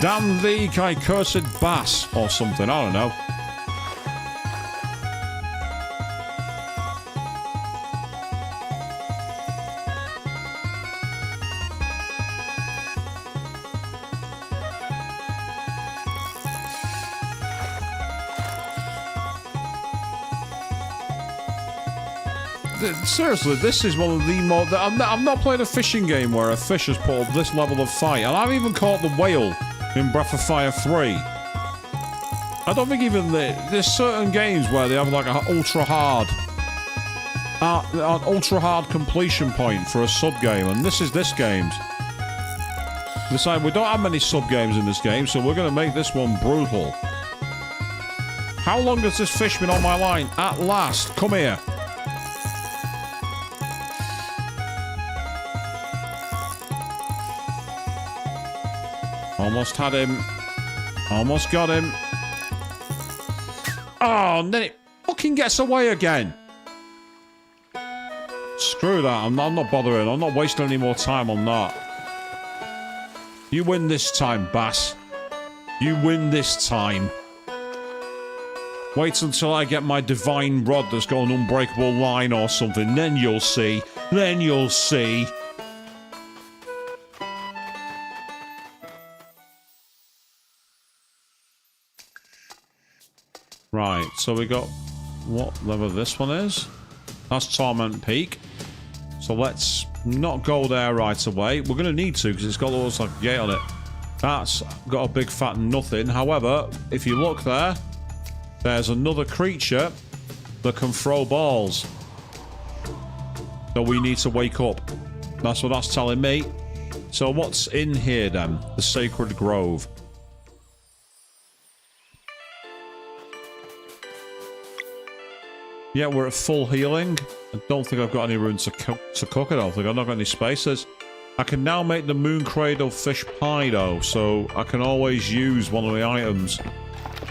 Damn thee, thy cursed bass, or something, I don't know. Seriously, this is one of the more... I've not played a fishing game where a fish has put up this level of fight. And I've even caught the whale in Breath of Fire 3. I don't think even... There's certain games where they have like an ultra-hard... an ultra-hard completion point for a sub-game. And this is this game's. Besides, we don't have many sub-games in this game, so we're going to make this one brutal. How long has this fish been on my line? At last. Come here. Almost had him. Almost got him. Oh, and then it fucking gets away again. Screw that. I'm not bothering. I'm not wasting any more time on that. You win this time, Bass. You win this time. Wait until I get my divine rod that's got an unbreakable line or something. Then you'll see. Then you'll see. Right, so we got what level this one is. That's Torment Peak. So let's not go there right away. We're going to need to because it's got almost like a gate on it. That's got a big fat nothing. However, if you look there, there's another creature that can throw balls. So we need to wake up. That's what that's telling me. So what's in here then? The Sacred Grove. Yeah, we're at full healing. I don't think I've got any room to cook. I don't think I've not got any spaces. I can now make the Moon Cradle fish pie though, so I can always use one of the items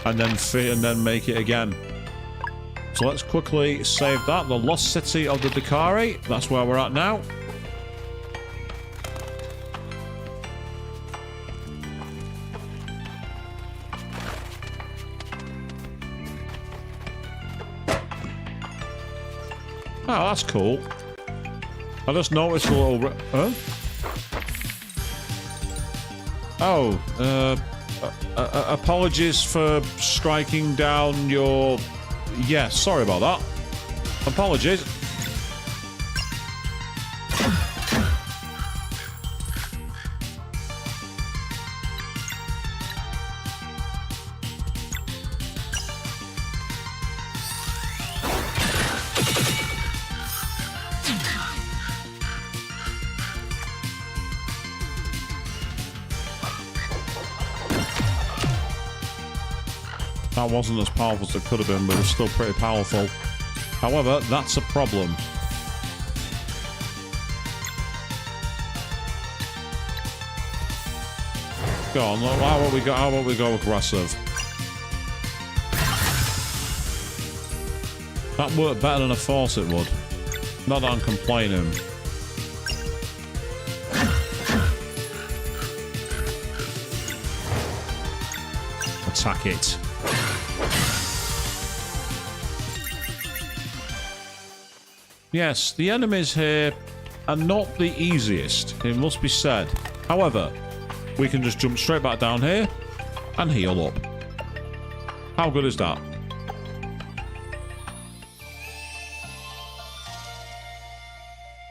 and then fit and then make it again. So let's quickly save that. The Lost City of the Dakari. That's where we're at now. Oh, that's cool. I just noticed a little... Huh? Oh, apologies for striking down your... Yeah, sorry about that. Apologies. That wasn't as powerful as it could have been, but it was still pretty powerful. However, that's a problem. Go on, how about we go aggressive? That worked better than I thought it would. Not that I'm complaining. Attack it. Yes, the enemies here are not the easiest, it must be said. However, we can just jump straight back down here and heal up. How good is that?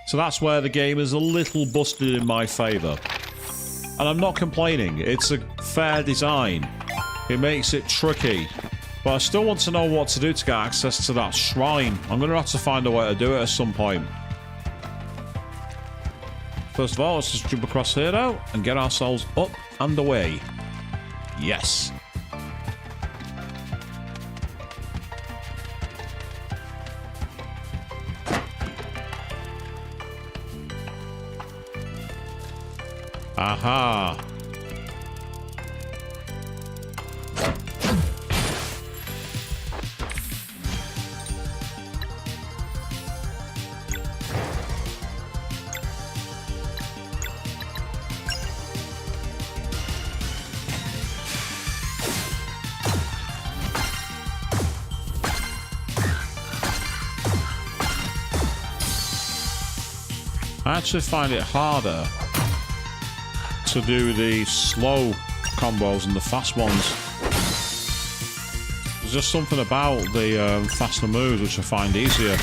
So that's where the game is a little busted in my favour. And I'm not complaining, it's a fair design. It makes it tricky. But I still want to know what to do to get access to that shrine. I'm going to have to find a way to do it at some point. First of all, let's just jump across here now and get ourselves up and away. Yes. Aha. I actually find it harder to do the slow combos than the fast ones. There's just something about the faster moves which I find easier.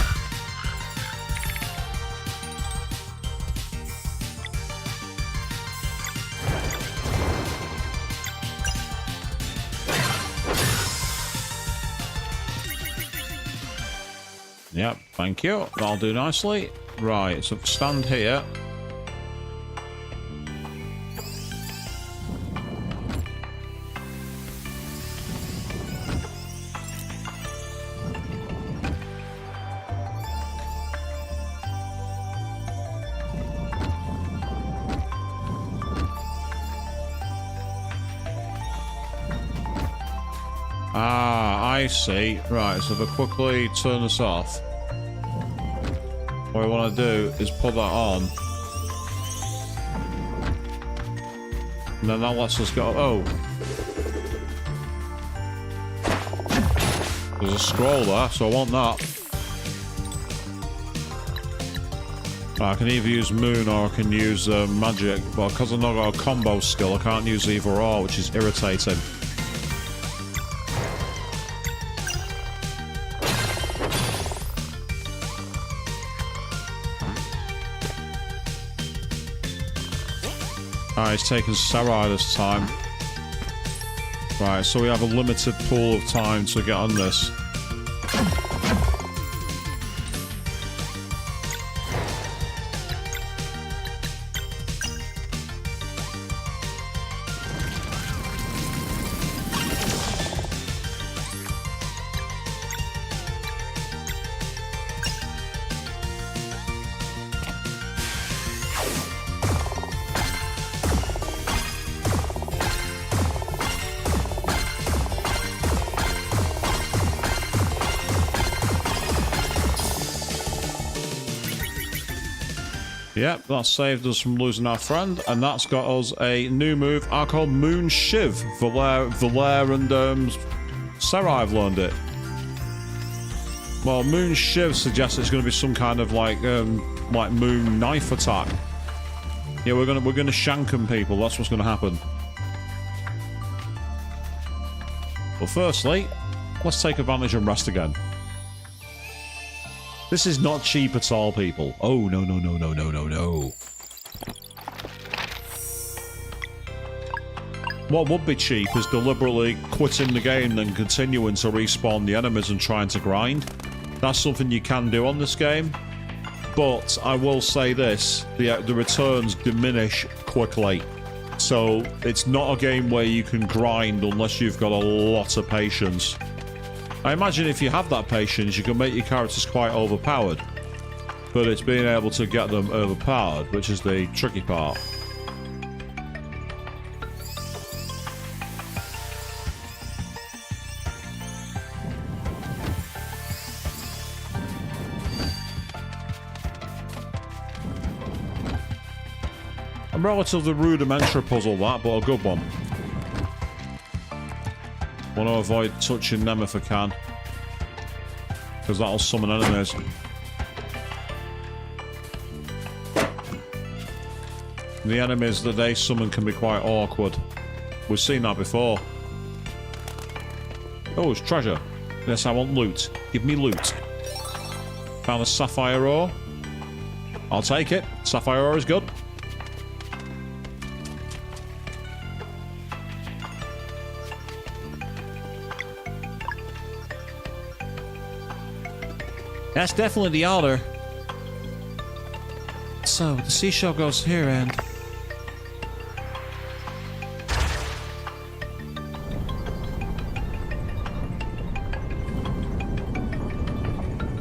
Yep, thank you. That'll do nicely. Right, so stand here. Ah, I see. Right, so if I quickly turn this off, what I want to do is put that on. And then that lets us go. Oh. There's a scroll there, so I want that. I can either use moon or I can use magic, but because I've not got a combo skill, I can't use either or, which is irritating. Alright, it's taken Sarai this time. Right, so we have a limited pool of time to get on this. Yep, that saved us from losing our friend, and that's got us a new move I call Moon Shiv. Valere and Sarai have learned it. Well, Moon Shiv suggests it's going to be some kind of like moon knife attack. Yeah, we're gonna shank them, people. That's what's going to happen. But firstly, let's take advantage and rest again. This is not cheap at all, people. Oh, no, no, no, no, no, no, no. What would be cheap is deliberately quitting the game and continuing to respawn the enemies and trying to grind. That's something you can do on this game. But I will say this, the returns diminish quickly. So it's not a game where you can grind unless you've got a lot of patience. I imagine if you have that patience, you can make your characters quite overpowered. But it's being able to get them overpowered, which is the tricky part. A relatively rudimentary puzzle that, but a good one. Want to avoid touching them if I can, because that'll summon enemies. The enemies that they summon can be quite awkward. We've seen that before. Oh, it's treasure. Yes, I want loot. Give me loot. Found a sapphire ore. I'll take it. Sapphire ore is good. That's definitely the altar. So, the seashell goes here and...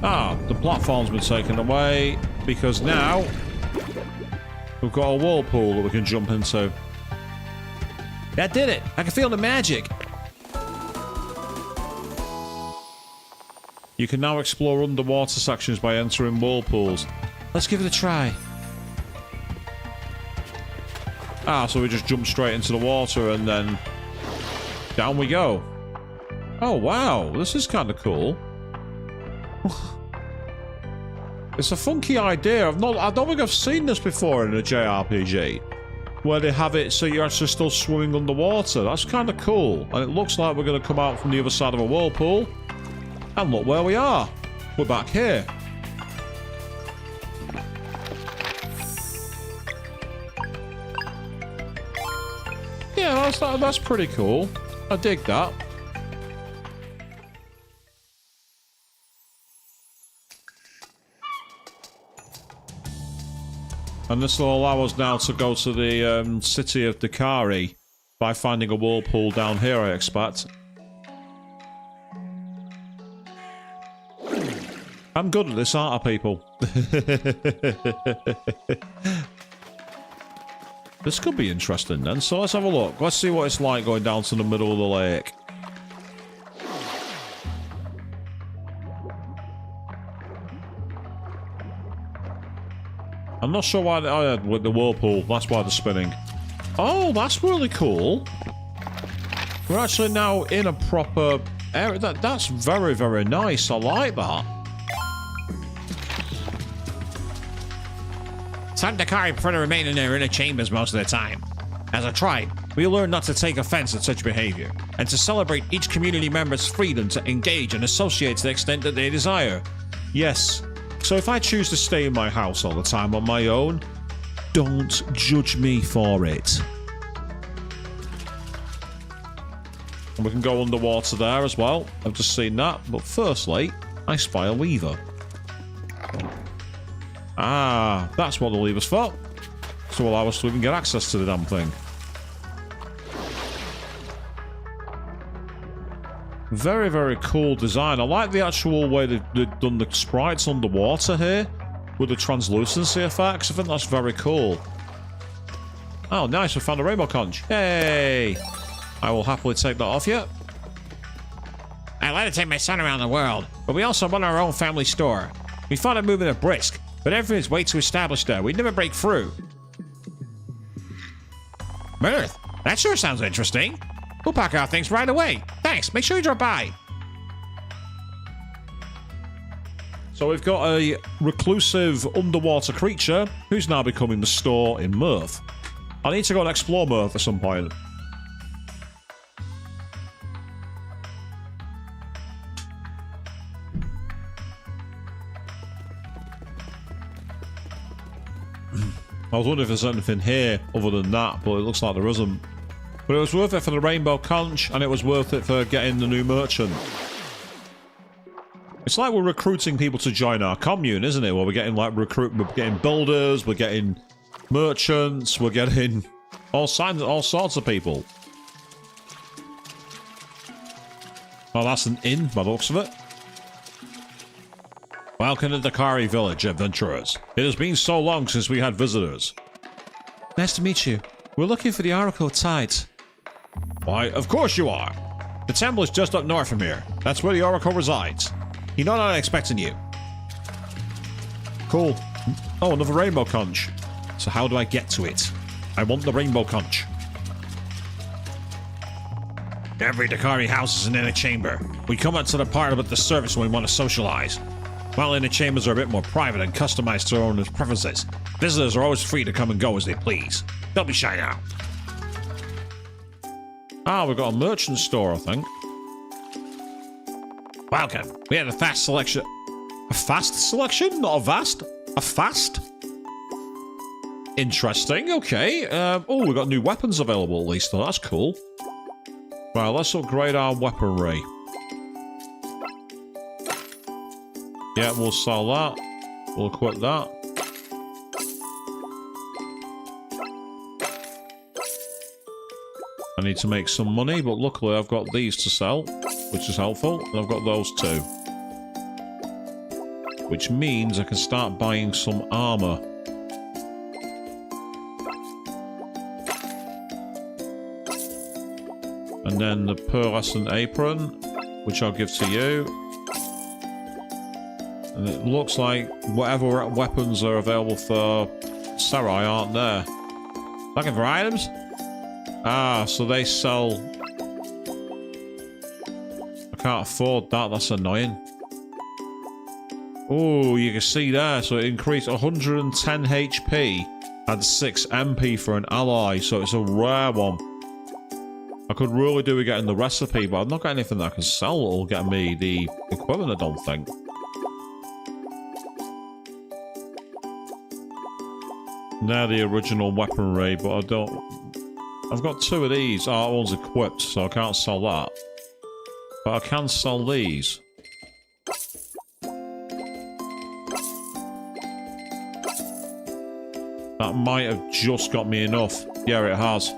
Ah, the platform's been taken away because now We've got a whirlpool that we can jump into. That did it. I can feel the magic. You can now explore underwater sections by entering whirlpools. Let's give it a try. Ah, so we just jump straight into the water and then down we go. Oh, wow. This is kind of cool. It's a funky idea. I don't think I've seen this before in a JRPG, where they have it so you're actually still swimming underwater. That's kind of cool. And it looks like we're going to come out from the other side of a whirlpool. And look where we are. We're back here. Yeah, that's pretty cool. I dig that. And this will allow us now to go to the city of Dakari by finding a whirlpool down here, I expect. I'm good at this, aren't I, people? This could be interesting then, so let's have a look. Let's see what it's like going down to the middle of the lake. I'm not sure why with the whirlpool, that's why they're spinning. Oh, that's really cool. We're actually now in a proper area. That's very, very nice. I like that. Some Dakari prefer to remain in their inner chambers most of the time. As a tribe, we learn not to take offense at such behavior, and to celebrate each community member's freedom to engage and associate to the extent that they desire. Yes. So if I choose to stay in my house all the time on my own, don't judge me for it. And we can go underwater there as well. I've just seen that. But firstly, I spy a lever. Ah, that's what the lever's for. To allow us to even get access to the damn thing. Very, very cool design. I like the actual way they've done the sprites underwater here with the translucency effects. I think that's very cool. Oh, nice. We found a rainbow conch. Yay! I will happily take that off you. I like to take my son around the world, but we also run our own family store. We thought of moving to Brisk, but everything's way too established there. We'd never break through. Mirth, that sure sounds interesting. We'll pack our things right away. Thanks. Make sure you drop by. So we've got a reclusive underwater creature who's now becoming the store in Mirth. I need to go and explore Mirth at some point. I was wondering if there's anything here other than that, but it looks like there isn't. But it was worth it for the rainbow conch, and it was worth it for getting the new merchant. It's like we're recruiting people to join our commune, isn't it? Where we're getting like we're getting builders, we're getting merchants, we're getting all sorts of people. Oh, that's an inn by the looks of it. Welcome to Dakari Village, adventurers. It has been so long since we had visitors. Nice to meet you. We're looking for the Oracle Tide. Why, of course you are. The temple is just up north from here. That's where the Oracle resides. You know, not expecting you. Cool. Oh, another rainbow conch. So how do I get to it? I want the rainbow conch. Every Dakari house is an inner chamber. We come up to the part about the service when we want to socialize. While inner chambers are a bit more private and customized to their own preferences, visitors are always free to come and go as they please. Don't be shy now. Ah, we've got a merchant store, I think. Welcome. We have a fast selection. A fast selection? Not a vast? A fast? Interesting, okay. Oh, we've got new weapons available at least, though. That's cool. Right, let's upgrade our weaponry. Yeah, we'll sell that. We'll equip that. I need to make some money, but luckily I've got these to sell, which is helpful, and I've got those too. Which means I can start buying some armor. And then the pearlescent apron, which I'll give to you. And it looks like whatever weapons are available for Sarai aren't there. Looking for items? Ah, so they sell... I can't afford that, that's annoying. Oh, you can see there, so it increased 110 HP and 6 MP for an ally, so it's a rare one. I could really do with getting the recipe, but I've not got anything that I can sell that'll get me the equipment, I don't think. They're the original weaponry, but I don't... I've got 2 of these. Oh, that one's equipped, so I can't sell that. But I can sell these. That might have just got me enough. Yeah, it has.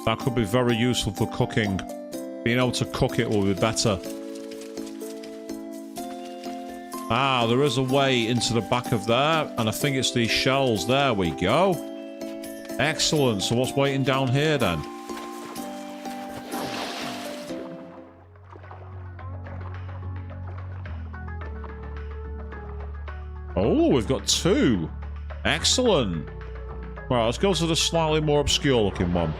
That could be very useful for cooking. Being able to cook it will be better. Ah, there is a way into the back of there, and I think it's these shells. There we go. Excellent. So what's waiting down here then? Oh, we've got 2. Excellent. Right, let's go to the slightly more obscure looking one.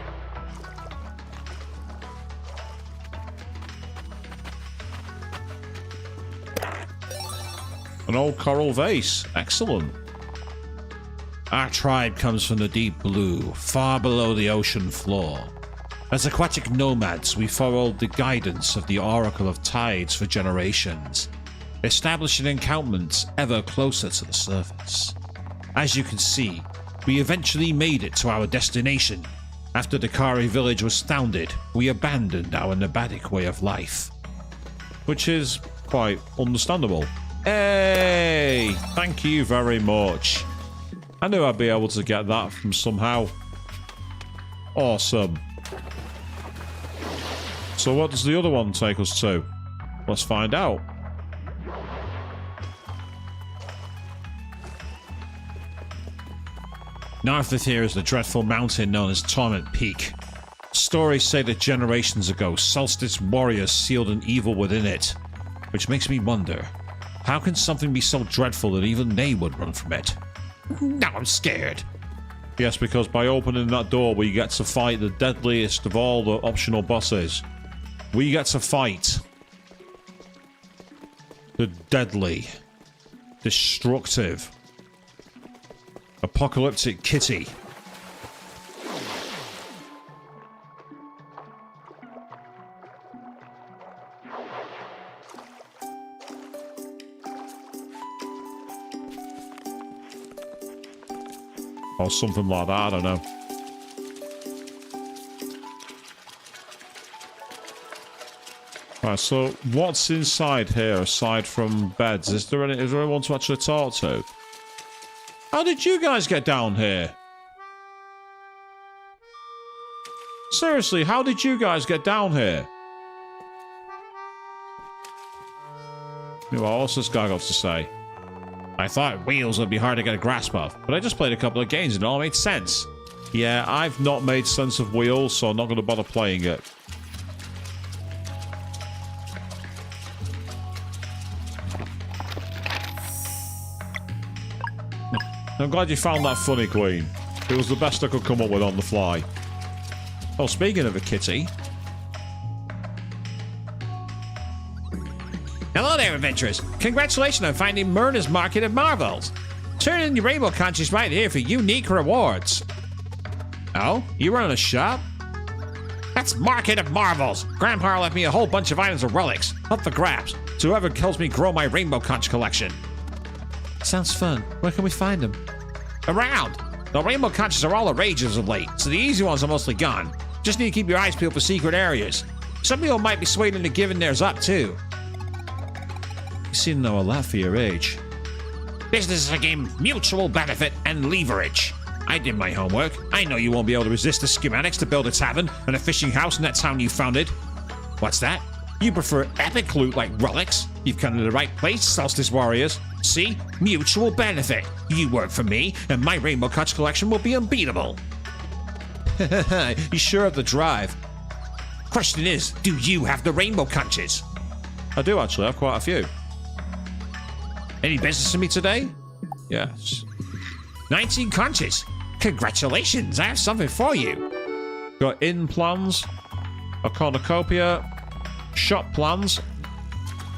An old coral vase. Excellent. Our tribe comes from the deep blue, far below the ocean floor. As aquatic nomads, we followed the guidance of the Oracle of Tides for generations, establishing encampments ever closer to the surface. As you can see, we eventually made it to our destination. After the Kari village was founded, we abandoned our nomadic way of life. Which is quite understandable. Hey! Thank you very much. I knew I'd be able to get that from somehow. Awesome. So what does the other one take us to? Let's find out. North of here is the dreadful mountain known as Torment Peak. Stories say that generations ago, Solstice warriors sealed an evil within it. Which makes me wonder, how can something be so dreadful that even they would run from it? Now I'm scared. Yes, because by opening that door, we get to fight the deadliest of all the optional bosses. We get to fight the deadly, destructive, apocalyptic kitty. Or something like that, I don't know. Right, so what's inside here aside from beds? Is there anyone to actually talk to? How did you guys get down here? Seriously, how did you guys get down here? Well, what's this guy got to say? I thought wheels would be hard to get a grasp of, but I just played a couple of games and it all made sense. Yeah, I've not made sense of wheels, so I'm not going to bother playing it. I'm glad you found that funny, Queen. It was the best I could come up with on the fly. Oh, speaking of a kitty... Hello there, adventurers. Congratulations on finding Myrna's Market of Marvels. Turn in your rainbow conscious right here for unique rewards. Oh, you run a shop? That's Market of Marvels. Grandpa left me a whole bunch of items of relics. Up for grabs. To whoever helps me grow my rainbow conch collection. Sounds fun. Where can we find them? Around. The rainbow conches are all the rage as of late, so the easy ones are mostly gone. Just need to keep your eyes peeled for secret areas. Some people might be swayed into giving theirs up, too. You seem to know a lot for your age. Business is a game of mutual benefit and leverage. I did my homework. I know you won't be able to resist the schematics to build a tavern and a fishing house in that town you founded. What's that? You prefer epic loot like relics? You've come to the right place, Solstice Warriors. See? Mutual benefit. You work for me, and my Rainbow Conch collection will be unbeatable. You sure have the drive. Question is, do you have the rainbow conches? I do actually have quite a few. Any business for me today? Yes. 19 conches. Congratulations, I have something for you. Got inn plans, a cornucopia, shop plans.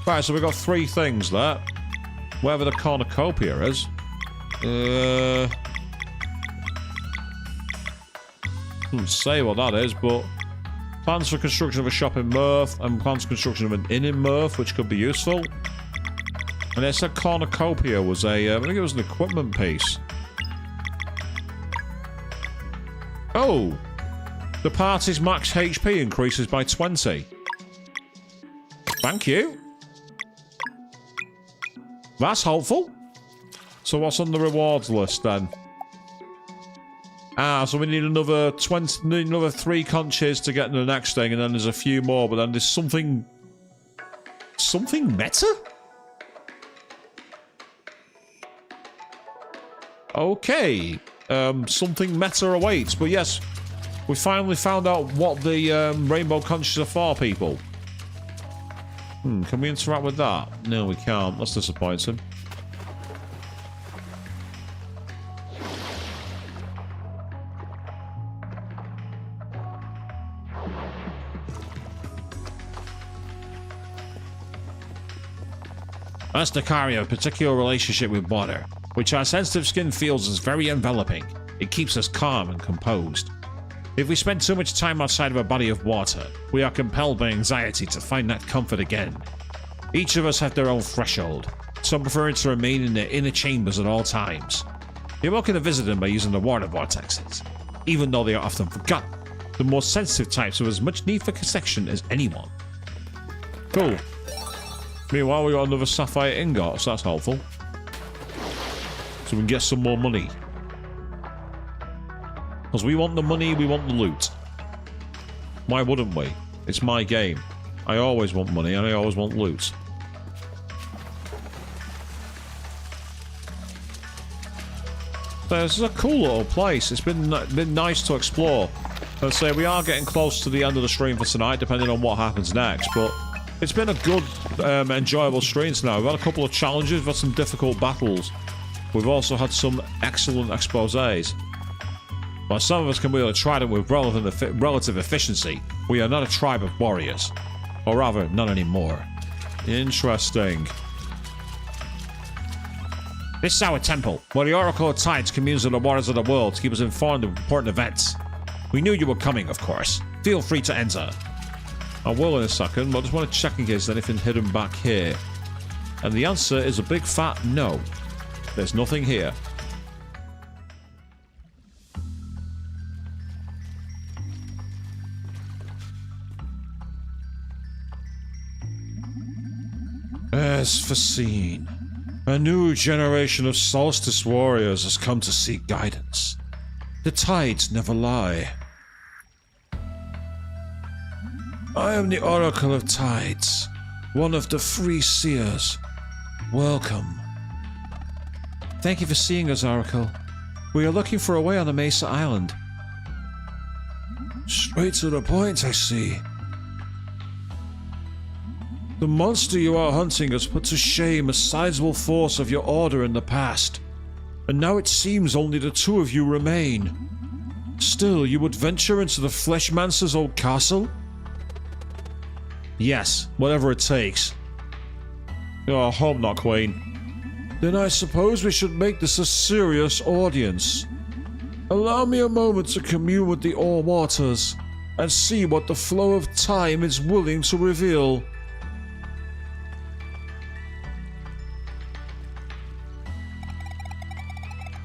Right, so we got 3 things there. Wherever the cornucopia is. Doesn't say what that is, but plans for construction of a shop in Mirth and plans for construction of an inn in Mirth, which could be useful. And it said cornucopia was a, I think it was an equipment piece. Oh! The party's max HP increases by 20. Thank you. That's helpful. So what's on the rewards list then? Ah, so we need another 3 conches to get to the next thing, and then there's a few more, but then there's something... Something meta? Okay. Something meta awaits, but yes, we finally found out what the rainbow conches are for, people. Can we interact with that? No, we can't. That's disappointing. Us Dakari have a particular relationship with water, which our sensitive skin feels is very enveloping. It keeps us calm and composed. If we spend too much time outside of a body of water, we are compelled by anxiety to find that comfort again. Each of us have their own threshold, some preferring to remain in their inner chambers at all times. You're welcome to visit them by using the water vortexes, even though they are often forgotten. The more sensitive types have as much need for connection as anyone. Cool. Meanwhile, we got another sapphire ingot, so that's helpful. So we can get some more money. Because we want the money, we want the loot. Why wouldn't we? It's my game. I always want money and I always want loot. So this is a cool little place. It's been nice to explore. I'd say we are getting close to the end of the stream for tonight, depending on what happens next, but it's been a good, enjoyable stream tonight. We've had a couple of challenges, we've had some difficult battles. We've also had some excellent exposés. While some of us can be able to try them with relative efficiency, we are not a tribe of warriors. Or rather, not anymore. Interesting. This is our temple, where the Oracle of Tides communes with the waters of the world to keep us informed of important events. We knew you were coming, of course. Feel free to enter. I will in a second, but I just want to check in case there's anything hidden back here. And the answer is a big fat no. There's nothing here. As foreseen, a new generation of Solstice warriors has come to seek guidance. The tides never lie. I am the Oracle of Tides, one of the Free Seers. Welcome. Thank you for seeing us, Oracle. We are looking for a way on the Mesa Island. Straight to the point, I see. The monster you are hunting has put to shame a sizable force of your order in the past, and now it seems only the 2 of you remain. Still, you would venture into the Fleshmancer's old castle? Yes, whatever it takes. Oh, I hope not, Queen. Then I suppose we should make this a serious audience. Allow me a moment to commune with the All Waters, and see what the flow of time is willing to reveal.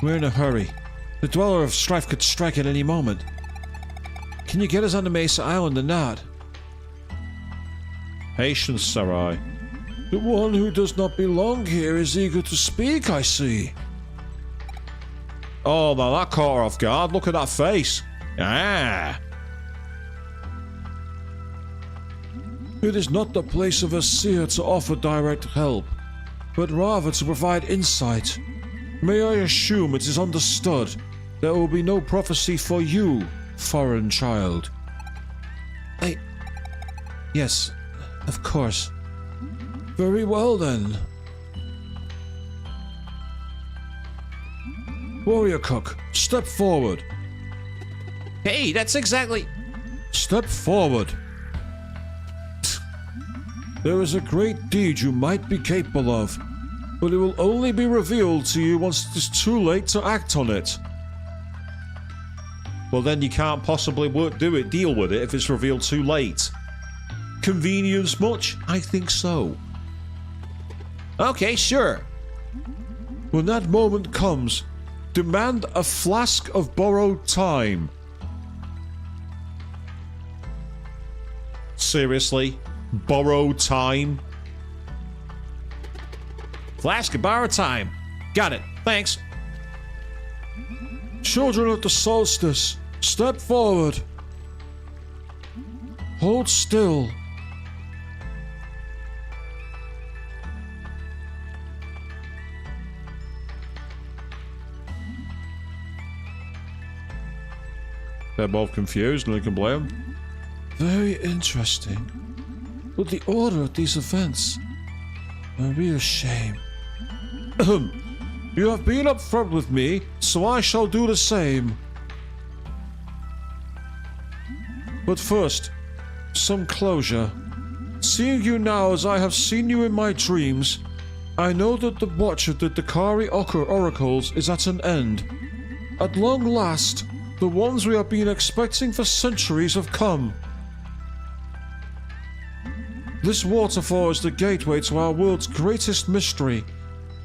We're in a hurry. The Dweller of Strife could strike at any moment. Can you get us on the Mesa Island or not? Patience, Sarai. The one who does not belong here is eager to speak, I see. Oh, now that caught her off guard. Look at that face. Ah! It is not the place of a seer to offer direct help, but rather to provide insight. May I assume it is understood there will be no prophecy for you, foreign child? Yes, of course. Very well then. Warrior Cook, step forward. Hey, that's exactly... Step forward. There is a great deed you might be capable of, but it will only be revealed to you once it is too late to act on it. Well, then you can't possibly deal with it if it's revealed too late. Convenience much? I think so. Okay, sure. When that moment comes, demand a flask of borrowed time. Seriously? Borrowed time? Flask of borrowed time. Got it. Thanks. Children of the solstice, step forward. Hold still. They're both confused and they can blame. Very interesting. But the order of these events, a real shame. You have been up front with me, so I shall do the same. But first, some closure. Seeing you now as I have seen you in my dreams, I know that the watch of the Dakari oracles is at an end. At long last, the ones we have been expecting for centuries have come. This waterfall is the gateway to our world's greatest mystery,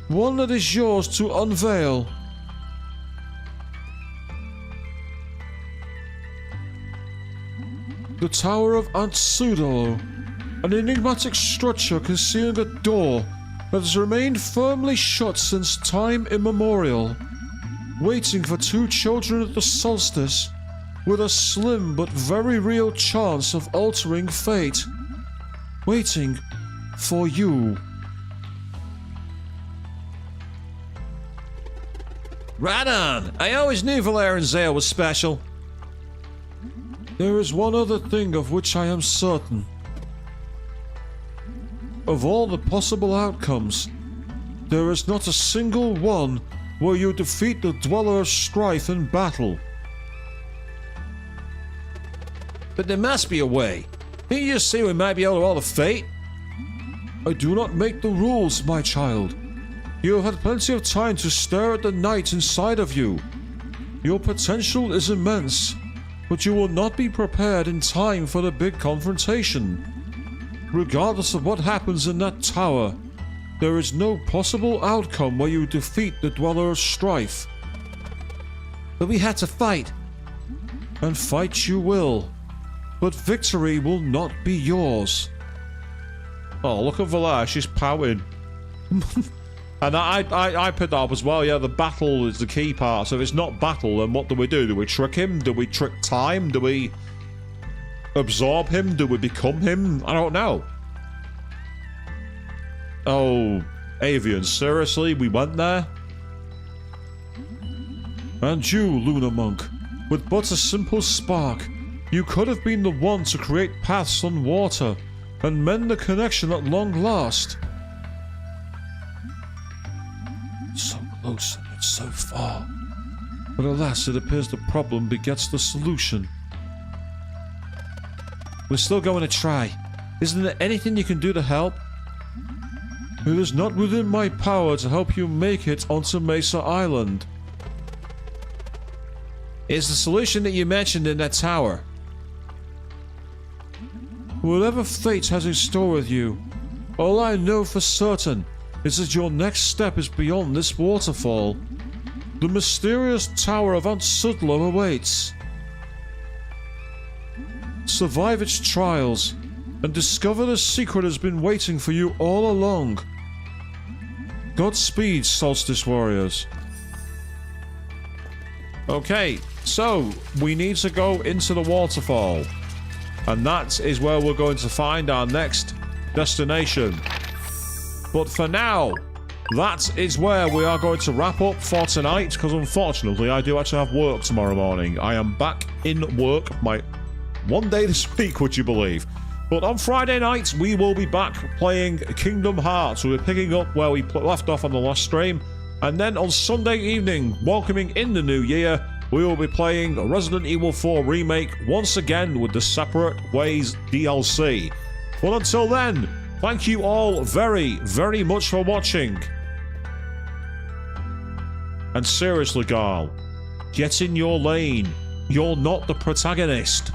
one that is yours to unveil. The Tower of Antsudo, an enigmatic structure concealing a door that has remained firmly shut since time immemorial, waiting for two children of the solstice with a slim but very real chance of altering fate. Waiting for you. Right on. I always knew Valerian Zale was special. There is one other thing of which I am certain. Of all the possible outcomes, there is not a single one where you defeat the Dweller of Strife in battle. But there must be a way. Didn't you just say we might be able to alter fate? I do not make the rules, my child. You have had plenty of time to stare at the night inside of you. Your potential is immense, but you will not be prepared in time for the big confrontation. Regardless of what happens in that tower, there is no possible outcome where you defeat the Dweller of Strife. But we had to fight. And fight you will. But victory will not be yours. Oh, look at Valer, she's pouting. And I picked that up as well, yeah, the battle is the key part. So if it's not battle, then what do we do? Do we trick him? Do we trick time? Do we absorb him? Do we become him? I don't know. Oh, Avian, seriously? We went there? And you, Lunar Monk, with but a simple spark, you could have been the one to create paths on water and mend the connection at long last. So close and yet so far. But alas, it appears the problem begets the solution. We're still going to try. Isn't there anything you can do to help? It is not within my power to help you make it onto Mesa Island. Is the solution that you mentioned in that tower? Whatever fate has in store with you, all I know for certain is that your next step is beyond this waterfall. The mysterious Tower of Antsudlo awaits. Survive its trials, and discover the secret has been waiting for you all along. Godspeed, Solstice Warriors. Okay, so we need to go into the waterfall. And that is where we're going to find our next destination. But for now, that is where we are going to wrap up for tonight, because unfortunately I do actually have work tomorrow morning. I am back in work, my one day this week, would you believe? But on Friday nights, we will be back playing Kingdom Hearts. We're picking up where we left off on the last stream. And then on Sunday evening, welcoming in the new year, we will be playing Resident Evil 4 Remake once again with the Separate Ways DLC. Well, until then, thank you all very, very much for watching. And seriously, Garl, get in your lane. You're not the protagonist.